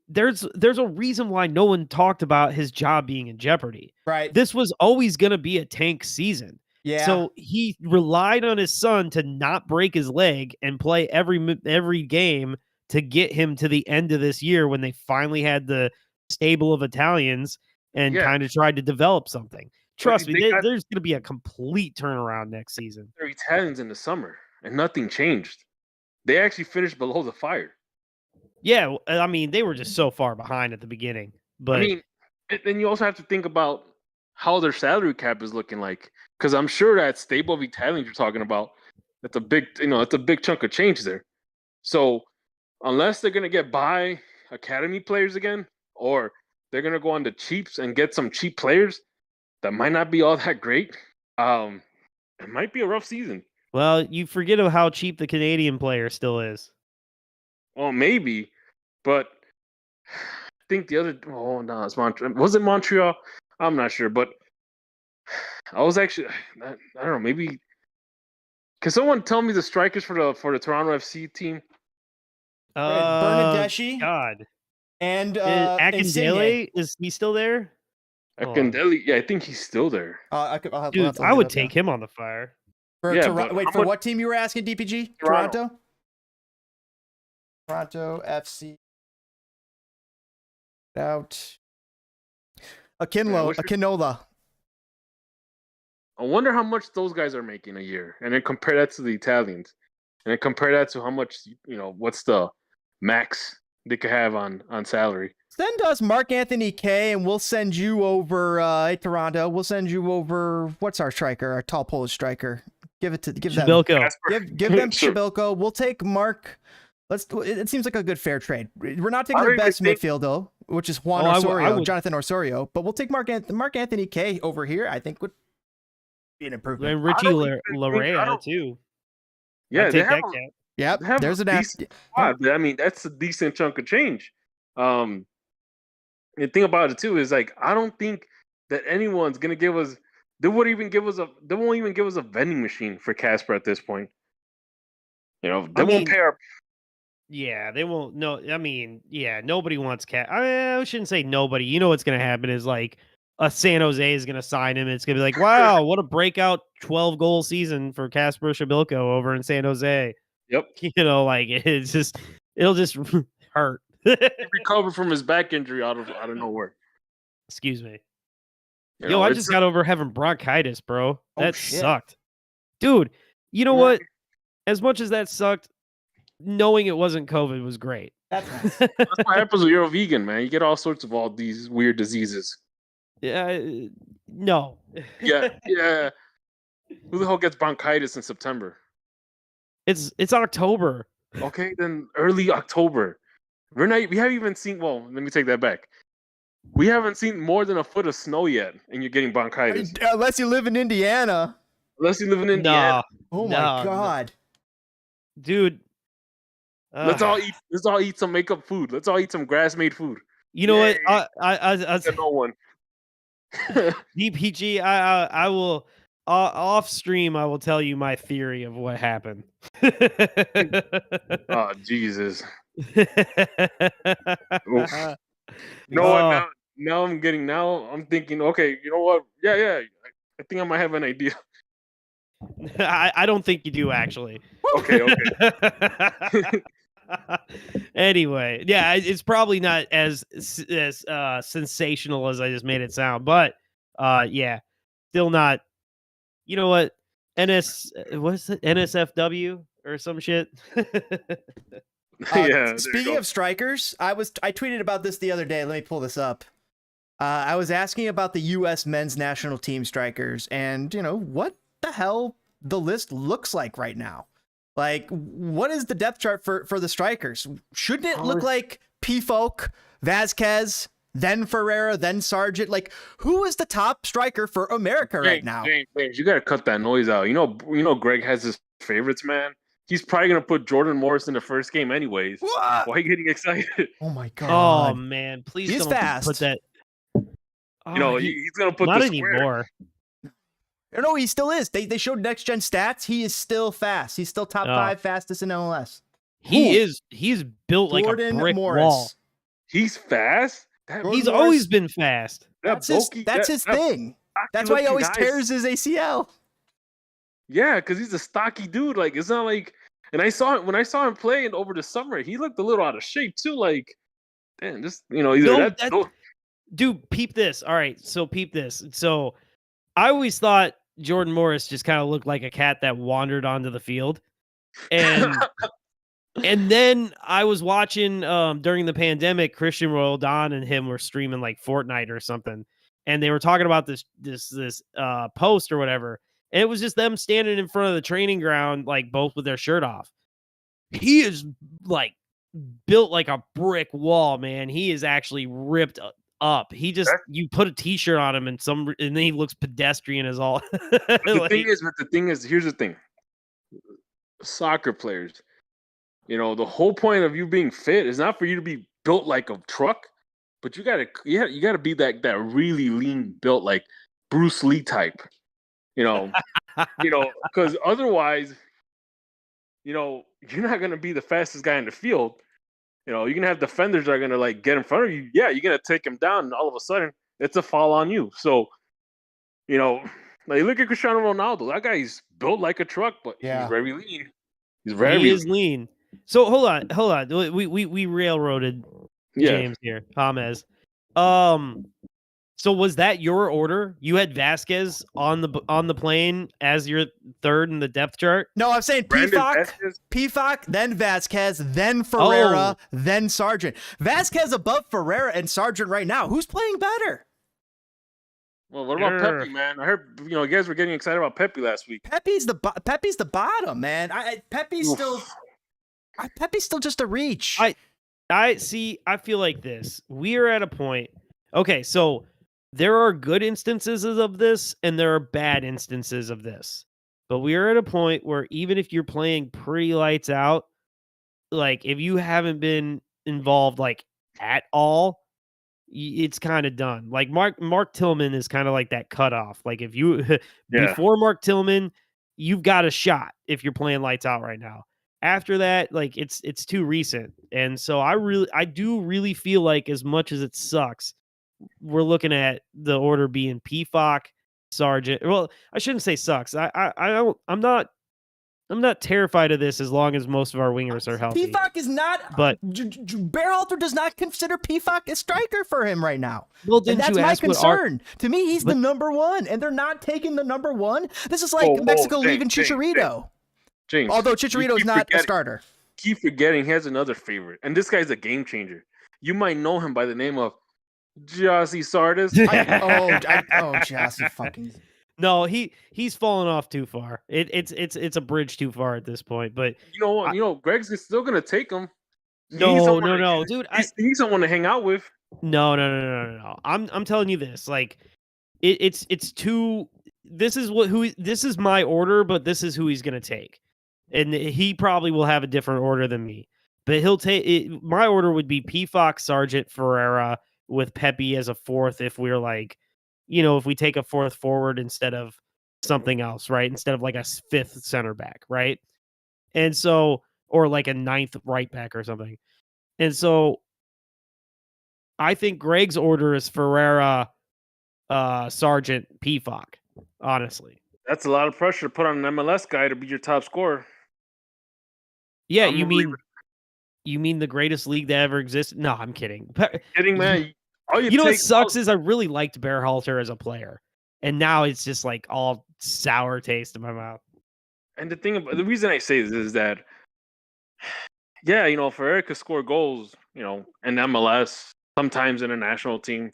there's a reason why no one talked about his job being in jeopardy. Right. This was always going to be a tank season. Yeah. So he relied on his son to not break his leg and play every game to get him to the end of this year when they finally had the stable of Italians and kind of tried to develop something. Trust me, there's going to be a complete turnaround next season. They're Italians in the summer, and nothing changed. They actually finished below the Fire. Yeah, I mean, they were just so far behind at the beginning. But then you also have to think about how their salary cap is looking like, because I'm sure that stable of Italians you're talking about, that's a big, it's a big chunk of change there. So unless they're going to get by academy players again, or they're going to go on the cheaps and get some cheap players that might not be all that great. It might be a rough season. Well, you forget of how cheap the Canadian player still is. Well, maybe, but I think it's Montreal. Was it Montreal? I'm not sure, but I was actually, I don't know, maybe. Can someone tell me the strikers for the Toronto FC team? Bernadeschi. God. And Akindele, is he still there? Akindele, yeah, I think he's still there. Dude, I would take him on the Fire. For what team you were asking, DPG? Toronto? Toronto FC. Out. Akinola. I wonder how much those guys are making a year, and then compare that to the Italians. and then compare that to how much what's the max they could have on salary. Send us Mark Anthony K, and we'll send you over. Toronto. We'll send you over. What's our striker? Our tall Polish striker. Give them. Shabilko. Give them Sure. Shabilko. We'll take Mark. It seems like a good fair trade. We're not taking the best midfield though, which is Juan Osorio, Jonathan Osorio. But we'll take Mark Anthony K over here. I think would be an improvement. And Richie Larea too. Yeah, I'd they take have that cat. Yep. There's an decent squad. I mean, that's a decent chunk of change. The thing about it too is like I don't think that anyone's gonna give us. They won't even give us a vending machine for Casper at this point. They won't pay our. Yeah, they won't. No, I mean, yeah, nobody wants cat. I shouldn't say nobody. You know what's gonna happen is like a San Jose is gonna sign him. It's gonna be like, wow, what a breakout 12-goal season for Casper Shabilko over in San Jose. Yep. Like it'll just hurt. He recovered from his back injury out of nowhere. Excuse me. I just got over having bronchitis, bro. That shit. sucked. Dude, you know what? As much as that sucked, knowing it wasn't COVID was great. That's nice. That's what happens when you're a vegan, man. You get all sorts of all these weird diseases. Yeah, no. Yeah. Who the hell gets bronchitis in September? It's October. Okay, then early October. We haven't even seen. Well, let me take that back. We haven't seen more than a foot of snow yet, and you're getting bronchitis. Unless you live in Indiana. Unless you live in Indiana. Oh my god, dude. Let's all eat some makeup food. Let's all eat some grass-made food. You know what? I no one. DPG. I will off stream. I will tell you my theory of what happened. Oh Jesus. No, now I'm thinking, okay, you know what? Yeah. I think I might have an idea. I don't think you do actually. Okay. Anyway, yeah, it's probably not as sensational as I just made it sound, but yeah, still not. You know what? What's it? NSFW or some shit. Yeah. Speaking of strikers, I tweeted about this the other day. Let me pull this up. I was asking about the U.S. men's national team strikers, and what the hell the list looks like right now. Like, what is the depth chart for the strikers? Shouldn't it look like P-Folk, Vasquez, then Ferreira, then Sargent? Like, who is the top striker for America right now? James, you gotta cut that noise out. You know, Greg has his favorites, man. He's probably gonna put Jordan Morris in the first game, anyways. What? Why are you getting excited? Oh my god! Oh man, please He's don't fast. put that. He's gonna put not the square. anymore. No, he still is. They showed next gen stats. He is still fast. He's still top 5 fastest in MLS. He's built like Jordan a brick Morris. wall. He's fast. He's always been fast. That's his thing. That's why he always tears his ACL. Yeah, because he's a stocky dude. Like, it's not like. And when I saw him playing over the summer, he looked a little out of shape too. Like, damn, just dude, peep this. All right, so peep this. So I always thought Jordan Morris just kind of looked like a cat that wandered onto the field, and then I was watching during the pandemic. Christian Roldan and him were streaming like Fortnite or something, and they were talking about this post or whatever. And it was just them standing in front of the training ground, like both with their shirt off. He is like built like a brick wall, man. He is actually ripped up. You put a t-shirt on him and then he looks pedestrian as all. The thing is, here's the thing. Soccer players, the whole point of you being fit is not for you to be built like a truck, but you gotta be that really lean built, like Bruce Lee type. Because otherwise, you're not gonna be the fastest guy in the field. You're gonna have defenders that are gonna like get in front of you. Yeah, you're gonna take him down, and all of a sudden, it's a foul on you. So, like look at Cristiano Ronaldo. That guy's built like a truck, but he's very lean. He is lean. So hold on. We railroaded James here, James. So was that your order? You had Vasquez on the plane as your third in the depth chart? No, I'm saying Brandon Pifak, Vasquez? then Vasquez, then Ferreira, Oh. then Sargent. Vasquez above Ferreira and Sargent right now. Who's playing better? Well, what about Sure. Pepe, man? I heard you guys were getting excited about Pepe last week. Pepe's the bottom, man. Pepe's Oof. still just a reach. I see. I feel like this. We are at a point. Okay, so there are good instances of this, and there are bad instances of this. But we are at a point where even if you're playing pretty lights out, like if you haven't been involved like at all, it's kind of done. Like Mark Tillman is kind of like that cutoff. Like if you Yeah. before Mark Tillman, you've got a shot if you're playing lights out right now. After that, like it's too recent. And so I do really feel like, as much as it sucks, we're looking at the order being PFOC, Sargent. Well, I shouldn't say sucks. I'm not terrified of this as long as most of our wingers are healthy. Pifak is not, But Berhalter does not consider Pifak a striker for him right now. well, And didn't that's you my ask what our concern. To me, he's the number one, and they're not taking the number one. This is like Whoa, Mexico James, leaving James, Chicharito. James, Although you Chicharito is keep not a forgetting- starter. Keep forgetting he has another favorite, and this guy's a game changer. You might know him by the name of Jossie Saddest. Jassy fucking. No, he's fallen off too far. It's a bridge too far at this point. But You know what? Greg's still gonna take him. no, dude. He's someone to hang out with. No. I'm telling you this. Like, it's too. This is my order, but this is who he's gonna take, and he probably will have a different order than me. But he'll take it. My order would be PFOC, Sargent, Ferreira, with Pepe as a fourth. If we're like, if we take a fourth forward instead of something else, right? Instead of like a fifth center back, right? And so, or like a ninth right back or something. And so I think Greg's order is Ferreira, Sargent, PFOC, honestly. That's a lot of pressure to put on an MLS guy to be your top scorer. Yeah, I'm you mean the greatest league that ever existed? No, I'm kidding. Kidding, man. What sucks is I really liked Berhalter as a player, and now it's just like all sour taste in my mouth. And the reason I say this is that, yeah, Ferreira could score goals, in MLS, sometimes in a national team.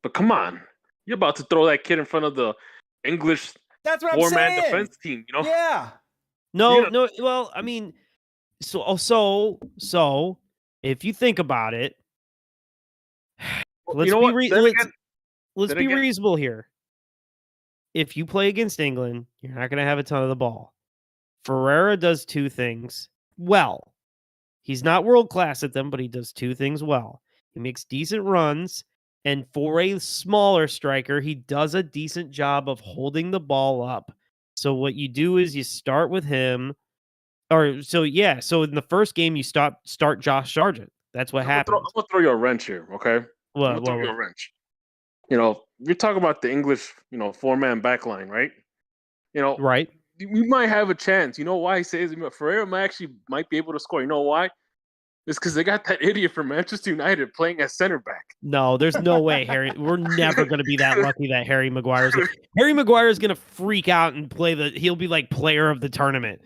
But come on, you're about to throw that kid in front of the English That's what I'm four-man saying. defense team, Yeah. No. Well, I mean, so if you think about it, let's be reasonable here. If you play against England, you're not going to have a ton of the ball. Ferreira does two things well. He's not world class at them, but he does two things well. He makes decent runs, and for a smaller striker, he does a decent job of holding the ball up. So what you do is you start with him, so in the first game you start Josh Sargent. That's what happened. I'm gonna throw you a wrench here, okay? I'm gonna throw you a wrench. You're talking about the English, four-man back line, right? Right. We might have a chance. You know why he says Ferreira might be able to score? You know why? It's because they got that idiot from Manchester United playing as center back. No, there's no way, Harry. We're never going to be that lucky that Harry Maguire is going to freak out and he'll be like player of the tournament.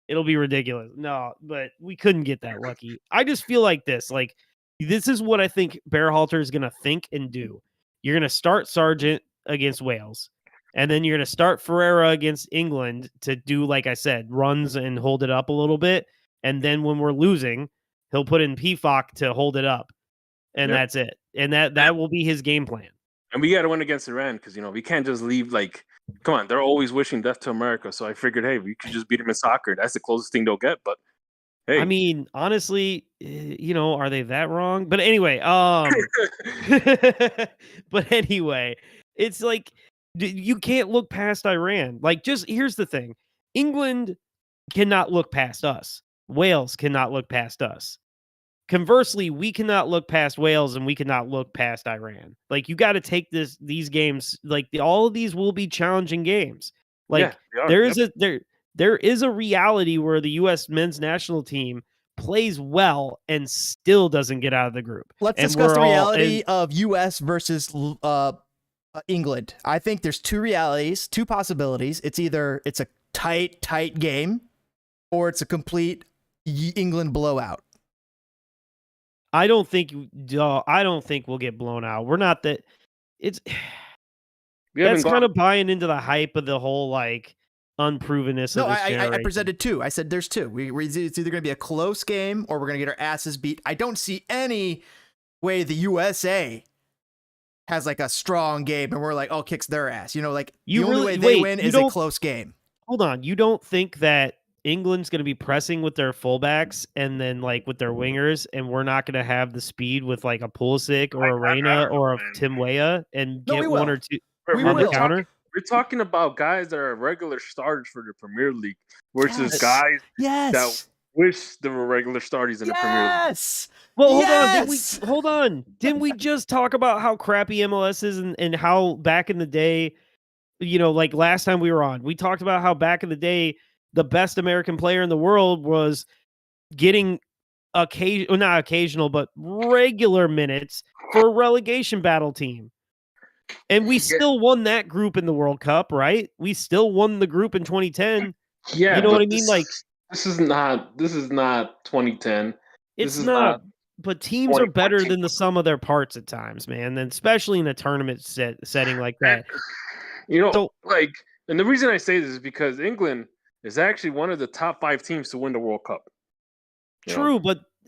It'll be ridiculous. No, but we couldn't get that lucky. I just feel like this. Like, this is what I think Berhalter is going to think and do. You're going to start Sargent against Wales. And then you're going to start Ferreira against England to do, like I said, runs and hold it up a little bit. And then when we're losing, he'll put in PFOC to hold it up. And that's it. And that will be his game plan. And we got to win against Iran because, we can't just leave come on, they're always wishing death to America. So I figured, hey, we could just beat them in soccer. That's the closest thing they'll get. But hey. I mean, honestly, are they that wrong? But anyway, it's like, you can't look past Iran. Like, just here's the thing. England cannot look past us. Wales cannot look past us. Conversely, we cannot look past Wales and we cannot look past Iran. Like, you got to take these games, like all of these will be challenging games. Like, there is a reality where the U.S. men's national team plays well and still doesn't get out of the group. Let's discuss the reality of U.S. versus England. I think there's two realities, two possibilities. It's either it's a tight game, or it's a complete England blowout. I don't think we'll get blown out. We're not that. It's that's kind of buying into the hype of the whole like unprovenness No, of this generation. I presented two. I said there's two. It's either going to be a close game or we're going to get our asses beat. I don't see any way the USA has like a strong game and we're like, oh, kicks their ass. The only way they win is a close game. Hold on. You don't think that England's going to be pressing with their fullbacks and then like with their wingers, and we're not going to have the speed with like a Pulisic or a Reina or a Tim Weah and get one or two on the counter? We're talking about guys that are regular starters for the Premier League versus guys that wish they were regular starters in the Premier League. Yes. Well, hold on. Didn't we just talk about how crappy MLS is and how back in the day, like last time we were on, we talked about how back in the day, the best American player in the world was getting not occasional, but regular minutes for a relegation battle team. And we still won that group in the World Cup, right? We still won the group in 2010. Yeah. You know what I mean? Like this is not 2010. It's not. But teams are better than the sum of their parts at times, man. And especially in a tournament setting like that. And the reason I say this is because England is actually one of the top 5 teams to win the World Cup. True.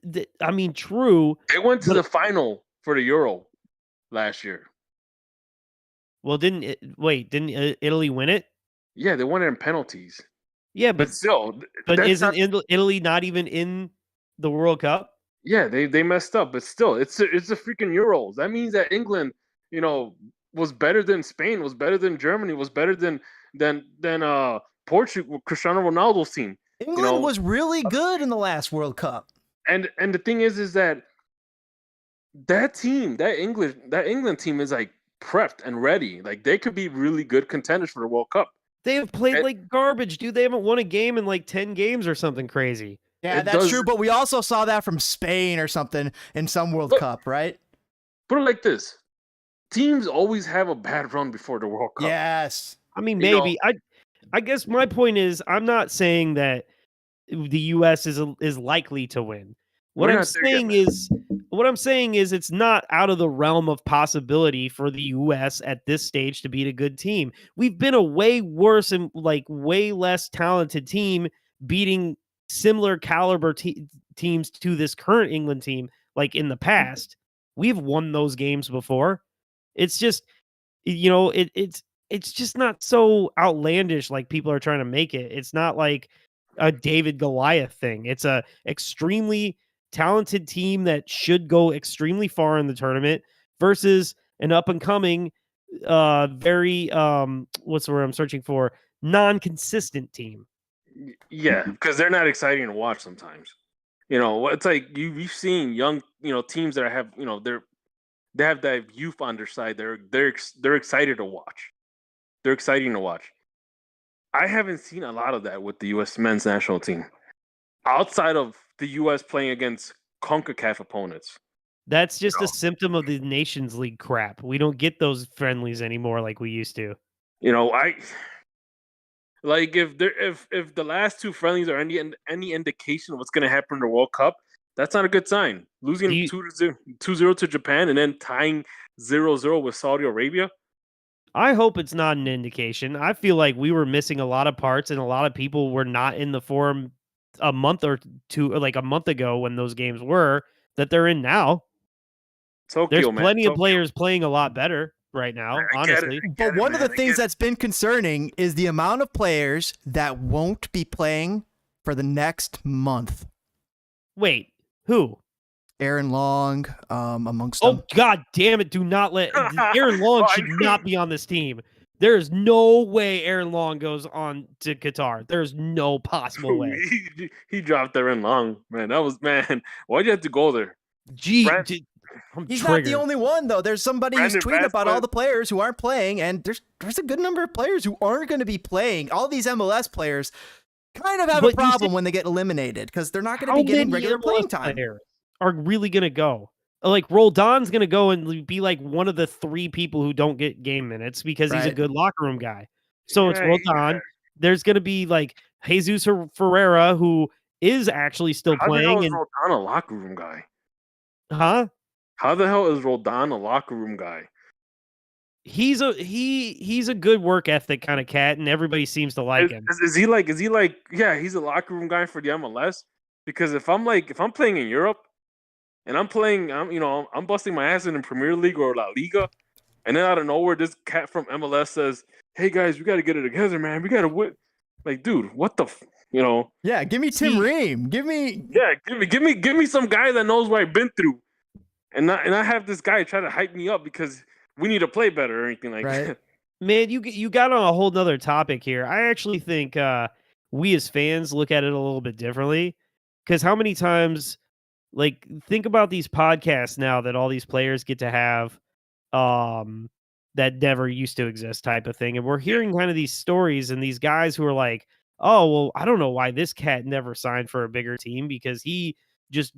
They went to the final for the Euro last year. Well, didn't Italy win it? Yeah, they won it in penalties. Yeah, but still. But isn't Italy not even in the World Cup? Yeah, they messed up, but still, it's the freaking Euros. That means that England, was better than Spain, was better than Germany, was better than Portugal, Cristiano Ronaldo's team. England was really good in the last World Cup. And the thing is that team, that England team is like prepped and ready. Like they could be really good contenders for the World Cup. They have played like garbage, dude. They haven't won a game in like 10 games or something crazy. Yeah, that's true, but we also saw that from Spain or something in some World Cup, right? Put it like this. Teams always have a bad run before the World Cup. Yes. I mean, maybe. I guess my point is I'm not saying that the US is likely to win. What I'm saying is it's not out of the realm of possibility for the US at this stage to beat a good team. We've been a way worse and like way less talented team beating similar caliber teams to this current England team like in the past. We've won those games before. It's just it's just not so outlandish like people are trying to make it. It's not like a David Goliath thing. It's a extremely talented team that should go extremely far in the tournament versus an up and coming, very what's the word I'm searching for? Non-consistent team. Yeah, because they're not exciting to watch sometimes. It's like you've seen young, teams that have, they have that youth on their side. They're excited to watch. They're exciting to watch. I haven't seen a lot of that with the U.S. men's national team. Outside of the U.S. playing against CONCACAF opponents. That's just a symptom of the Nations League crap. We don't get those friendlies anymore like we used to. If the last 2 friendlies are any indication of what's going to happen in the World Cup, that's not a good sign. Losing 2-0 to Japan and then tying 0-0 with Saudi Arabia. I hope it's not an indication. I feel like we were missing a lot of parts and a lot of people were not in the forum a month or two, or like a month ago when those games were that they're in now. There's plenty of players playing a lot better right now, honestly. But one of the things that's been concerning is the amount of players that won't be playing for the next month. Wait, who? Aaron Long, amongst them. Oh, God damn it. Do not let Aaron Long should not be on this team. There is no way Aaron Long goes on to Qatar. There's no possible way. He dropped Aaron Long, man. Why'd you have to go there? He's not the only one, though. There's somebody who's tweeting about all the players who aren't playing, and there's a good number of players who aren't going to be playing. All these MLS players kind of have a problem when they get eliminated because they're not going to be getting regular playing time. Are really going to go? like Roldan's gonna go and be like one of the 3 people who don't get game minutes because he's a Right. good locker room guy. So it's Yeah, Roldan. There's gonna be like Jesus Ferreira, who is actually still How the hell playing, is and Roldan a locker room guy? huh? How the hell is Roldan a locker room guy? He's a good work ethic kind of cat, and everybody seems to like him. Is he like yeah, he's a locker room guy for the MLS? Because if I'm playing in Europe and I'm busting my ass in the Premier League or La Liga, and then out of nowhere this cat from MLS says, "Hey guys, we got to get it together, man. We got to win." Like, dude, what the Yeah, give me Tim Ream. Give me give me some guy that knows what I've been through. And I have this guy try to hype me up because we need to play better or anything like Right. that. Man, you got on a whole nother topic here. I actually think we as fans look at it a little bit differently. Because how many times, like, think about these podcasts now that all these players get to have that never used to exist type of thing. And we're hearing kind of these stories and these guys who are like, oh, well, I don't know why this cat never signed for a bigger team because he just,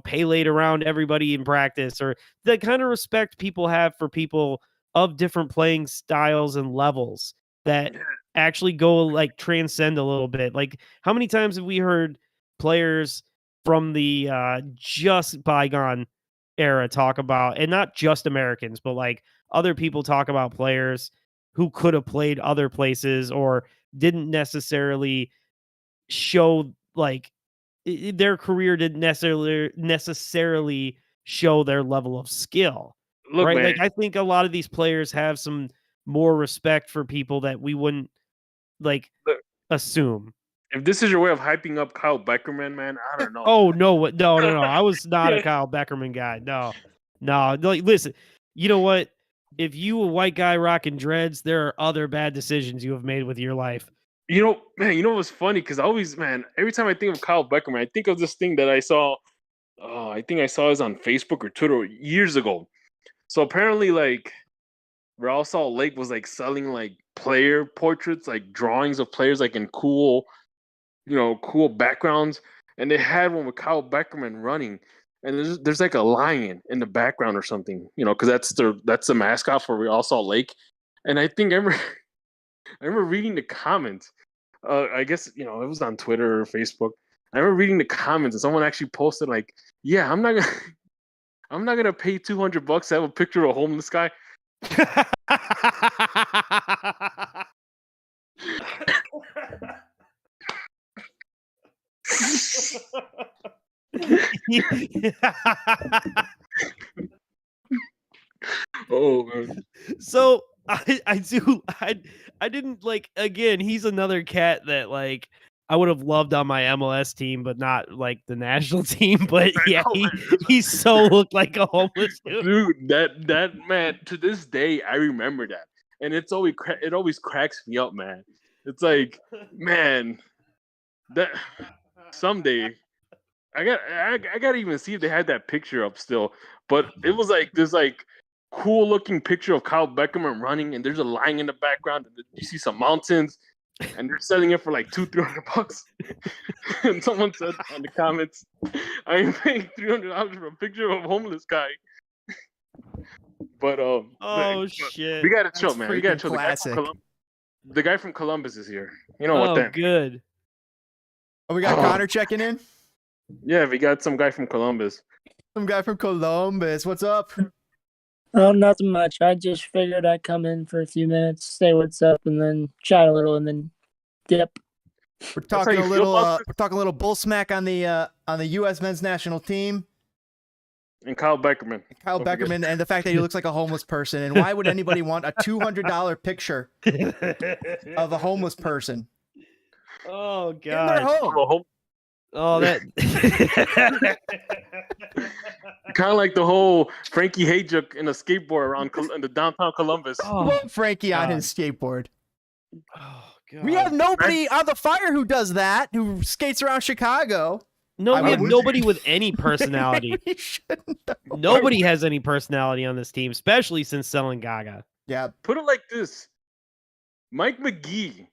Pele'd around everybody in practice, or the kind of respect people have for people of different playing styles and levels that actually go like transcend a little bit. Like, how many times have we heard players from the just bygone era talk about, and not just Americans, but like other people talk about players who could have played other places or didn't necessarily show like their career didn't necessarily show their level of skill. Look, Right? man, Like, I think a lot of these players have some more respect for people that we wouldn't like look, assume. if this is your way of hyping up Kyle Beckerman, man, I don't know. Oh no, no. I was not a Yeah. Kyle Beckerman guy. No. Like, listen, you know what? If you a white guy rocking dreads, there are other bad decisions you have made with your life. Man, what's funny? Because every time I think of Kyle Beckerman, I think of this thing that I saw. I think I saw this on Facebook or Twitter years ago. So apparently, like, Real Salt Lake was like selling like player portraits, like drawings of players, like in cool backgrounds, and they had one with Kyle Beckerman running, and there's like a lion in the background or something, because that's the mascot for Real Salt Lake, and I think I remember reading the comments. I guess it was on Twitter or Facebook. I remember reading the comments, and someone actually posted like, "Yeah, I'm not gonna pay $200 to have a picture of a homeless guy." Oh man. So I didn't like, again, he's another cat that like I would have loved on my MLS team, but not like the national team. But yeah, he so looked like a homeless dude. Dude, that man, to this day I remember that, and it always cracks me up, man. It's like, man, that someday I gotta even see if they had that picture up still. But it was like this like cool looking picture of Kyle Beckerman running, and there's a lion in the background, and you see some mountains, and they're selling it for like $200-300. And someone said on the comments, "I ain't paying $300 for a picture of a homeless guy." But Shit, we gotta That's chill, man. We gotta freaking chill. classic. The guy from Columbus is here. You know what then? Good. Oh, we got Connor checking in. Yeah, we got some guy from Columbus. Some guy from Columbus. What's up? Oh, nothing much. I just figured I'd come in for a few minutes, say what's up, and then chat a little, and then dip. We're talking how a you little. feel about We're talking a little bull smack on the U.S. men's national team. And Kyle Beckerman. Kyle Don't forget. Beckerman, and the fact that he looks like a homeless person. And why would anybody want a $200 picture of a homeless person Oh in their god. home? Oh, that. Kind of like the whole Frankie Hayjuk in a skateboard around in the downtown Columbus. Oh, Frankie on God. his skateboard. oh god. We have nobody on the Fire who does that, who skates around Chicago. No, I we have would- nobody with any personality. We shouldn't. Nobody has any personality on this team, especially since selling Gaga. Yeah, Put it like this. Mike McGee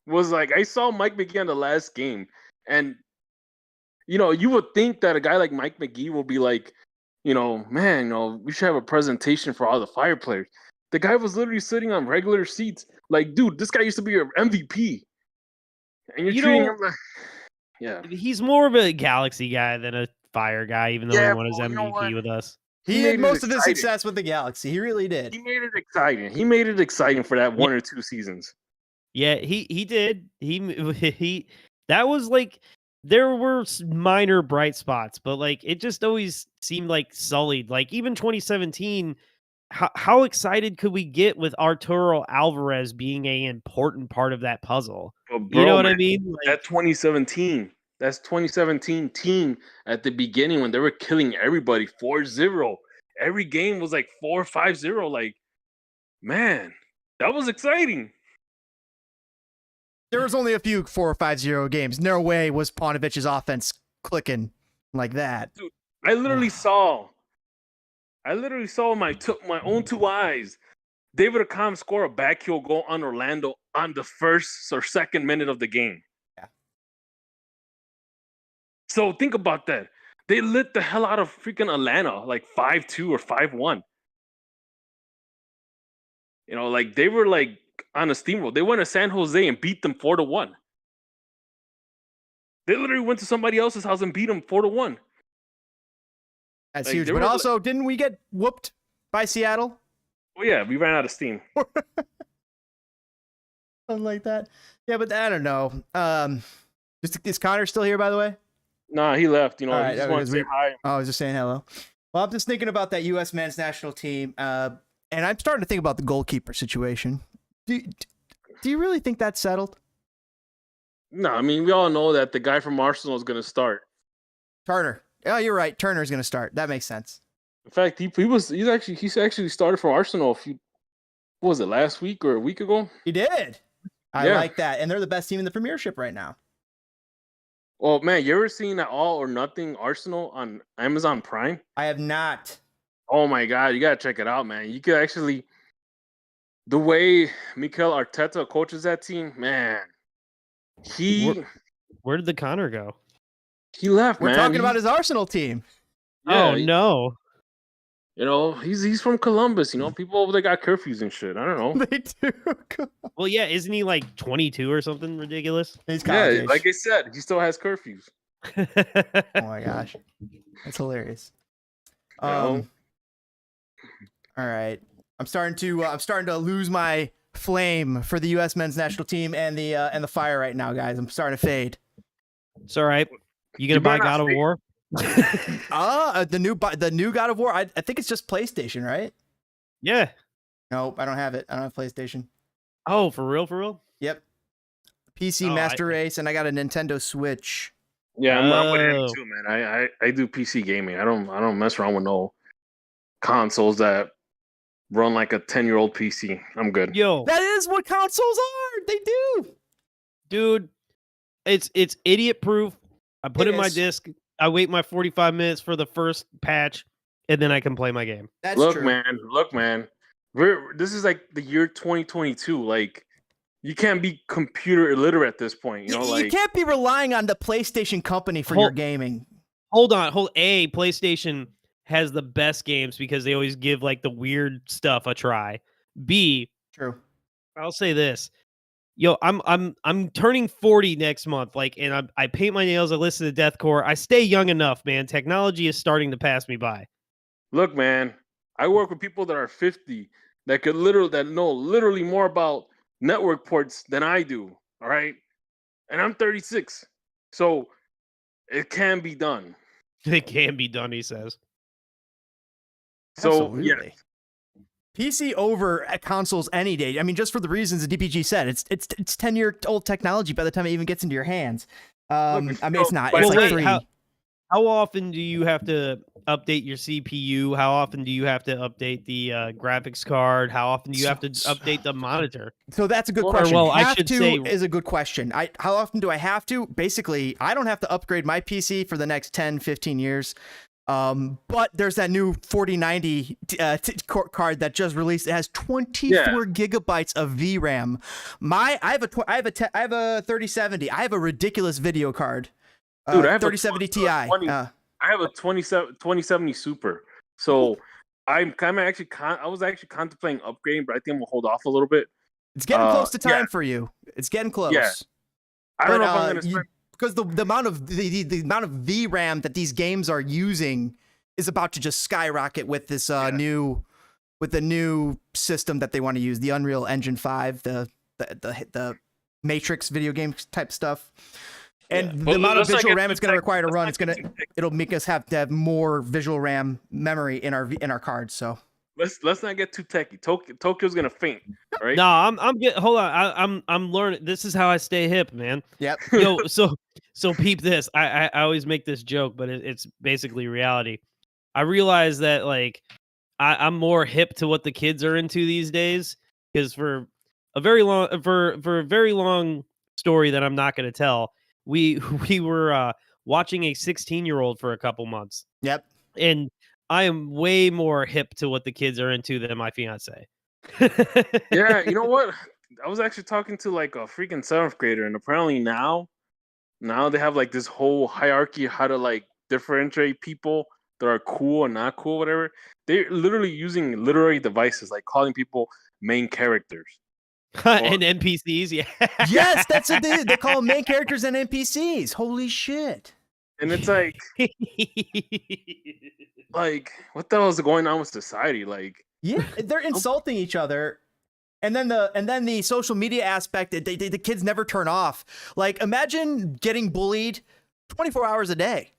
was like, I saw Mike McGee on the last game, and you would think that a guy like Mike McGee will be like man, we should have a presentation for all the Fire players. The guy was literally sitting on regular seats. Like, dude, this guy used to be your MVP. And you're treating him like, yeah. He's more of a Galaxy guy than a Fire guy, even though he won his MVP with us. He had most of his success with the Galaxy. He really did. He made it exciting. He made it exciting for that 1 or 2 seasons. Yeah, he did. He that was like, there were minor bright spots, but like it just always seemed like sullied. Like even 2017, how excited could we get with Arturo Alvarez being an important part of that puzzle? But bro, you know what I mean? Like, that's 2017 team at the beginning when they were killing everybody 4-0. Every game was like 4-5-0. Like, man, that was exciting. There was only a few 4-5-0 games. No way was Paunovic's offense clicking like that. Dude, I literally saw my own 2 eyes David Accam score a backheel goal on Orlando on the first or second minute of the game. Yeah. So think about that. They lit the hell out of freaking Atlanta, like 5-2 or 5-1. Like they were like on a steamroll. They went to San Jose and beat them 4-1. They literally went to somebody else's house and beat them 4-1. That's Like, huge. But also, didn't we get whooped by Seattle? Oh yeah, we ran out of steam. Something like that. Yeah, but I don't know. Is Connor still here, by the way? Nah, he left. He Right, just wanted to say hi. Oh, I was just saying hello. Well, I'm just thinking about that U.S. men's national team, and I'm starting to think about the goalkeeper situation. Do you really think that's settled? No, I mean, we all know that the guy from Arsenal is going to start. Turner. Oh, you're right. Turner's going to start. That makes sense. In fact, he's actually started for Arsenal what was it, last week or a week ago? He did. I Yeah. like that. And they're the best team in the Premiership right now. Well, man, you ever seen that All or Nothing Arsenal on Amazon Prime? I have not. Oh my God, you gotta check it out, man. You could actually, the way Mikel Arteta coaches that team, man, where did the Connor go? he left, We're man. talking about his Arsenal team. Yeah, oh no. He's from Columbus. People over there got curfews and shit. I don't know. They do. Well, yeah, isn't he like 22 or something ridiculous? He's Yeah, college age. like I said, he still has curfews. Oh my gosh, that's hilarious. All right, I'm starting to lose my flame for the U.S. men's national team and the Fire right now, guys. I'm starting to fade. It's all right. You gonna buy God of War? The new God of War. I think it's just PlayStation, right? Yeah. Nope, I don't have it. I don't have PlayStation. Oh, for real? Yep. PC Master Race, and I got a Nintendo Switch. Yeah, I'm with him too, man. I do PC gaming. I don't mess around with no consoles that run like a 10-year-old PC. I'm good. Yo, That is what consoles are. They do. dude, it's idiot proof. I put in my disc. I wait my 45 minutes for the first patch, and then I can play my game. That's Look, true. man. This is like the year 2022. Like, you can't be computer illiterate at this point. You can't be relying on the PlayStation company for your gaming. Hold on. PlayStation has the best games because they always give like the weird stuff a try. B, True. I'll say this. Yo, I'm turning 40 next month. Like, and I paint my nails. I listen to deathcore. I stay young enough, man. Technology is starting to pass me by. Look, man, I work with people that are 50 that know literally more about network ports than I do. All right, and I'm 36, so it can be done. It can be done, he says. So Absolutely. yeah. PC over at consoles any day. I mean, just for the reasons that DPG said, it's 10-year-old technology by the time it even gets into your hands. I mean, it's not. It's like 3. How often do you have to update your CPU? How often do you have to update the graphics card? How often do you have to update the monitor? So that's a good question. Well, I should say is a good question. How often do I have to? Basically, I don't have to upgrade my PC for the next 10, 15 years. But there's that new 4090 card that just released. It has 24 gigabytes of VRAM. I have a 3070. I have a ridiculous video card. Dude, I have 3070 Ti. I have a 2070 Super. So I'm kind of actually I was actually contemplating upgrading, but I think I'm gonna hold off a little bit. It's getting close to time yeah. for you. It's getting close. Yeah. I don't But, know if I'm gonna spend. because the amount of the amount of VRAM that these games are using is about to just skyrocket with this new with the new system that they want to use, the Unreal Engine 5, the Matrix video game type stuff. And the amount of visual RAM it's going to require to run, it'll make us have to have more visual RAM memory in our cards. So Let's not get too techy. Tokyo's gonna faint. All right. No, I'm getting. Hold on, I'm learning. This is how I stay hip, man. Yep. Yo, so peep this. I always make this joke, but it's basically reality. I realize that like I'm more hip to what the kids are into these days because for a very long story that I'm not going to tell, we were watching a 16-year-old for a couple months. Yep. And I am way more hip to what the kids are into than my fiance. Yeah, you know what? I was actually talking to like a freaking 7th grader, and apparently now they have like this whole hierarchy how to like differentiate people that are cool and not cool, whatever. They're literally using literary devices like calling people main characters and NPCs, yeah. Yes, that's what they call them, main characters and NPCs. Holy shit. and it's like what the hell is going on with society? Like, yeah, they're insulting each other. And then the social media aspect, the kids never turn off. Like, imagine getting bullied 24 hours a day.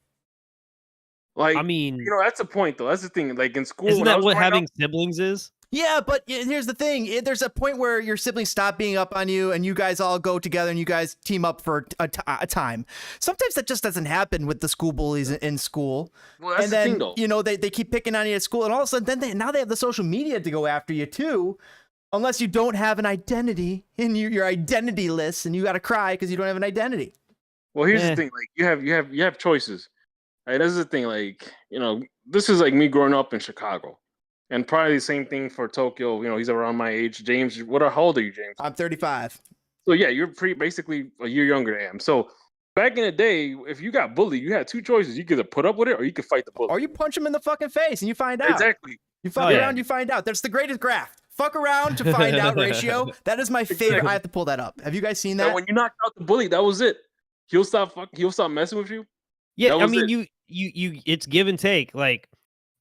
like, I mean, you know, that's the point though. That's the thing. Like in school, isn't when I that was what growing having up, siblings is? Yeah, but here's the thing. There's a point where your siblings stop being up on you and you guys all go together and you guys team up for a time. Sometimes that just doesn't happen with the school bullies in school. well, that's And the then, thing though. you know, they keep picking on you at school, and all of a sudden now they have the social media to go after you too. Unless you don't have an identity in your identity list, and you got to cry because you don't have an identity. Well, here's Yeah. the thing. Like, you have choices. Right? That's the thing. Like, you know, this is like me growing up in Chicago, and probably the same thing for Tokyo. You know, he's around my age. James, how old are you, James? I'm 35. So yeah, you're basically a year younger than I am. So back in the day, if you got bullied, you had two choices. You could either put up with it or you could fight the bully. Or you punch him in the fucking face and you find out. Exactly. You fuck yeah. around, you find out. That's the greatest graph. Fuck around to find out ratio. That is my favorite. Exactly. I have to pull that up. Have you guys seen So that? when you knocked out the bully, that was it. He'll stop messing with you. Yeah, That I was mean, it. you it's give and take. Like,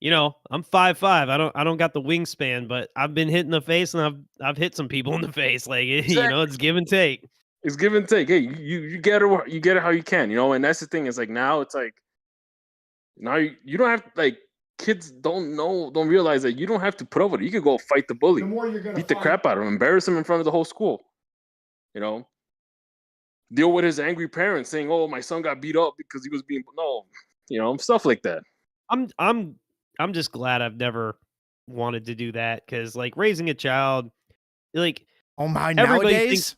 you know, I'm 5'5". I don't got the wingspan, but I've been hit in the face and I've hit some people in the face. Like, you know, it's give and take. It's give and take. Hey, you get it how you can, you know. And that's the thing. Is like now it's like now you don't have like kids don't realize that you don't have to put up with it. You could go fight the bully, beat the crap out of him, embarrass him in front of the whole school. You know, deal with his angry parents saying, "Oh, my son got beat up because he was being you know, stuff like that." I'm just glad I've never wanted to do that because like raising a child, like Oh my, everybody nowadays?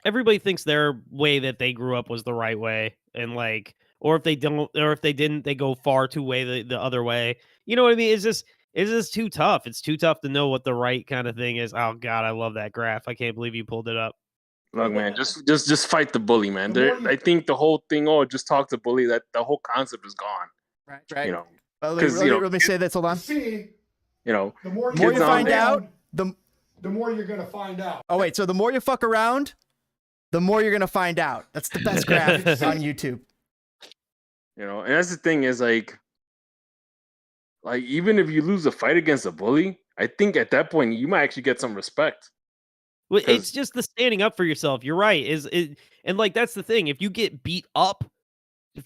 everybody thinks their way that they grew up was the right way, and like, or if they didn't, they go far too way the other way. You know what I mean? It's just too tough. It's too tough to know what the right kind of thing is. Oh God, I love that graph. I can't believe you pulled it up. Look, man, just fight the bully, man. I think the whole thing, just talk to bully, that the whole concept is gone. Right. You know, Let me say this. Hold on. See, you know, the more The more Kids you on find there. out, the more you're gonna find out. oh wait, so the more you fuck around, the more you're gonna find out. That's the best graph on YouTube. you know, and that's the thing is like even if you lose a fight against a bully, I think at that point you might actually get some respect. Well, 'Cause- it's just the standing up for yourself. You're right. And like that's the thing. If you get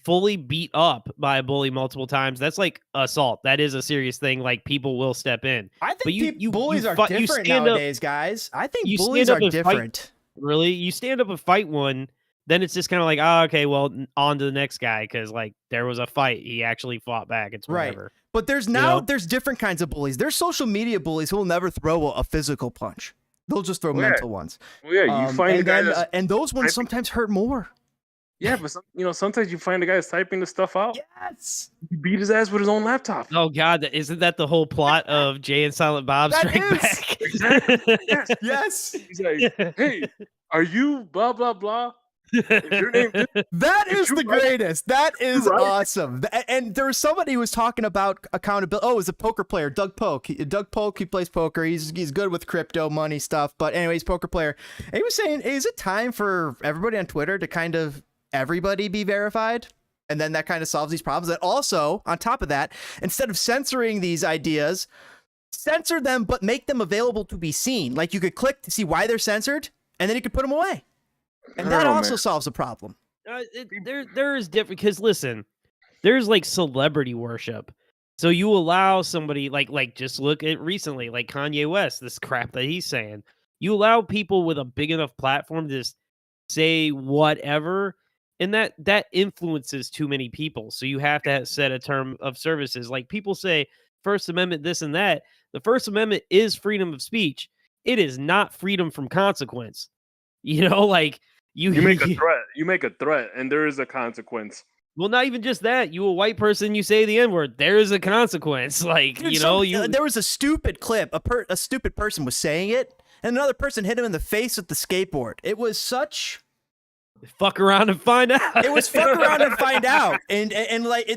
fully beat up by a bully multiple times, that's like assault. That is a serious thing. Like people will step in. I think But you bullies are fight- you different stand up- nowadays, guys. I think you bullies stand are up and fight. different. Really, you stand up and fight one, then it's just kind of like, oh, okay, well, on to the next guy because like there was a fight. He actually fought back. It's Right. whatever. But there's different kinds of bullies. There's social media bullies who will never throw a physical punch. They'll just throw Well, yeah. mental ones. Well, yeah, you find and the guy then, that's and those ones typing- sometimes hurt more. yeah, but sometimes you find the guy that's typing the stuff out. Yes. He beat his ass with his own laptop. Oh God, isn't that the whole plot of Jay and Silent Bob That Strike is. Back? Exactly. Yes. Yes. He's like, hey, are you blah blah blah? your name That is you the right? greatest. That is right? awesome. And there was somebody who was talking about accountability. Oh, it was a poker player, Doug Polk. Doug Polk, he plays poker. He's good with crypto money stuff. But anyways, poker player. And he was saying, is it time for everybody on Twitter to kind of everybody be verified? And then that kind of solves these problems. And also, on top of that, instead of censoring these ideas, censor them, but make them available to be seen. Like you could click to see why they're censored, and then you could put them away. And that also solves a problem. There is different, because listen, there's like celebrity worship. So you allow somebody like just look at recently, like Kanye West, this crap that he's saying. You allow people with a big enough platform to just say whatever, and that influences too many people. So you have to set a term of services. Like people say First Amendment, this and that. The First Amendment is freedom of speech. It is not freedom from consequence. You know, like you make a threat. You make a threat, and there is a consequence. Well, not even just that. You a white person, you say the N-word. There is a consequence. Like, Dude, you know, there was a stupid clip. A stupid person was saying it, and another person hit him in the face with the skateboard. It was such. Fuck around and find out. It was fuck around and find out, and like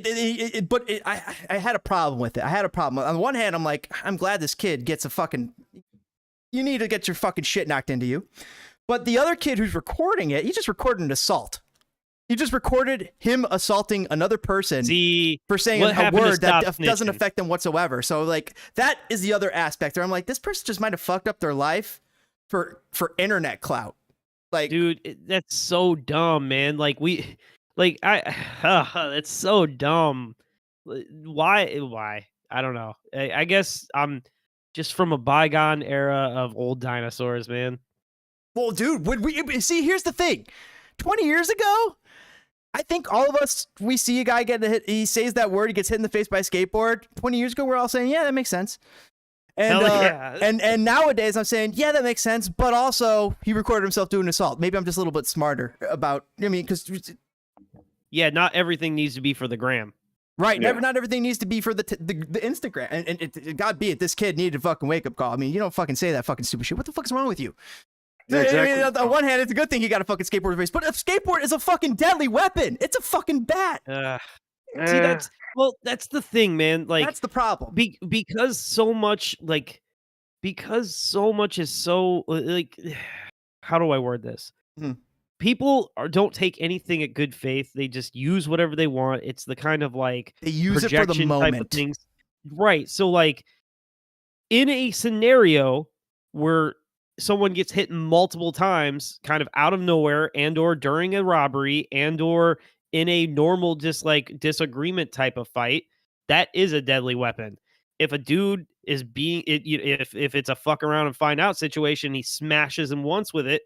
I had a problem with it. I had a problem. On the one hand, I'm like, I'm glad this kid gets a fucking. You need to get your fucking shit knocked into you. But the other kid who's recording it, he just recorded an assault. He just recorded him assaulting another person for saying a word that doesn't affect them whatsoever. So like that is the other aspect there. I'm like, this person just might have fucked up their life for internet clout. Like, dude, that's so dumb, man. Like that's so dumb. Why? I don't know. I guess I'm just from a bygone era of old dinosaurs, man. Well, dude, would we see? Here's the thing: 20 years ago, I think all of us, we see a guy get hit. He says that word, he gets hit in the face by a skateboard. 20 years ago, we're all saying, "Yeah, that makes sense." And yeah. and nowadays, I'm saying, "Yeah, that makes sense." But also, he recorded himself doing an assault. Maybe I'm just a little bit smarter about. I mean, because yeah, not everything needs to be for the gram. Right, yeah. Not everything needs to be for the Instagram. And God be it, this kid needed a fucking wake up call. I mean, you don't fucking say that fucking stupid shit. What the fuck's wrong with you? Yeah, exactly. I mean, on one hand, it's a good thing he got a fucking skateboard face, but a skateboard is a fucking deadly weapon. It's a fucking bat. See, that's the thing, man. Like that's the problem. Because so much is so like, how do I word this? People don't take anything at good faith. They just use whatever they want. It's the kind of like they use it for the moment. Type of things. Right. So like in a scenario where someone gets hit multiple times kind of out of nowhere and or during a robbery and or in a normal just like disagreement type of fight, that is a deadly weapon. If a dude is if it's a fuck around and find out situation, he smashes him once with it,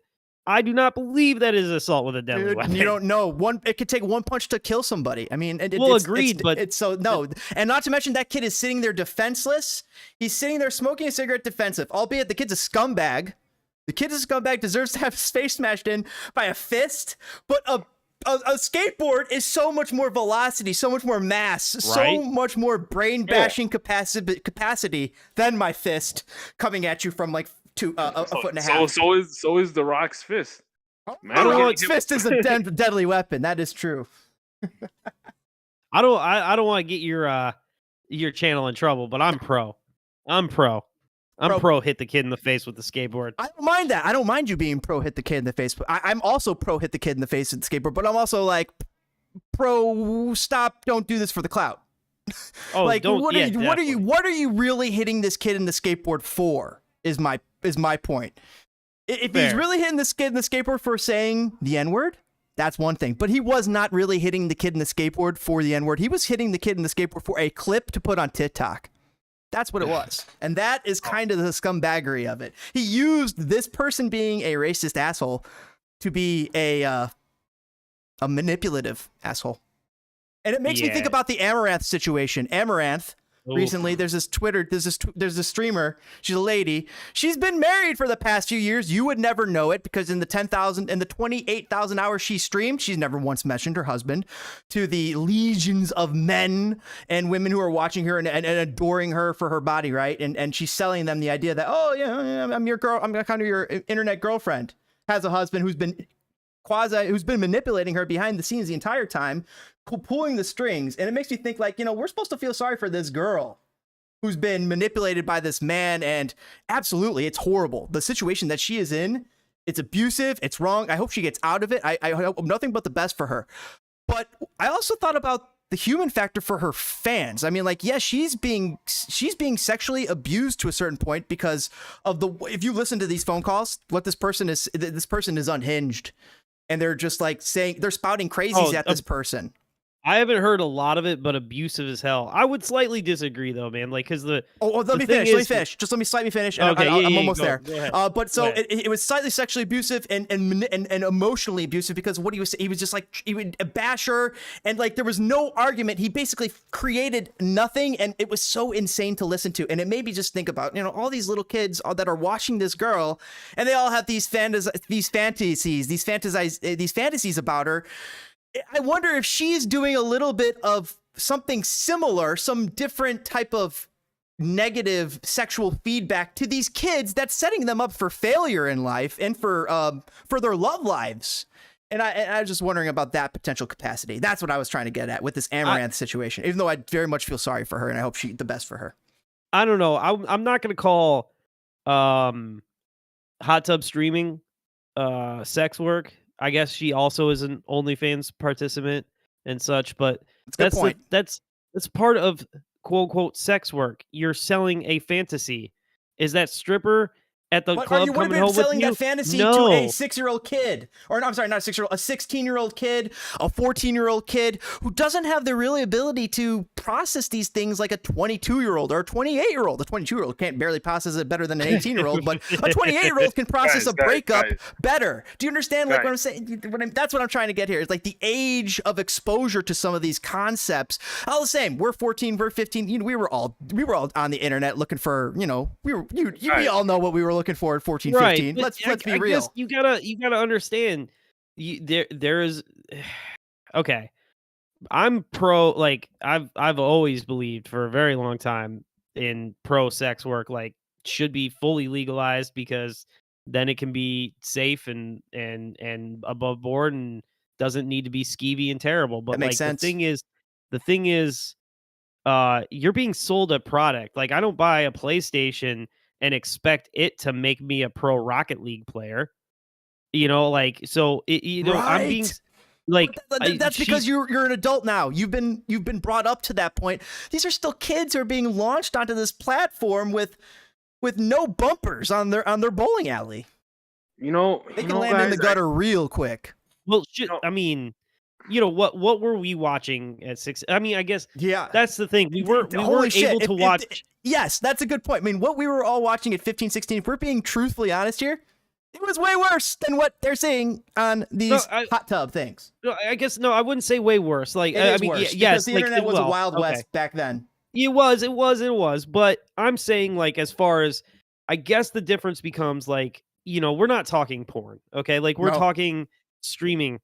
I do not believe that is assault with a deadly weapon. You don't know. It could take one punch to kill somebody. I mean, agreed, but it's so no. And not to mention that kid is sitting there defenseless. He's sitting there smoking a cigarette defensive, albeit the kid's a scumbag. The kid is a scumbag, deserves to have his face smashed in by a fist, but a skateboard is so much more velocity, so much more mass, right? So much more brain bashing capacity than my fist coming at you from like a foot and a half. So is The Rock's fist. The Rock's fist is a deadly weapon. That is true. I don't want to get your channel in trouble, but I'm pro. I'm pro hit the kid in the face with the skateboard. I don't mind that. I don't mind you being pro hit the kid in the face. But I'm also pro hit the kid in the face with the skateboard. But I'm also like pro stop. Don't do this for the clout. Oh, like what are you really hitting this kid in the skateboard for? Is my point. If he's really hitting this kid in the skateboard for saying the N-word, that's one thing. But he was not really hitting the kid in the skateboard for the N-word. He was hitting the kid in the skateboard for a clip to put on TikTok. That's what it was. And that is kind of the scumbaggery of it. He used this person being a racist asshole to be a manipulative asshole. And it makes me think about the Amaranth situation. Amaranth, recently, there's this streamer. She's a lady. She's been married for the past few years. You would never know it because in the 28,000 hours she streamed, she's never once mentioned her husband. To the legions of men and women who are watching her and adoring her for her body, right? And she's selling them the idea that, oh yeah, I'm your girl. I'm kind of your internet girlfriend. Has a husband who's been who's been manipulating her behind the scenes the entire time, pulling the strings. And it makes me think like, we're supposed to feel sorry for this girl who's been manipulated by this man. And absolutely, it's horrible. The situation that she is in, it's abusive. It's wrong. I hope she gets out of it. I hope nothing but the best for her. But I also thought about the human factor for her fans. I mean, like, yes, she's being sexually abused to a certain point because of if you listen to these phone calls, what this person is unhinged, and they're just like they're spouting crazies at this person. I haven't heard a lot of it, but abusive as hell. I would slightly disagree though, man. Like, because let me finish. Just let me slightly finish. Okay, I'm almost there. But so it was slightly sexually abusive and emotionally abusive because what he was just like, he would bash her, and like there was no argument. He basically created nothing, and it was so insane to listen to. And it made me just think about all these little kids that are watching this girl, and they all have these fantasies about her. I wonder if she's doing a little bit of something similar, some different type of negative sexual feedback to these kids that's setting them up for failure in life and for their love lives. And I was just wondering about that potential capacity. That's what I was trying to get at with this Amaranth situation, even though I very much feel sorry for her and I hope the best for her. I don't know. I'm not going to call hot tub streaming sex work. I guess she also is an OnlyFans participant and such, but that's part of quote unquote sex work. You're selling a fantasy. Is that stripper at the club coming home with you? Selling that fantasy to a 6-year-old kid, or no, I'm sorry, not a 6-year-old, a 16-year-old kid, a 14-year-old kid who doesn't have the real ability to process these things like a 22-year-old or a 28-year-old. A 22-year-old can't barely process it better than an 18-year-old, but a 28-year-old can process a breakup better. Do you understand like what I'm saying? That's what I'm trying to get here. It's like the age of exposure to some of these concepts. All the same, we're 14, we're 15. We were all on the internet looking for, we all know what we were looking for at 14, 15. Let's be real. Guess you gotta understand. There is okay. I'm pro. Like I've always believed for a very long time in pro sex work. Like should be fully legalized because then it can be safe and above board and doesn't need to be skeevy and terrible. But that makes sense. The thing is, you're being sold a product. Like I don't buy a PlayStation and expect it to make me a pro Rocket League player. Like so. Right. I'm being like that's because you're an adult now. You've been brought up to that point. These are still kids who are being launched onto this platform with no bumpers on their bowling alley. They can land in the gutter real quick. Well, I mean. What were we watching at 6? I mean, I guess that's the thing. We weren't able to watch. Yes, that's a good point. I mean, what we were all watching at 15, 16, if we're being truthfully honest here, it was way worse than what they're saying on these hot tub things. No, I guess I wouldn't say way worse. Like I mean, worse, yes, the internet was a wild west back then. It was. But I'm saying like as far as I guess the difference becomes like we're not talking porn, okay? Like we're talking streaming,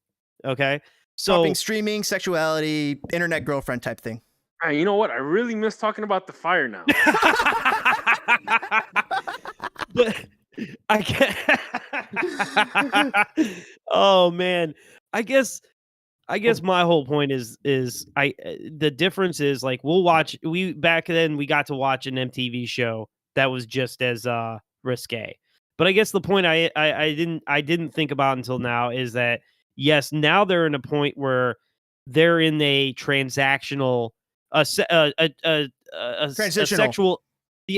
okay? So streaming, sexuality, internet girlfriend type thing. You know what? I really miss talking about the fire now. But I can't. Oh man, I guess my whole point is the difference is like back then we got to watch an MTV show that was just as risque. But I guess the point I didn't think about until now is that. Yes, now they're in a point where they're in a transactional, a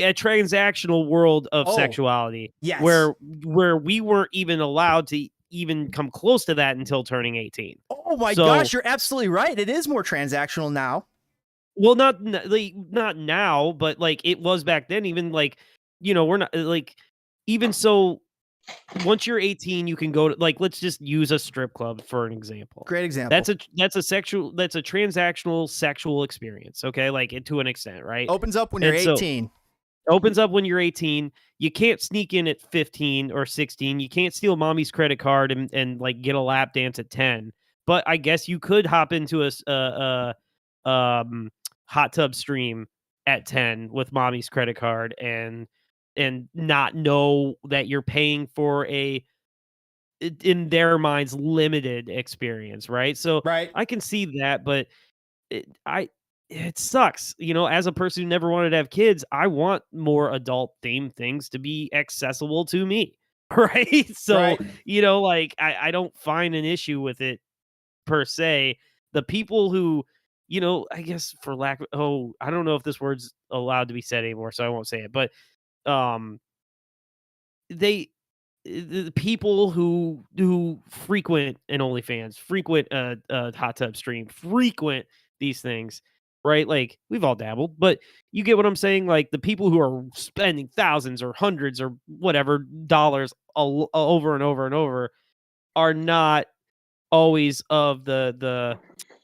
transactional world of sexuality. Yes, where we weren't even allowed to even come close to that until turning 18. Oh my gosh, you're absolutely right. It is more transactional now. Well, not now, but like it was back then. Even like we're not like even so. Once you're 18, you can go to let's just use a strip club for an example. Great example. That's a transactional sexual experience. Okay. Like to an extent, right? Opens up when you're 18. Opens up when you're 18. You can't sneak in at 15 or 16. You can't steal mommy's credit card and like get a lap dance at 10. But I guess you could hop into a hot tub stream at 10 with mommy's credit card and not know that you're paying for a in their minds, limited experience, right? So Right. I can see that, but it sucks. As a person who never wanted to have kids, I want more adult themed things to be accessible to me. Right. So, Right. I don't find an issue with it per se. The people who, I guess for lack of, I don't know if this word's allowed to be said anymore, so I won't say it, but the people who frequent an OnlyFans, frequent a hot tub stream, frequent these things, right? Like we've all dabbled, but you get what I'm saying. Like the people who are spending thousands or hundreds or whatever dollars over and over and over are not always of the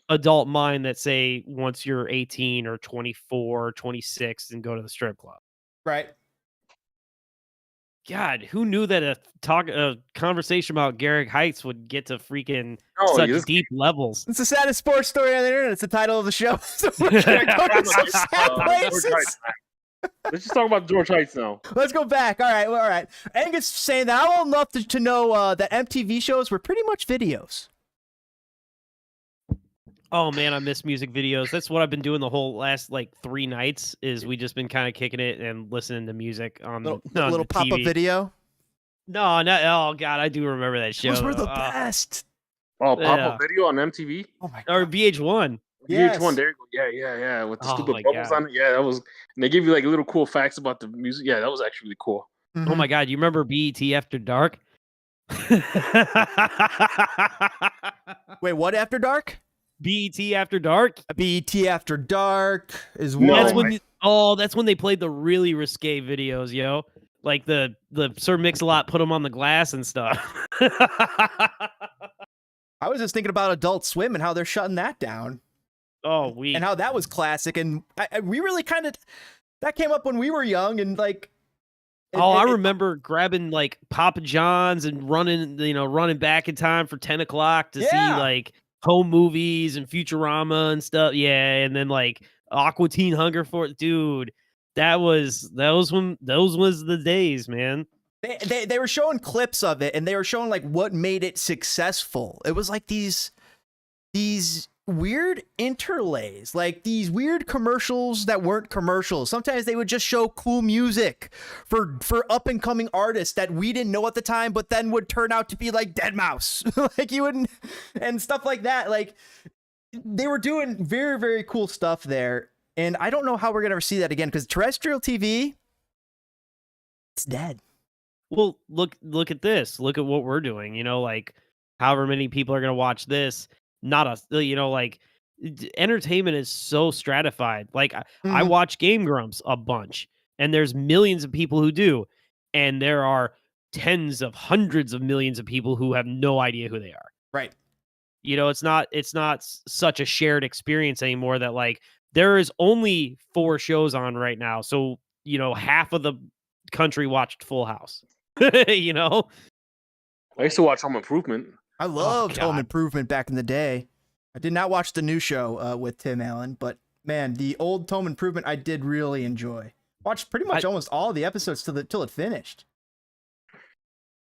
adult mind that say once you're 18 or 24 or 26 and go to the strip club. Right. God, who knew that a conversation about Garrick Heights would get to freaking No, such this- deep levels? It's the saddest sports story on the internet. It's the title of the show. So we're gonna go to some sad George places. Heights. Let's just talk about George Heights now. Let's go back. All right. Well, all right. Angus saying that I'm old enough to know that MTV shows were pretty much videos. Oh man, I miss music videos. That's what I've been doing the whole last 3 nights. Is we just been kind of kicking it and listening to music on Little the pop-up TV. video. No, not. Oh god, I do remember that show. Those were the best. Oh, pop-up Yeah. video on MTV? Oh my Or god. VH1. Yes. VH1, there you go. Yeah. With the Oh stupid my bubbles God. on it. Yeah, that was. And they give you little cool facts about the music. Yeah, that was actually really cool. Oh my god, you remember BET After Dark? Wait, what after dark? BET After Dark? BET After Dark is No. one. That's that's when they played the really risque videos, yo. Like the Sir Mix-a-Lot put them on the glass and stuff. I was just thinking about Adult Swim and how they're shutting that down. Oh, And how that was classic. And we really kind of, that came up when we were young and I remember grabbing Papa John's and running back in time for 10 o'clock to see home movies and Futurama and stuff. Yeah. And then Aqua Teen Hunger Force. Dude, that was the days, man. They were showing clips of it and they were showing what made it successful. It was these weird interlays, these weird commercials that weren't commercials. Sometimes they would just show cool music for up and coming artists that we didn't know at the time, but then would turn out to be like Deadmau5, you wouldn't, and stuff like that. They were doing very, very cool stuff there. And I don't know how we're going to ever see that again because terrestrial TV, it's dead. Well, look at this. Look at what we're doing. However many people are going to watch this. Entertainment is so stratified. I watch Game Grumps a bunch, and there's millions of people who do, and there are tens of hundreds of millions of people who have no idea who they are. Right. It's not such a shared experience anymore that there is only 4 shows on right now. So, half of the country watched Full House. I used to watch Home Improvement. I loved Home Improvement back in the day. I did not watch the new show with Tim Allen, but man, the old Home Improvement I did really enjoy. Watched pretty much almost all of the episodes till it finished.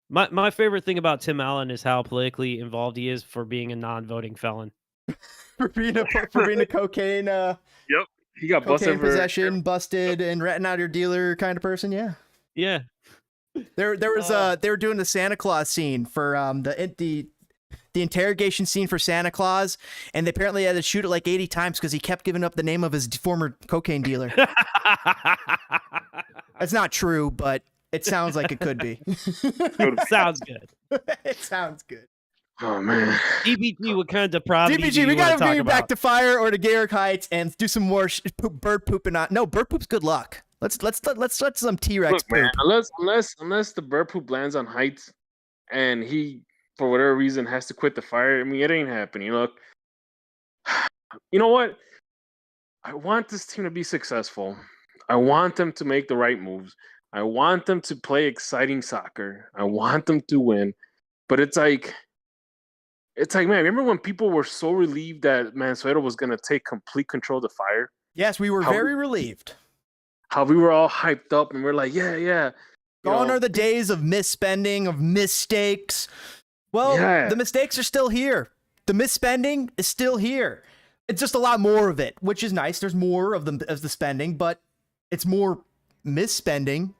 My favorite thing about Tim Allen is how politically involved he is for being a non-voting felon. for being a cocaine. Yep, he got cocaine busted possession, busted, and ratting out your dealer kind of person. Yeah. Yeah. There was they were doing the Santa Claus scene for the interrogation scene for Santa Claus, and they apparently had to shoot it 80 times because he kept giving up the name of his former cocaine dealer. That's not true, but it sounds like it could be. Sounds good. It sounds good. Oh man, DPG, what kind of depravity? DPG, we gotta bring you back to Fire or to Garrick Heights and do some more bird pooping on. No, bird poop's good luck. Let's let some T-Rex look, man, unless the bird poop lands on Heights, and he for whatever reason has to quit the Fire. I mean, it ain't happening. Look, you know what? I want this team to be successful. I want them to make the right moves. I want them to play exciting soccer. I want them to win. But it's like, man, remember when people were so relieved that Mansueto was going to take complete control of the Fire? Yes, we were very relieved. How we were all hyped up and we're like, yeah. Gone are the days of misspending, of mistakes, Well, Yeah. the mistakes are still here. The misspending is still here. It's just a lot more of it, which is nice. There's more of the spending, but it's more misspending.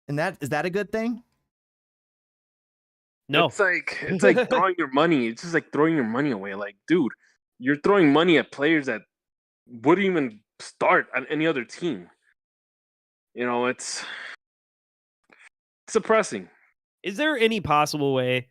And is that a good thing? No. It's like throwing your money. It's just like throwing your money away. Like, dude, you're throwing money at players that wouldn't even start on any other team. You know, it's suppressing. Is there any possible way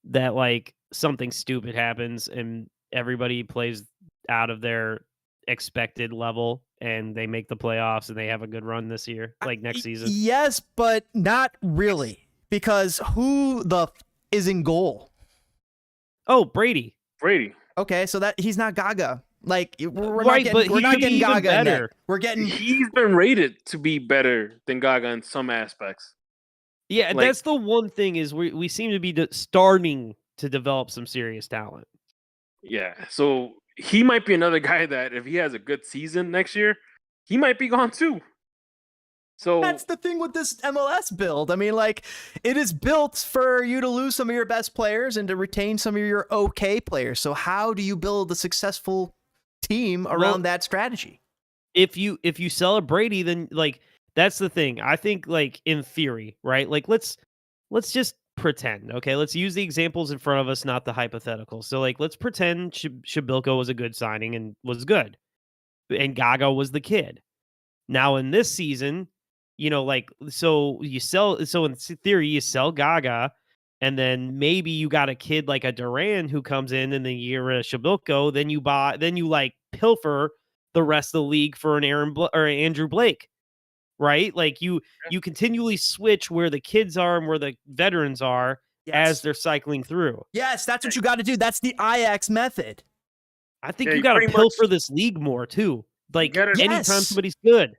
that like something stupid happens and everybody plays out of their expected level and they make the playoffs and they have a good run this year, like next season? Yes, but not really. Because who is in goal? Oh, Brady. Okay, so that he's not Gaga. Like we're Right, not but getting, we're he not could be getting even Gaga in better. that. We're getting He's been rated to be better than Gaga in some aspects. Yeah, Like- that's the one thing is we seem to be starting to develop some serious talent. Yeah, so he might be another guy that if he has a good season next year, he might be gone too. So That's the thing with this MLS build. I mean, like, it is built for you to lose some of your best players and to retain some of your okay players. So how do you build a successful team around that strategy? If you sell a Brady, then like that's the thing. I think like in theory, right? Like let's just pretend. Okay, let's use the examples in front of us, not the hypothetical. So like let's pretend Shabilko was a good signing and was good, and Gaga was the kid. Now in this season, like so in theory you sell Gaga, and then maybe you got a kid like a Duran who comes in the year of Shabilko, then you like pilfer the rest of the league for an or Andrew Blake, right? Like you continually switch where the kids are and where the veterans are as they're cycling through. Yes, that's what you got to do. That's the Ajax method. I think Yeah, you you got to pretty pilfer much- this league more too. Like gotta- anytime Yes. somebody's good.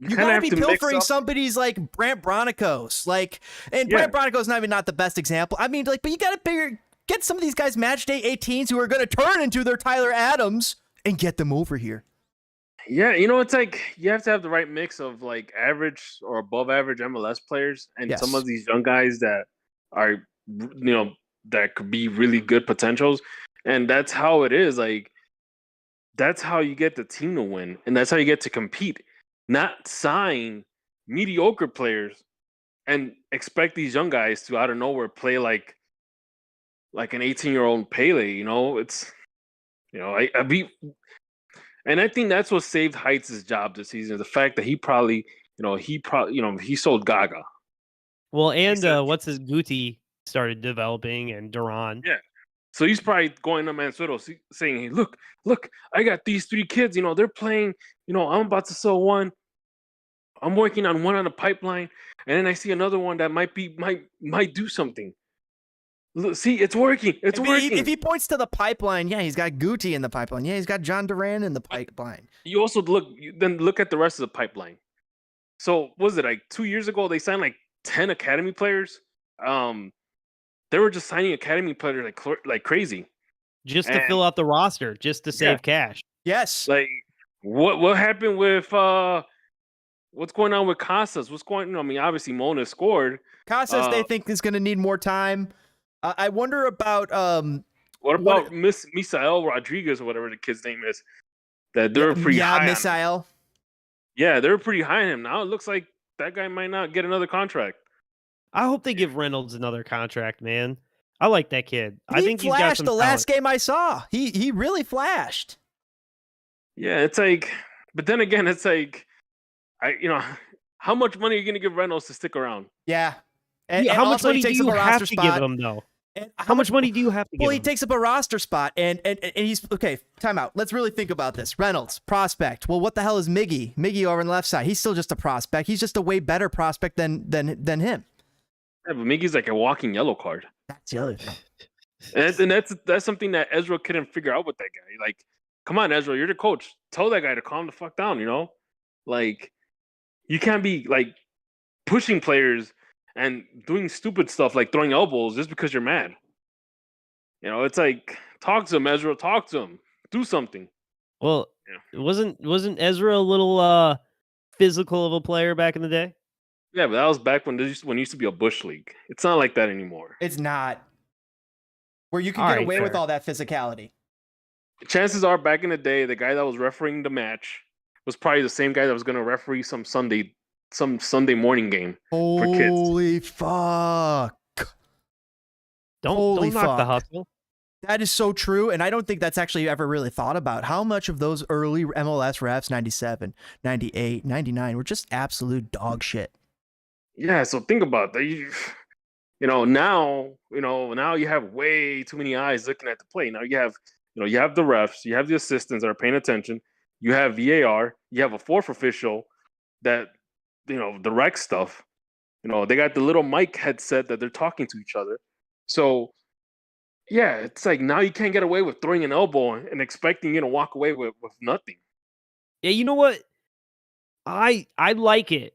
You kinda gotta have be to mix pilfering up- somebody's like Brant Bronicos. Like, and Yeah. Brant Bronicos not the best example. I mean, like, but you gotta get some of these guys match day 18s who are gonna turn into their Tyler Adams and get them over here. Yeah, it's like you have to have the right mix of like average or above average MLS players and some Yes. of these young guys that are that could be really good potentials. And that's how it is. Like that's how you get the team to win, and that's how you get to compete. Not sign mediocre players and expect these young guys to out of nowhere play like an 18-year-old Pele. It's and I think that's what saved Heights' job this season. The fact that he probably he sold Gaga. Well, and said- what's his Guti started developing and Duran. Yeah. So he's probably going to Mansueto saying, "Hey, look, I got these 3 kids. They're playing. I'm about to sell one. I'm working on one on the pipeline, and then I see another one that might do something. Look, see, it's working. It's working." If he points to the pipeline, yeah, he's got Guti in the pipeline. Yeah, he's got John Duran in the pipeline. You also look at the rest of the pipeline. So was it like 2 years ago they signed like 10 academy players? They were just signing academy players like crazy. Just to And- fill out the roster, just to save cash. Yes. Like what happened with what's going on with Casas? What's going on? I mean, obviously Mona scored. Casas, they think is going to need more time. I wonder about What about Misael Rodriguez or whatever the kid's name is? That they're pretty high on him. Misael. Yeah, they're pretty high on him. Now it looks like that guy might not get another contract. I hope they give Reynolds another contract, man. I like that kid. I He think he's got flashed some the last talent. game I saw. He really flashed. Yeah, it's like, but then again, it's like, how much money are you going to give Reynolds to stick around? Yeah. And, Yeah, and how much also he money do takes you up a have roster to give spot. him, though? And How much money do you have to give Well, him? he takes up a roster spot, and he's okay. Time out. Let's really think about this. Reynolds, prospect. Well, what the hell is Miggy? Miggy over on the left side. He's still just a prospect. He's just a way better prospect than him. Yeah, but Miggy's like a walking yellow card. That's the other thing. And that's something that Ezra couldn't figure out with that guy. Like, come on, Ezra, you're the coach. Tell that guy to calm the fuck down, Like, you can't be, like, pushing players and doing stupid stuff like throwing elbows just because you're mad. It's like, talk to him, Ezra. Talk to him. Do something. Well, Yeah. wasn't Ezra a little physical of a player back in the day? Yeah, but that was back when it used to be a bush league. It's not like that anymore. It's not. where you can All get right, away with fair. all that physicality. Chances are, back in the day, the guy that was refereeing the match was probably the same guy that was going to referee some Sunday morning game for kids. Holy fuck. Don't knock the hustle. That is so true, and I don't think that's actually ever really thought about. How much of those early MLS refs, 97, 98, 99, were just absolute dog shit. Yeah, so think about that. Now you have way too many eyes looking at the play. Now you have the refs, you have the assistants that are paying attention, you have VAR, you have a fourth official that directs stuff. They got the little mic headset that they're talking to each other. So yeah, it's like now you can't get away with throwing an elbow and expecting you to walk away with nothing. Yeah, you know what? I like it.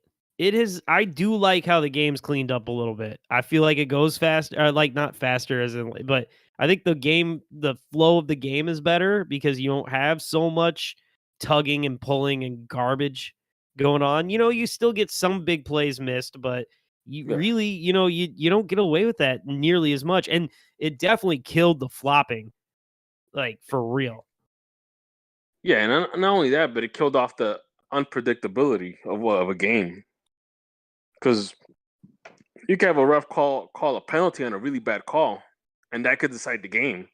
I do like how the game's cleaned up a little bit. I feel like it goes fast, or like not faster as in, but I think the flow of the game is better because you don't have so much tugging and pulling and garbage going on. You still get some big plays missed, but you really, you don't get away with that nearly as much. And it definitely killed the flopping, like for real. Yeah, and not only that, but it killed off the unpredictability of a game. Because you can have a ref call a penalty on a really bad call, and that could decide the game.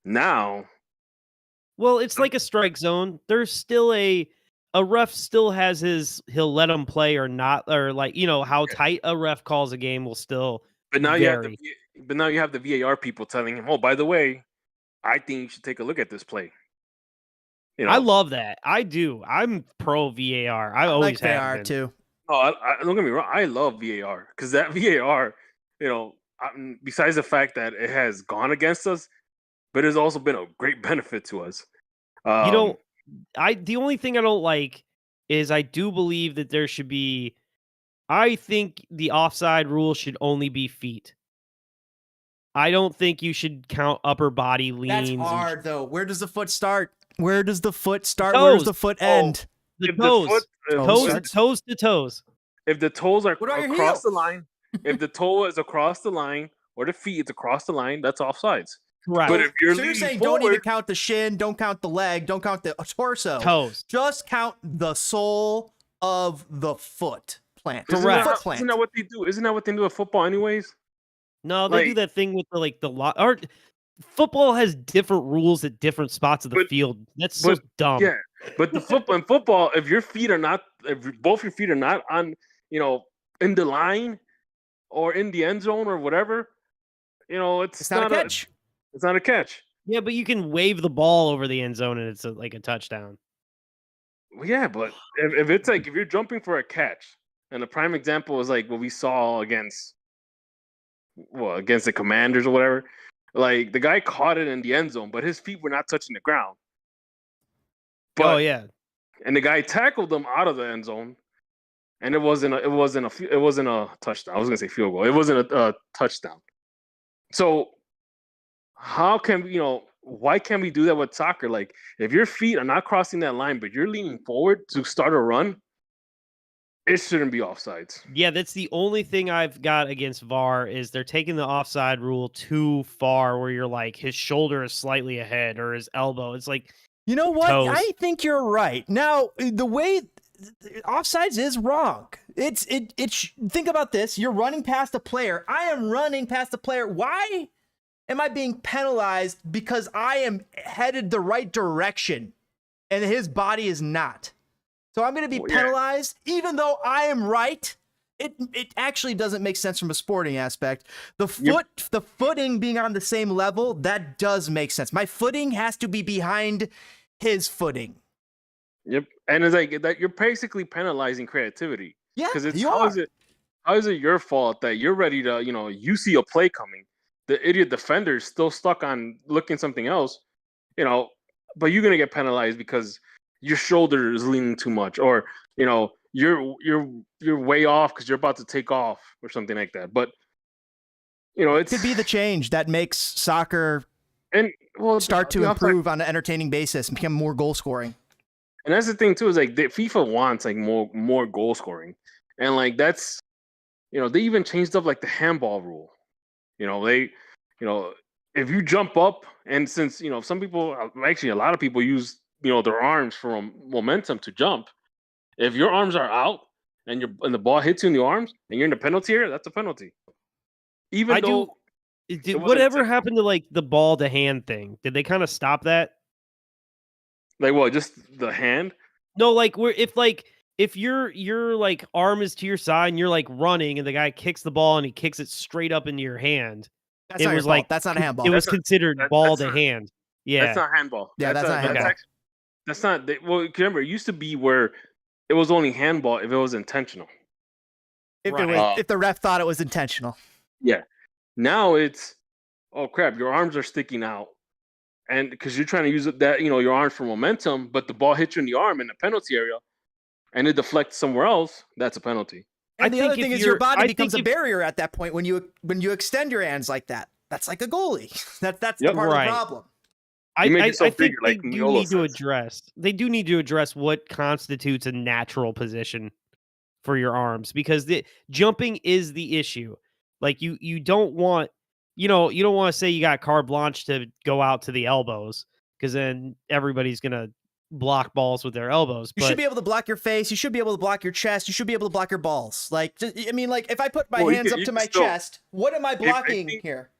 Now, well, it's like a strike zone. There's still a ref still has he'll let him play or not, or like how tight a ref calls a game will still. But now vary. you have the VAR people telling him, "Oh, by the way, I think you should take a look at this play." I love that. I do. I'm pro VAR. I always like have VAR been. too. Oh, don't get me wrong. I love VAR because that VAR, besides the fact that it has gone against us, but it's also been a great benefit to us. The only thing I don't like is I do believe that there should be. I think the offside rule should only be feet. I don't think you should count upper body leans. That's hard though. Where does the foot start? Where does the foot start? Toes. Where does the foot end? The toes. Toes to toes. If the toes are across the heels? line, if the toe is across the line, or the feet is across the line, that's offsides. Correct. But if you're So you're saying forward, don't even count the shin, don't count the leg, don't count the torso. Toes. Just count the sole of the foot plant. Correct. Foot plant. Isn't that what they do? Isn't that what they do with football anyways? No, they do that thing with the lot. Or football has different rules at different spots of the field. That's so dumb. Yeah, but in football, if both your feet are not on, in the line or in the end zone or whatever, it's not a catch. It's not a catch. Yeah, but you can wave the ball over the end zone and it's like a touchdown. Well, yeah, but if it's like if you're jumping for a catch, and the prime example is like what we saw against the Commanders or whatever. Like the guy caught it in the end zone, but his feet were not touching the ground. But, and the guy tackled him out of the end zone, and it wasn't a touchdown. I was gonna say field goal. It wasn't a touchdown. So how can why can't we do that with soccer? Like if your feet are not crossing that line, but you're leaning forward to start a run, it shouldn't be offsides. Yeah, that's the only thing I've got against VAR is they're taking the offside rule too far where you're like his shoulder is slightly ahead or his elbow. It's like, you know what? toes. I think you're right. Now, the way offsides is wrong. Think about this. You're running past a player. I am running past a player. Why am I being penalized because I am headed the right direction and his body is not? So I'm going to be penalized, even though I am right. It actually doesn't make sense from a sporting aspect. The footing being on the same level, that does make sense. My footing has to be behind his footing. Yep, and it's like that. You're basically penalizing creativity. Yeah, because how is it your fault that you're ready to you see a play coming, the idiot defender is still stuck on looking something else, but you're gonna get penalized because your shoulder is leaning too much, or you're way off because you're about to take off or something like that. But it could be the change that makes soccer start to improve on an entertaining basis and become more goal scoring. And that's the thing too, is like FIFA wants like more goal scoring, and like that's they even changed up like the handball rule. They if you jump up, and since some people, actually a lot of people use their arms for momentum to jump. If your arms are out and the ball hits you in the arms and you're in the penalty area, that's a penalty. Even though did whatever happened to like the ball to hand thing? Did they kind of stop that? Like what? Just the hand? No, like if your like arm is to your side and you're like running and the guy kicks the ball and he kicks it straight up into your hand. That's it not your was fault. like That's not a handball. It was considered ball to not, hand. Yeah, that's not handball. Yeah, that's not handball. That's not. Well, remember, it used to be where it was only handball if it was intentional. If the ref thought it was intentional. Yeah. Now it's, oh crap, your arms are sticking out, and because you're trying to use your arms for momentum, but the ball hits you in the arm in the penalty area, and it deflects somewhere else. That's a penalty. And the other thing is your body becomes a barrier at that point when you extend your hands like that. That's like a goalie. That's the part of the problem. I think they do need to address. They do need to address what constitutes a natural position for your arms, because the jumping is the issue. Like you don't want you don't want to say you got carte blanche to go out to the elbows, because then everybody's gonna block balls with their elbows. You should be able to block your face. You should be able to block your chest. You should be able to block your balls. Like, I mean, like if I put my hands up to my chest, what am I blocking here?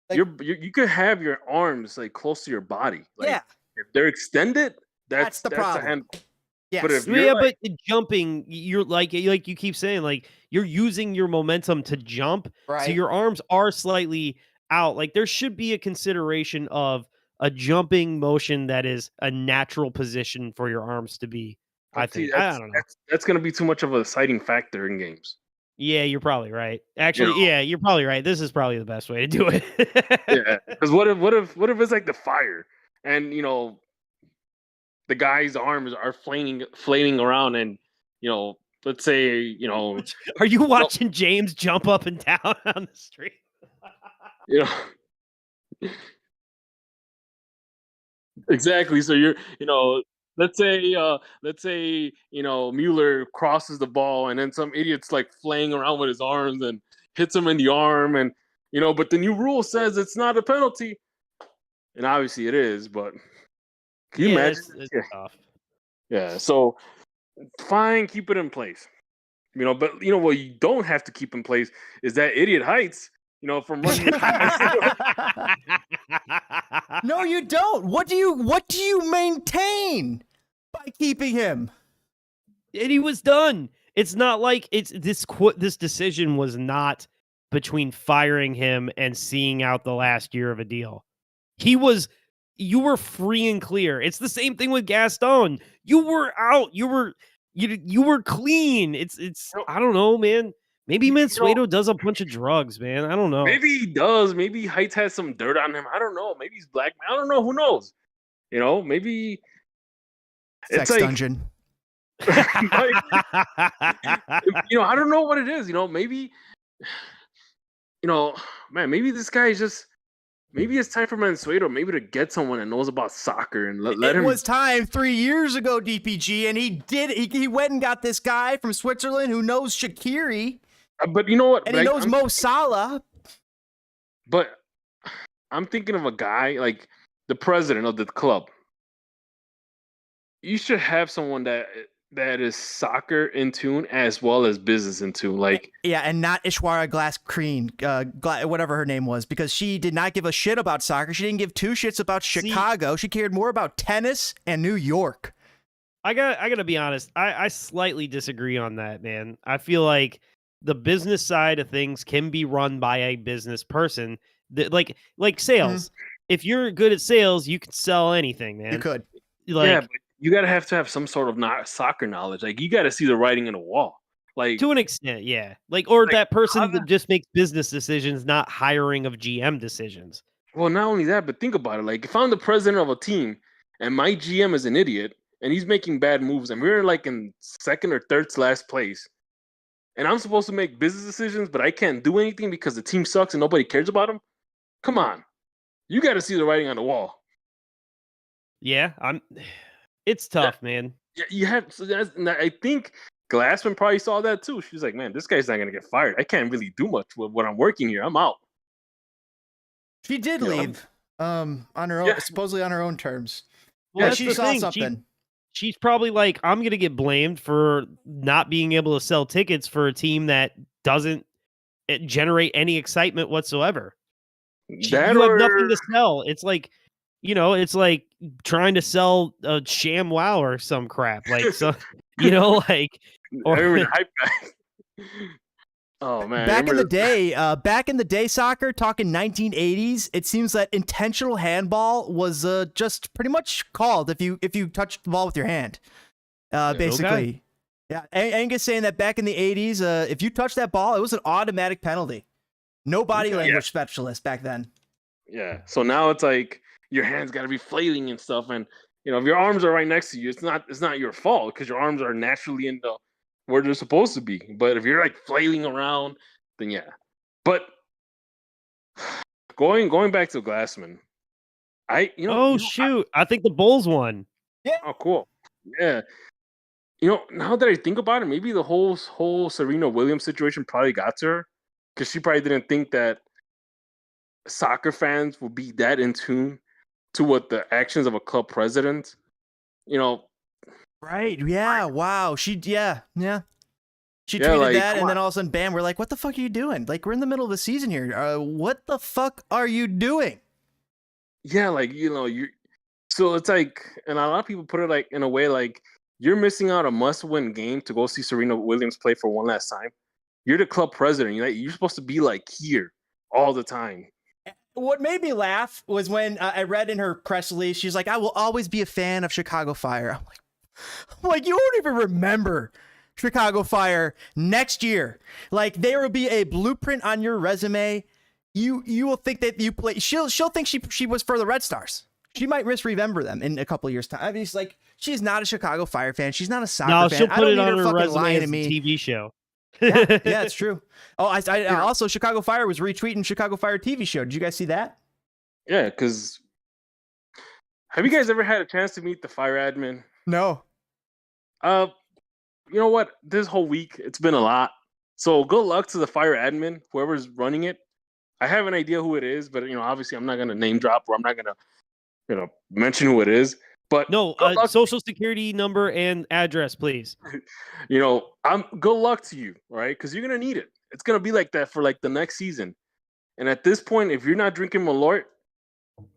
Like, you could have your arms like close to your body. Like, yeah. If they're extended, that's the problem. Yes. But but jumping, you're like you keep saying, like you're using your momentum to jump, right? So your arms are slightly out. Like there should be a consideration of a jumping motion that is a natural position for your arms to be. I think. I don't know. That's going to be too much of a deciding factor in games. Yeah, you're probably right. Actually, yeah, you're probably right. This is probably the best way to do it. Yeah, because what if it's like the fire, and the guy's arms are flailing around, and let's say Are you watching James jump up and down on the street? Exactly. So you're let's say Mueller crosses the ball, and then some idiot's like flaying around with his arms and hits him in the arm, and but the new rule says it's not a penalty, and obviously it is. But can you imagine? It's tough. Yeah. So fine, keep it in place. But what you don't have to keep in place is that idiot Heights. From running. No, you don't. What do you maintain by keeping him? And he was done. It's not like this decision was not between firing him and seeing out the last year of a deal. You were free and clear. It's the same thing with Gaston. You were out. You were clean. It's I don't know, man. Maybe Mansueto does a bunch of drugs, man. I don't know. Maybe he does. Maybe Heights has some dirt on him. I don't know. Maybe he's black. I don't know. Who knows? Maybe Sex it's dungeon. I don't know what it is. Maybe, man, maybe this guy is just. Maybe it's time for Mansueto maybe to get someone that knows about soccer and let him. It was time 3 years ago, DPG, and he did. He went and got this guy from Switzerland who knows Shaqiri. But you know what? And he knows Mo Salah. But I'm thinking of a guy like the president of the club. You should have someone that is soccer in tune as well as business in tune. Like, yeah, and not Ishwara whatever her name was, because she did not give a shit about soccer. She didn't give two shits about Chicago. She cared more about tennis and New York. I gotta be honest. I slightly disagree on that, man. I feel like the business side of things can be run by a business person. Like sales. Mm-hmm. If you're good at sales, you can sell anything, man. You could. But you gotta have to have some sort of soccer knowledge. Like, you gotta see the writing on the wall. Like, to an extent, yeah. Or that person that just makes business decisions, not hiring of GM decisions. Well, not only that, but think about it. Like, if I'm the president of a team and my GM is an idiot and he's making bad moves, and we're like in second or third last place, and I'm supposed to make business decisions, but I can't do anything because the team sucks and nobody cares about them. Come on, you got to see the writing on the wall. Yeah, It's tough, man. Yeah, you have. So I think Glassman probably saw that too. She's like, "Man, this guy's not gonna get fired. I can't really do much with what I'm working here. I'm out." She did Yeah. leave. On her own, Yeah. supposedly on her own terms. Well, Yeah, that's she the saw thing. something. She's probably like, I'm gonna get blamed for not being able to sell tickets for a team that doesn't generate any excitement whatsoever. That You have nothing or to sell. It's like, it's like trying to sell a sham wow or some crap. Like, so, like, I or remember the hype guy. Oh man, I Back in the remember day, soccer, talking 1980s, it seems that intentional handball was just pretty much called if you touched the ball with your hand. Basically. Okay. Yeah, Angus saying that back in the 80s, if you touched that ball, it was an automatic penalty. No body Okay. language specialist back then. Yeah. So now it's like your hands got to be flailing and stuff, and if your arms are right next to you, it's not your fault because your arms are naturally in the where they're supposed to be. But if you're like flailing around, then yeah. But going back to Glassman, oh shoot, I think the Bulls won. oh cool, yeah. Now that I think about it, maybe the whole Serena Williams situation probably got to her because she probably didn't think that soccer fans would be that in tune to what the actions of a club president, Right. Yeah. Wow. She She Yeah, tweeted like, that, come and then on. all of a sudden, bam, we're like, what the fuck are you doing? Like, we're in the middle of the season here. What the fuck are you doing? Yeah, like you. So it's like, and a lot of people put it like in a way like you're missing out a must-win game to go see Serena Williams play for one last time. You're the club president. You're supposed to be like here all the time. What made me laugh was when I read in her press release, she's like, I will always be a fan of Chicago Fire. I'm like, you won't even remember Chicago Fire next year. Like, there will be a blueprint on your resume. You will think that you play. She'll think she was for the Red Stars. She might misremember them in a couple of years' time. I mean, it's like, she's not a Chicago Fire fan. She's not a soccer No, fan. she'll I put don't it need on her her fucking resume lying as to a me. TV show. Yeah, it's true. Oh, I also Chicago Fire was retweeting Chicago Fire TV show. Did you guys see that? Yeah, because have you guys ever had a chance to meet the fire admin? No. You know what? This whole week it's been a lot. So good luck to the fire admin, whoever's running it. I have an idea who it is, but obviously I'm not gonna name drop or I'm not gonna mention who it is. But No, good luck. social security number and address, please. I'm good luck to you, all right? Because you're gonna need it. It's gonna be like that for like the next season. And at this point, if you're not drinking Malort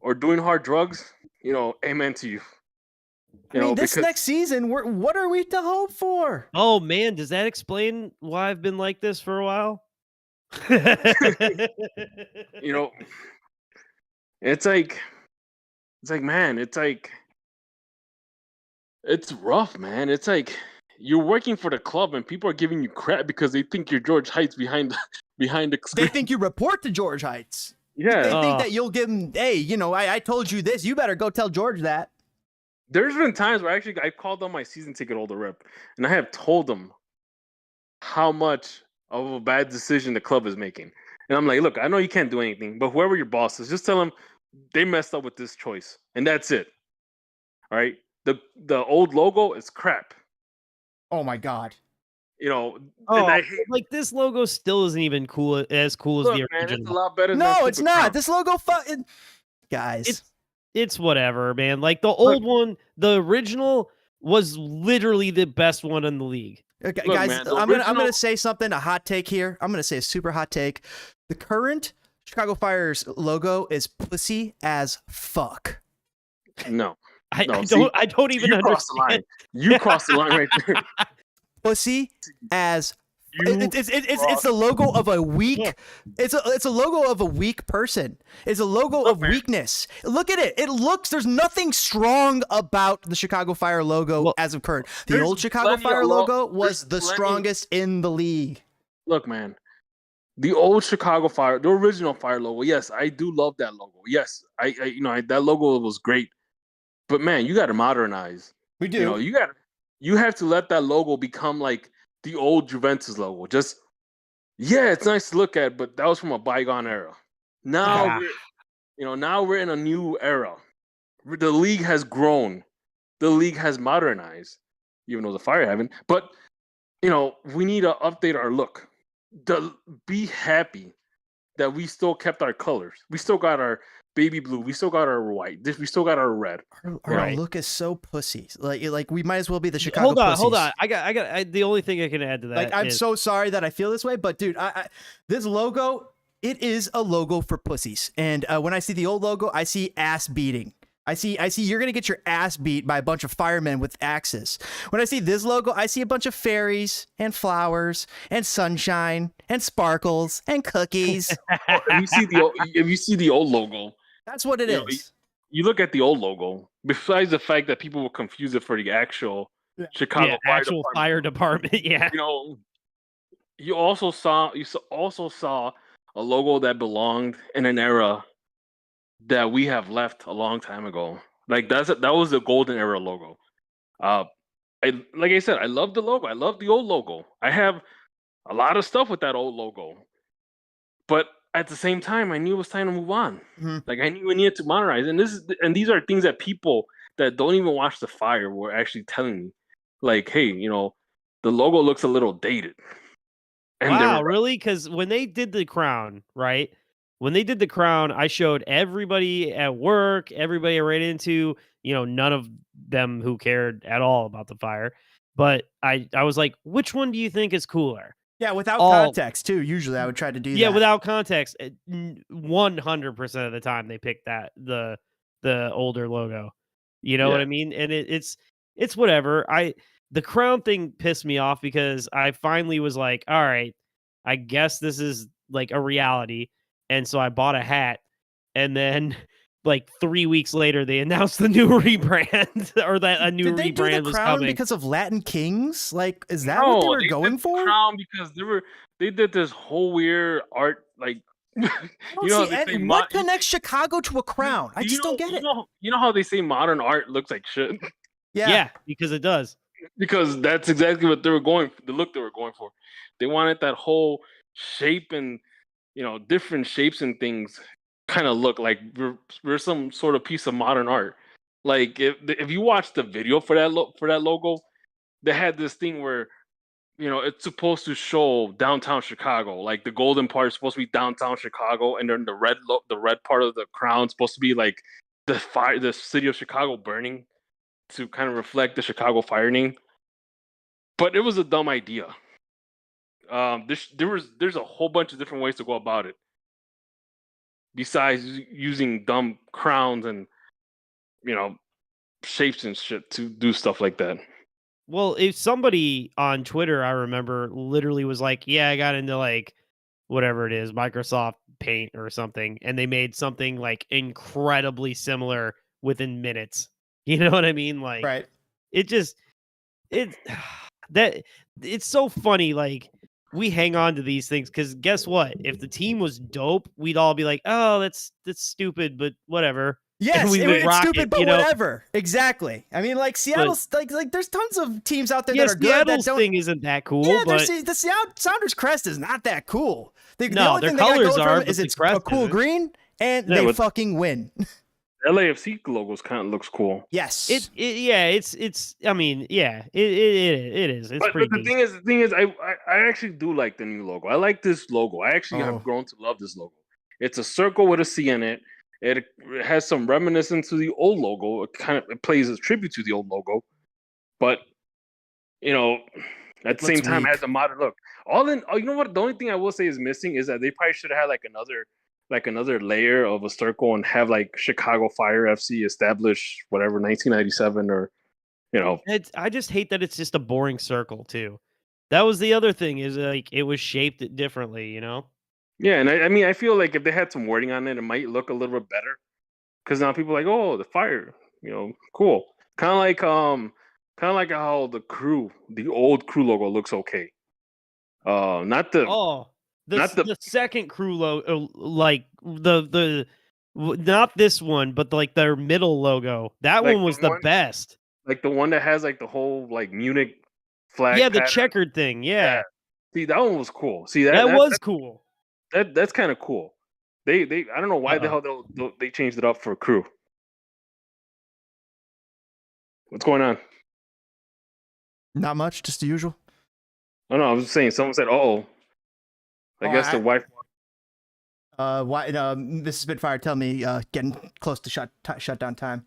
or doing hard drugs, amen to you. I mean, this next season, what are we to hope for? Oh man, does that explain why I've been like this for a while? It's like, man, it's rough, man. It's like you're working for the club and people are giving you crap because they think you're George Heights behind the screen. They think you report to George Heights. Yeah. They think that you'll give them, hey, I told you this. You better go tell George that. There's been times where I called on my season ticket holder rep and I have told them how much of a bad decision the club is making. And I'm like, look, I know you can't do anything, but whoever your boss is, just tell them they messed up with this choice. And that's it. All right. The old logo is crap. Oh my God. Like this logo still isn't even as cool as the original. Man, it's a lot better. No, it's not. This logo, guys. It's whatever, man. Like the old one, the original was literally the best one in the league. Okay, Look, guys, man, I'm gonna say something, a hot take here. I'm gonna say a super hot take. The current Chicago Fire's logo is pussy as fuck. No. I don't even understand. Crossed the line. You crossed the line right there. Pussy as it's the logo of a weak. It's a logo of a weak person. It's a logo of weakness. Look at it. There's nothing strong about the Chicago Fire logo as of current. The old Chicago Fire logo was the strongest in the league. Look, man. The old Chicago Fire, the original Fire logo. Yes, I do love that logo. Yes, that logo was great. But man, you got to modernize. We do. You have to let that logo become like the old Juventus logo. It's nice to look at, but that was from a bygone era. Now we're in a new era. The league has grown. The league has modernized, even though the Fire haven't. But we need to update our look. Be happy that we still kept our colors. We still got our baby blue. We still got our white. We still got our red. Our Right. look is so pussy. Like we might as well be the Chicago Hold on, pussies. hold on. The only thing I can add to that. Like, I'm is, so sorry that I feel this way, but dude, this logo, it is a logo for pussies. And when I see the old logo, I see ass beating. I see you're going to get your ass beat by a bunch of firemen with axes. When I see this logo, I see a bunch of fairies and flowers and sunshine and sparkles and cookies. If you see the old logo, That's what it is. You look at the old logo. Besides the fact that people will confuse it for the actual Chicago fire department. Yeah. You know, you also saw a logo that belonged in an era that we have left a long time ago. Like that was the golden era logo. Like I said, I love the logo. I love the old logo. I have a lot of stuff with that old logo. But at the same time, I knew it was time to move on. Mhm. Like I knew we needed to modernize. And these are things that people that don't even watch The Fire were actually telling me. Like, hey, the logo looks a little dated. And Wow, really? Because when they did the crown, right? When they did the crown, I showed everybody at work, everybody I ran into, none of them who cared at all about the fire. But I was like, which one do you think is cooler? Yeah, without context too. Usually I would try to do that. Yeah, without context. 100% of the time they picked the older logo. You know what I mean? And it's whatever. The crown thing pissed me off because I finally was like, all right, I guess this is like a reality. And so I bought a hat, and then like 3 weeks later they announced the new rebrand or that a new Did they rebrand do the was crown coming. because of Latin Kings? Like, is that what they were going for? Crown because they did this whole weird art like What connects Chicago to a crown? I just don't get it. You know how they say modern art looks like shit? Yeah, because it does. Because that's exactly what they were going for, the look they were going for. They wanted that whole shape and different shapes and things kind of look like we're some sort of piece of modern art. Like if you watch the video for that logo, they had this thing where it's supposed to show downtown Chicago. Like the golden part is supposed to be downtown Chicago, and then the red part of the crown is supposed to be like the city of Chicago burning to kind of reflect the Chicago firing. But it was a dumb idea. There's a whole bunch of different ways to go about it. Besides using dumb crowns and shapes and shit to do stuff like that. Well, if somebody on Twitter, I remember, literally was like, yeah, I got into like whatever it is, Microsoft Paint or something, and they made something like incredibly similar within minutes. You know what I mean? Like, Right. It's so funny. Like, we hang on to these things because guess what? If the team was dope, we'd all be like, oh, that's stupid, but whatever. Yes, it's stupid, but know? whatever. Exactly. I mean, like Seattle's like there's tons of teams out there that are good. Seattle's that don't, thing isn't that cool. Yeah, but the Sounders crest is not that cool. The no, only their thing colors they got going are, from is but it's the crest a cool isn't. green, and they fucking win. LAFC logos kind of looks cool. Yes. It is. I mean, yeah, it is. It's pretty. But the thing is, I actually do like the new logo. I like this logo. I actually have grown to love this logo. It's a circle with a C in it. It has some reminiscence to the old logo. It plays a tribute to the old logo, but at the same time, it has a modern look. You know what? The only thing I will say is missing is that they probably should have had like another layer of a circle and have like Chicago Fire FC established whatever 1997 or I just hate that it's just a boring circle too. That was the other thing is like it was shaped differently, Yeah, and I mean I feel like if they had some wording on it, it might look a little bit better. Because now people are like, oh, the fire, cool. Kind of like how the old crew logo looks okay. Not the second crew logo, like not this one, but like their middle logo. That one was the best. Like the one that has like the whole like Munich flag. Yeah, the checkered thing. Yeah. See, that one was cool. See that was cool. That's kind of cool. They I don't know why the hell they changed it up for crew. What's going on? Not much, just the usual. Oh no, I was just saying. Someone said, "Oh, I guess the wife." Why? Mrs. Spitfire, tell me, getting close to shutdown time.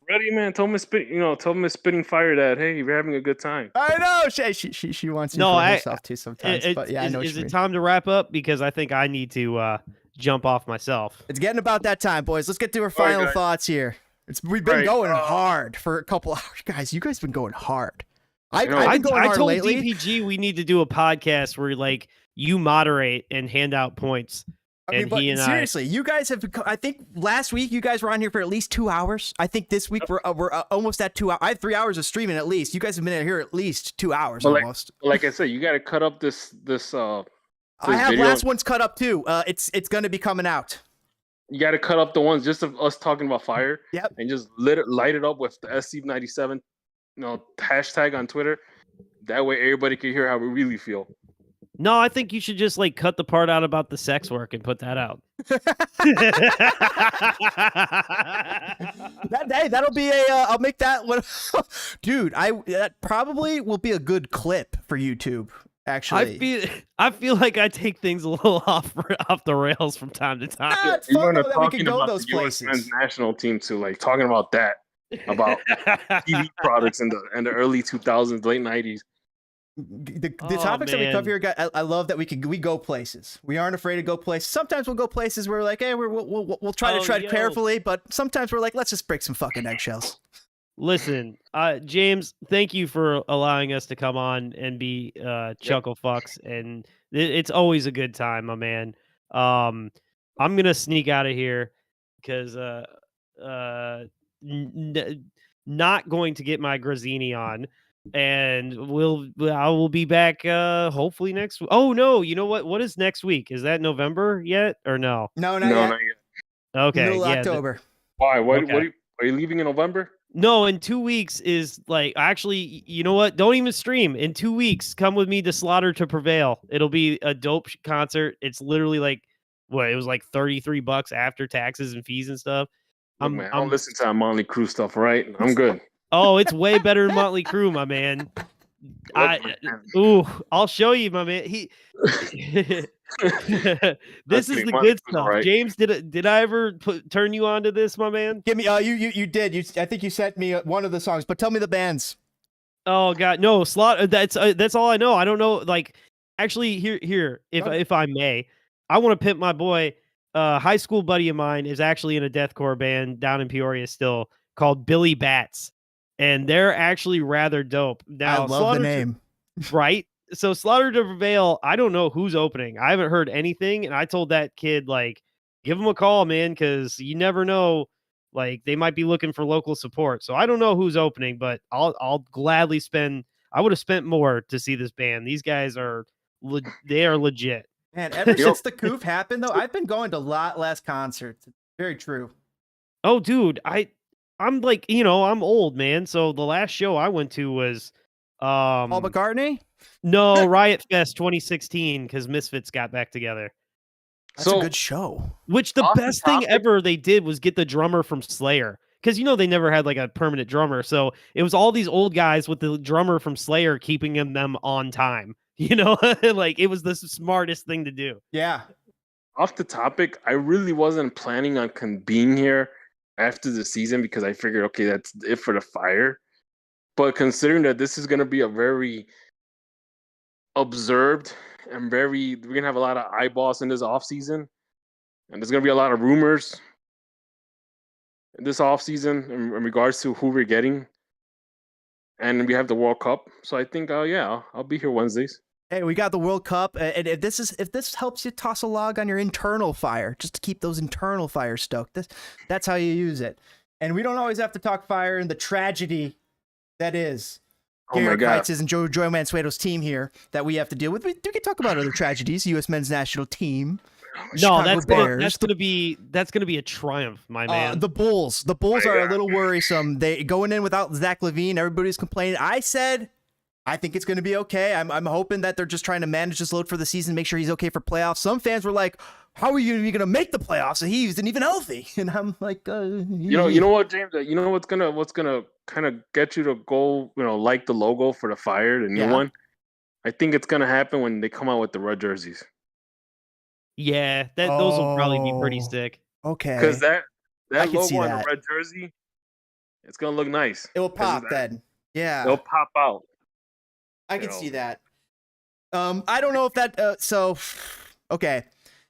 Ready, man. Tell Miss Spitting Fire that hey, you're having a good time. I know she wants you No, for herself too sometimes, but yeah, I know what is you it mean. time to wrap up? Because I think I need to jump off myself. It's getting about that time, boys. Let's get to our final guys. thoughts here. We've been Right, going hard for a couple hours, guys. You guys been going hard. I've know. been going I hard told lately. DPG we need to do a podcast where like you moderate and hand out points. I mean, And but he and seriously, you guys have. I think last week you guys were on here for at least 2 hours. I think this week we're almost at 2 hours. I have 3 hours of streaming at least. You guys have been here at least 2 hours almost. Like I said, you got to cut up this. I have video. last one's cut up too. It's going to be coming out. You got to cut up the ones just of us talking about fire. Yep. And just light it up with the SC97, hashtag on Twitter. That way, everybody can hear how we really feel. No, I think you should just like cut the part out about the sex work and put that out. That'll be I'll make that one. Dude, that probably will be a good clip for YouTube. Actually, I feel like I take things a little off the rails from time to time. Nah, it's fun though that we can go those places. USMNT national team too, like talking about that, about TV products in the early 2000s, late 90s. The topics that we cover here, guys, I love that we go places. We aren't afraid to go places. Sometimes we'll go places where we're like, hey, we'll try to tread carefully, but sometimes we're like, let's just break some fucking eggshells. Listen, James, thank you for allowing us to come on and be chuckle fucks, and it's always a good time, my man. I'm gonna sneak out of here because not going to get my Grazzini on. And I will be back hopefully next week. Oh no, you know what is next week? Is that November yet or no? No, not yet. Okay, Middle of October. Why? Okay. Are you leaving in November? No, in 2 weeks is like actually, you know what? Don't even stream. In 2 weeks, come with me to Slaughter to Prevail. It'll be a dope concert. It's literally like it was like $33 after taxes and fees and stuff. Man, I don't listen to that Motley Crue stuff, right? I'm good. Oh, it's way better than Motley Crue, my man. I'll show you, my man. This is the good stuff. Right. James, did I ever turn you on to this, my man? Give me you did. I think you sent me one of the songs, but tell me the bands. Oh god, no, Slaughter. That's all I know. I don't know. Like, actually, here, if I may, I want to pimp my boy. High school buddy of mine is actually in a deathcore band down in Peoria still called Billy Bats. And they're actually rather dope. Now, I love the name. Right? So Slaughter to Prevail, I don't know who's opening. I haven't heard anything. And I told that kid, like, give him a call, man, because you never know. Like, they might be looking for local support. So I don't know who's opening, but I'll gladly I would have spent more to see this band. These guys they are legit. Man, ever since the Coof happened, though, I've been going to a lot less concerts. It's very true. Oh, dude, I'm like, I'm old, man. So the last show I went to was Paul McCartney? No, Riot Fest 2016 because Misfits got back together. That's a good show. Which the best thing ever they did was get the drummer from Slayer. Because they never had like a permanent drummer. So it was all these old guys with the drummer from Slayer keeping them on time. Like it was the smartest thing to do. Yeah. Off the topic, I really wasn't planning on being here after the season because I figured, okay, that's it for the Fire. But considering that this is going to be a very observed and we're going to have a lot of eyeballs in this offseason, and there's going to be a lot of rumors in this offseason in regards to who we're getting, and we have the World Cup. So I think, I'll be here Wednesdays. Hey, we got the World Cup, and if this helps you toss a log on your internal fire, just to keep those internal fires stoked, that's how you use it. And we don't always have to talk fire and the tragedy that is Garrett Heitz's and Joe Mansueto's team here that we have to deal with. We can talk about other tragedies. U.S. men's national team. No, that's gonna be a triumph, my man. The Bulls are a little worrisome. They going in without Zach LaVine. Everybody's complaining. I said, I think it's going to be okay. I'm hoping that they're just trying to manage this load for the season, make sure he's okay for playoffs. Some fans were like, "How are you going to make the playoffs? And he isn't even healthy." And I'm like, you know what, James? You know what's gonna kind of get you to go, like the logo for the Fire, the new one. I think it's gonna happen when they come out with the red jerseys. Yeah, those will probably be pretty Oh, sick. okay. Because that I can see logo on the that. red jersey, it's gonna look nice. It will 'Cause pop then. Yeah, it'll pop out. I You can know. see that. I don't know if that. So, okay,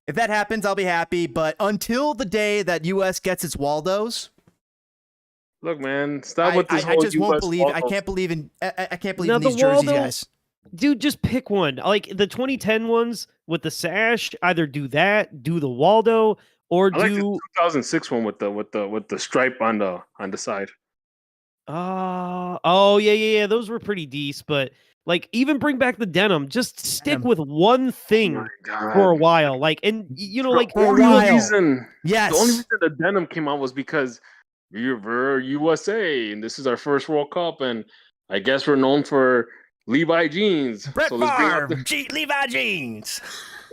if that happens, I'll be happy. But until the day that US gets its Waldos, Look, man, stop with this I whole just won't US believe. I logo. can't believe in. I can't believe Now, in the these jerseys, Waldo- guys. Dude, just pick one. Like the 2010 ones with the sash, either do that, do the Waldo, or I like the do 2006 one with the stripe on the side. oh yeah. Those were pretty decent, but like even bring back the denim. Just stick Denim. with one Oh thing my God. for a while. Like, and like For a only while. reason, Yes. the only reason the denim came out was because we're USA and this is our first World Cup, and I guess we're known for Levi jeans. Brett So let's bring out Favre, Levi jeans.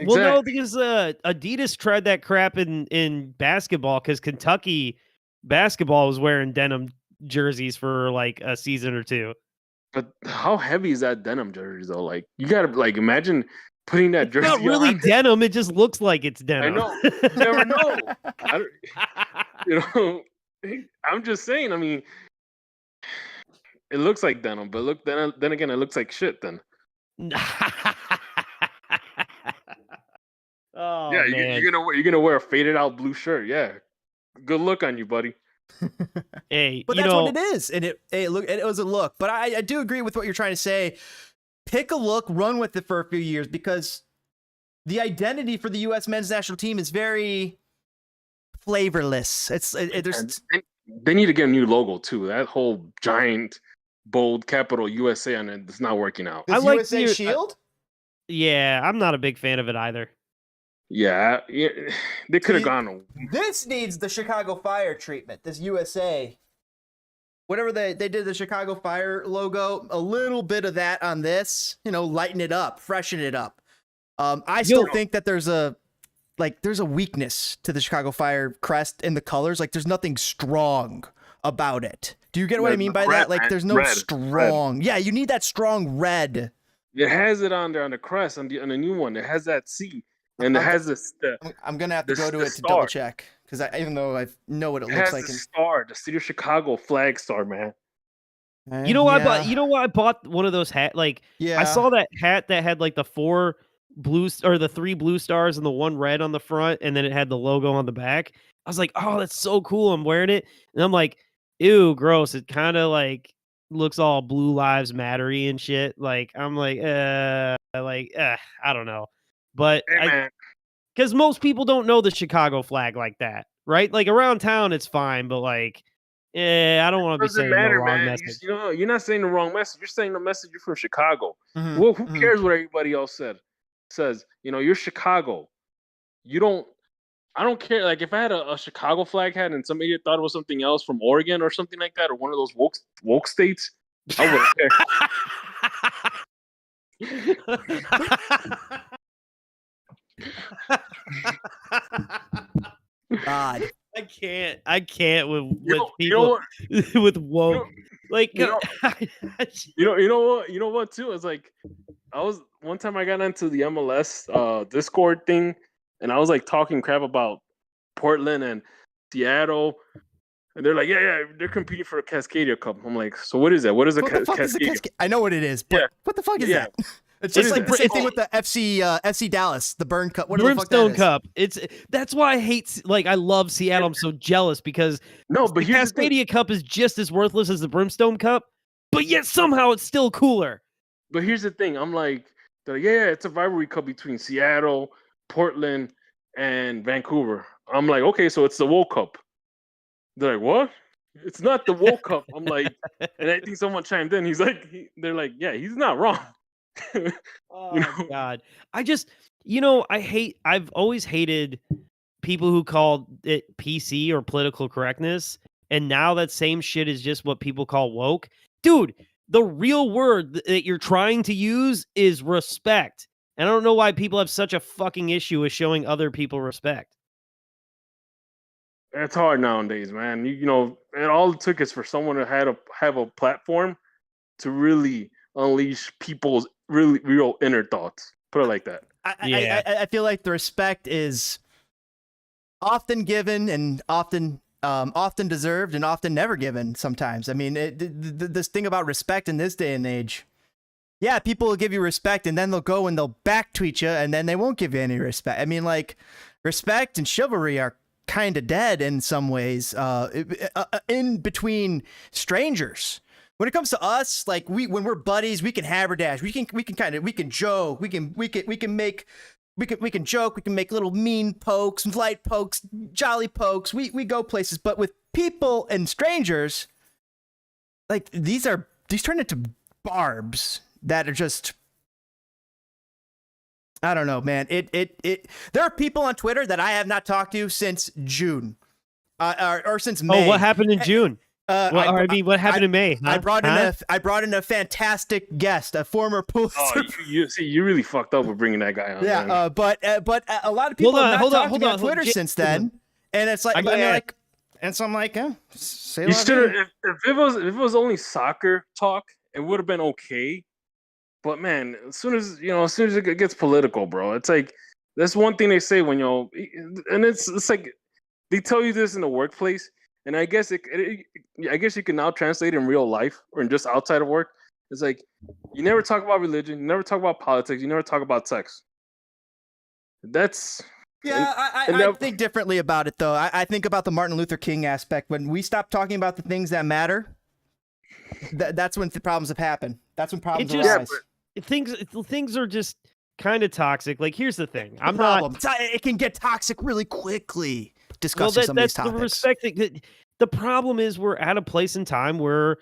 well, no, exactly. because Adidas tried that crap in basketball because Kentucky basketball was wearing denim jerseys for like a season or two. But how heavy is that denim jersey though? Like you gotta like imagine putting that It's jersey not really on. denim. It just looks like it's I denim. know. You never know. I don't, you know, I'm just saying. I mean, it looks like denim, but look, then again, it looks like shit. Then Oh yeah, man. you're gonna wear a faded out blue shirt. Yeah, good look on you, buddy. Hey, But that's what it is, and it was a look. But I do agree with what you're trying to say. Pick a look, run with it for a few years, because the identity for the U.S. men's national team is very flavorless. There's They need to get a new logo too. That whole giant, bold capital USA on it is not working out. I does like USA the- Shield. Yeah, I'm not a big fan of it either. Yeah, they could have gone. This needs the Chicago Fire treatment. This USA, whatever they did the Chicago Fire logo, a little bit of that on this, lighten it up, freshen it up. I still think that there's a weakness to the Chicago Fire crest in the colors. Like there's nothing strong about it. Do you get what I mean by red, that? Like there's no strong. Yeah, you need that strong red. It has it on there on the crest on the new one. It has that C, and it has this. I'm gonna have to go to the it to star. double check, because even though I know what it looks has like. the star, the City of Chicago flag star, man. You know what I bought? You know why I bought one of those hat? Like, Yeah. I saw that hat that had like the 4 blue or the 3 blue stars and the 1 red on the front, and then it had the logo on the back. I was like, oh, that's so cool. I'm wearing it, and I'm like, ew, gross. It kind of like looks all Blue Lives Mattery and shit. Like, I'm like, I don't know, but Hey, because most people don't know the Chicago flag like that, right? Like around town, it's fine, but like, I don't want to be saying the wrong message. You're not saying the wrong message. You're saying the message. You're from Chicago. Mhm, Well, who mhm. cares what everybody else says? You're Chicago. I don't care. Like if I had a Chicago flag hat and some idiot thought it was something else from Oregon or something like that, or one of those woke states, I wouldn't care. God. I can't with You people know what? with woke. Like, you know what too? It's like one time I got into the MLS Discord thing, and I was like talking crap about Portland and Seattle, and they're like, yeah, they're competing for a Cascadia Cup. I'm like, so what is that? What is a Cascadia? I know what it is, but what the fuck is that? It's What just is like it? the same thing with the FC Dallas, the Burn Cup. What the fuck that Brimstone is? Cup. That's why I hate. Like, I love Seattle. I'm so jealous because No, but the here's the thing. Cascadia Cup is just as worthless as the Brimstone Cup, but yet somehow it's still cooler. But here's the thing. I'm like, they're like, yeah, it's a rivalry cup between Seattle, Portland, and Vancouver. I'm like, okay, so it's the World Cup. They're like, what? It's not the World Cup. I'm like, and I think someone chimed in. They're like, yeah, he's not wrong. Oh God. I just, I've always hated people who called it PC or political correctness. And now that same shit is just what people call woke. Dude, the real word that you're trying to use is respect. And I don't know why people have such a fucking issue with showing other people respect. It's hard nowadays, man. And all it took is for someone to have a platform to really unleash people's really real inner thoughts. Put it like that. I feel like the respect is often given and often deserved and often never given sometimes. I mean, this thing about respect in this day and age, yeah, people will give you respect and then they'll go and they'll back tweet you and then they won't give you any respect. I mean, like, respect and chivalry are kind of dead in some ways, in between strangers. When it comes to us, like when we're buddies, we can haberdash, we can joke, we can joke, we can make little mean pokes, light pokes, jolly pokes. We go places, but with people and strangers, like these turn into barbs that are just, I don't know, man. There are people on Twitter that I have not talked to since June, or since May. Oh, what happened in June? What happened in May? Huh? I brought in a fantastic guest, a former Pulitzer. You really fucked up with bringing that guy on. Yeah, but a lot of people have not talked to me on Twitter since then, and it's like, so I'm like, say you should have. If it was only soccer talk, it would have been okay. But man, as soon as it gets political, bro, it's like that's one thing they say when and it's like they tell you this in the workplace. And I guess I guess you can now translate in real life or in just outside of work. It's like you never talk about religion, you never talk about politics, you never talk about sex. That's I think differently about it though. I think about the Martin Luther King aspect. When we stop talking about the things that matter, that's when the problems have happened. That's when problems arise. Things are just kind of toxic. Like here's the thing, it can get toxic really quickly. Discussing some of these topics. The problem is we're at a place in time where,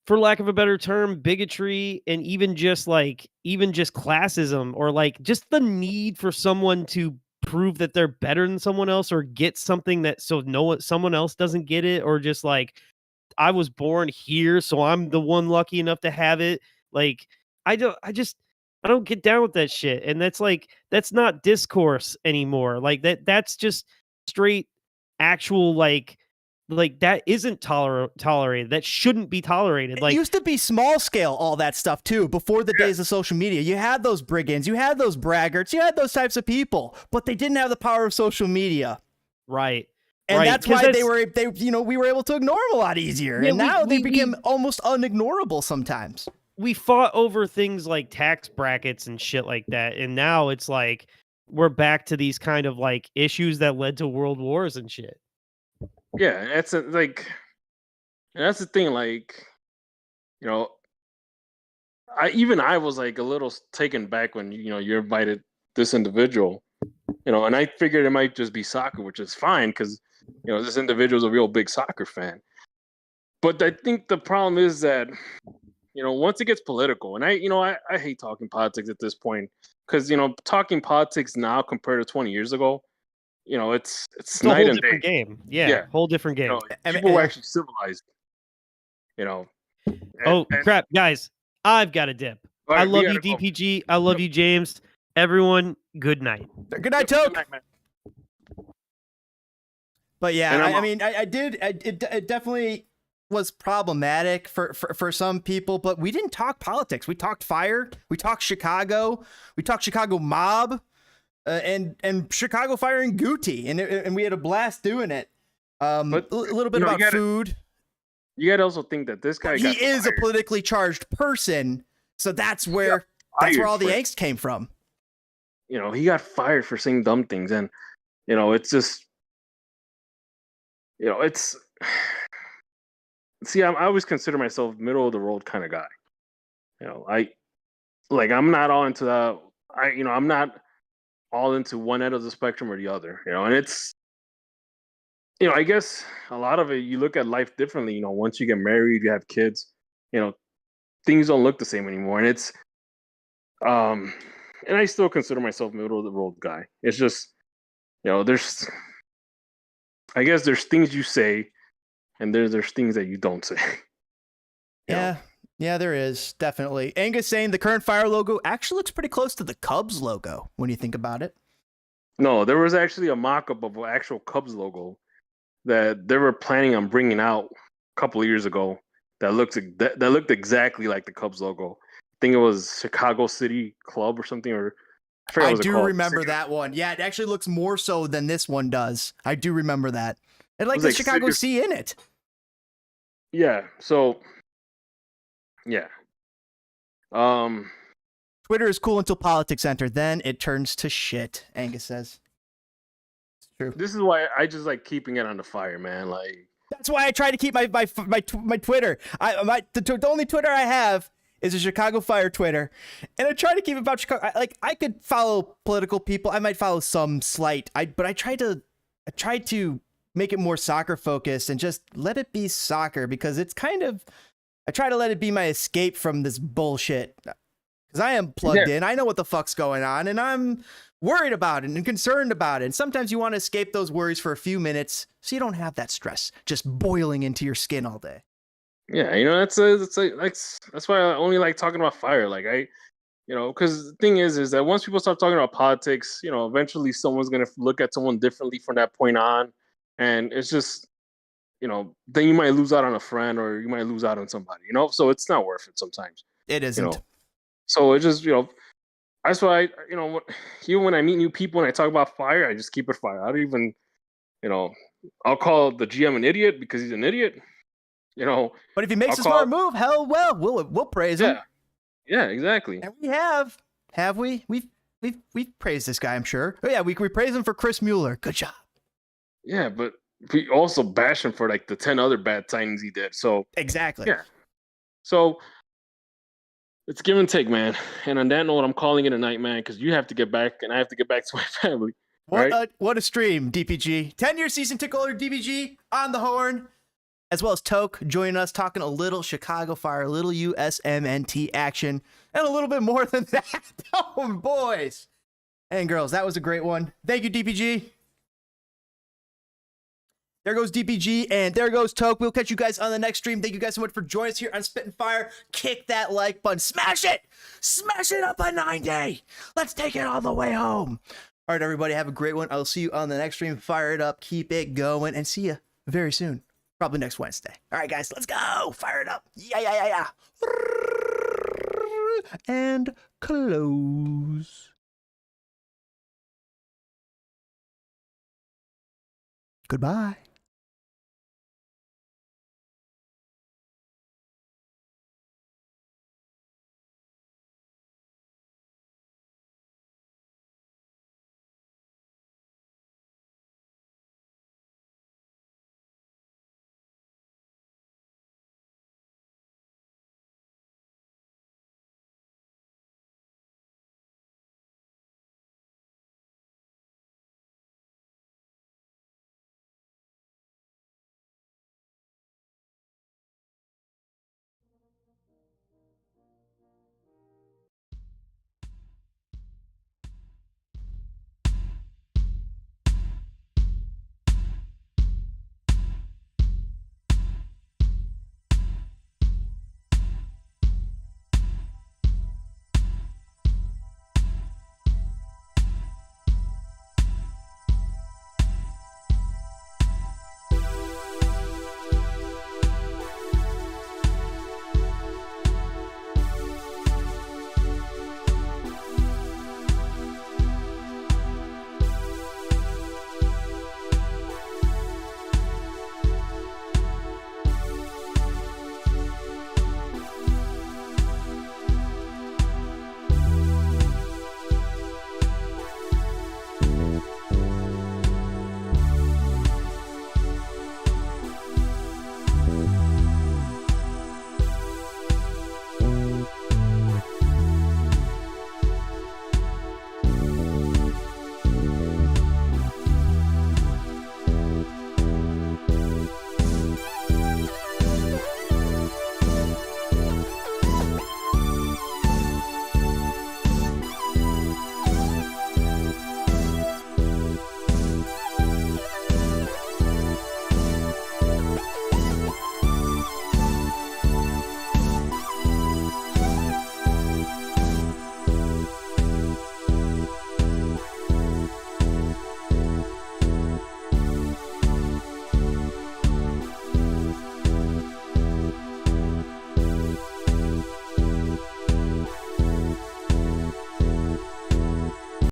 for lack of a better term, bigotry and even just classism or like just the need for someone to prove that they're better than someone else or get something that someone else doesn't get it, or just like I was born here so I'm the one lucky enough to have it. Like I don't get down with that shit, and that's not discourse anymore. Like that's just straight actual like that isn't tolerated. That shouldn't be tolerated. It used to be small scale, all that stuff too, before the days of social media. You had those brigands, you had those braggarts, you had those types of people, but they didn't have the power of social media. Right. And that's why we were able to ignore them a lot easier. Yeah, and now they became almost unignorable sometimes. We fought over things like tax brackets and shit like that, and now it's like we're back to these kind of like issues that led to world wars and shit. Yeah, that's the thing. Like, I was like a little taken back when you invited this individual, and I figured it might just be soccer, which is fine because this individual's a real big soccer fan. But I think the problem is that once it gets political, and I hate talking politics at this point. Because talking politics now compared to 20 years ago, it's a night whole and different day. game. Yeah, whole different game. People were actually civilized. Crap, guys! I've got a dip. Right, I love you, DPG. I love you, James. Everyone, good night. Good night, Toke. But yeah, it definitely was problematic for some people, but we didn't talk politics. We talked fire. We talked Chicago. We talked Chicago mob, and Chicago firing Guti, and we had a blast doing it. But a little bit about food. You gotta also think that this guy is a politically charged person, so that's where all the angst came from. He got fired for saying dumb things, and it's just it's. See, I always consider myself middle of the road kind of guy. I'm not all into that. I'm not all into one end of the spectrum or the other. And it's, I guess a lot of it, you look at life differently. Once you get married, you have kids. Things don't look the same anymore. And it's, and I still consider myself middle of the road guy. It's just, there's things you say. And there's things that you don't say. Yeah, there is, definitely. Angus saying the current Fire logo actually looks pretty close to the Cubs logo when you think about it. No, there was actually a mock-up of an actual Cubs logo that they were planning on bringing out a couple of years ago that looked exactly like the Cubs logo. I think it was Chicago City Club or something, or forgot what I it was do called. remember that one. Yeah, it actually looks more so than this one does. I do remember that. And like was the like Chicago Sigurd- Sea in it. Yeah. So, yeah. Twitter is cool until politics enter. Then it turns to shit, Angus says. It's true. This is why I just like keeping it on the fire, man. Like, That's why I try to keep my Twitter. The only Twitter I have is a Chicago Fire Twitter, and I try to keep it about Chicago. I could follow political people. I might follow some slight. But I try to make it more soccer focused and just let it be soccer, because it's kind of, I try to let it be my escape from this bullshit, because I am plugged in. I know what the fuck's going on, and I'm worried about it and concerned about it. And sometimes you want to escape those worries for a few minutes so you don't have that stress just boiling into your skin all day. yeah, you know, that's why I only like talking about fire. Like, because the thing is that once people start talking about politics, you know, eventually someone's gonna look at someone differently from that point on, and it's just, you know, then you might lose out on a friend or you might lose out on somebody, you know. So it's not worth it sometimes. It isn't. You know? So it just, you know, that's why even when I meet new people and I talk about fire, I just keep it fire. I don't even, you know, I'll call the GM an idiot because he's an idiot. You know, but if he makes a smart move, hell, well, we'll praise him. Yeah, exactly. And we have we? We've praised this guy, I'm sure. Oh yeah, we praise him for Chris Mueller. Good job. Yeah, but we also bash him for like the 10 other bad signings he did. So exactly. Yeah. So it's give and take, man. And on that note, I'm calling it a night, man, because you have to get back and I have to get back to my family. What a stream, DPG. 10-year season ticket holder DPG on the horn, as well as Toke joining us, talking a little Chicago Fire, a little USMNT action, and a little bit more than that. Oh, boys and girls, that was a great one. Thank you, DPG. There goes DPG, and there goes Toke. We'll catch you guys on the next stream. Thank you guys so much for joining us here on Spit and Fire. Kick that like button. Smash it! Smash it up a 90! Let's take it all the way home. All right, everybody, have a great one. I'll see you on the next stream. Fire it up, keep it going, and see you very soon. Probably next Wednesday. All right, guys, let's go. Fire it up. Yeah. And close. Goodbye.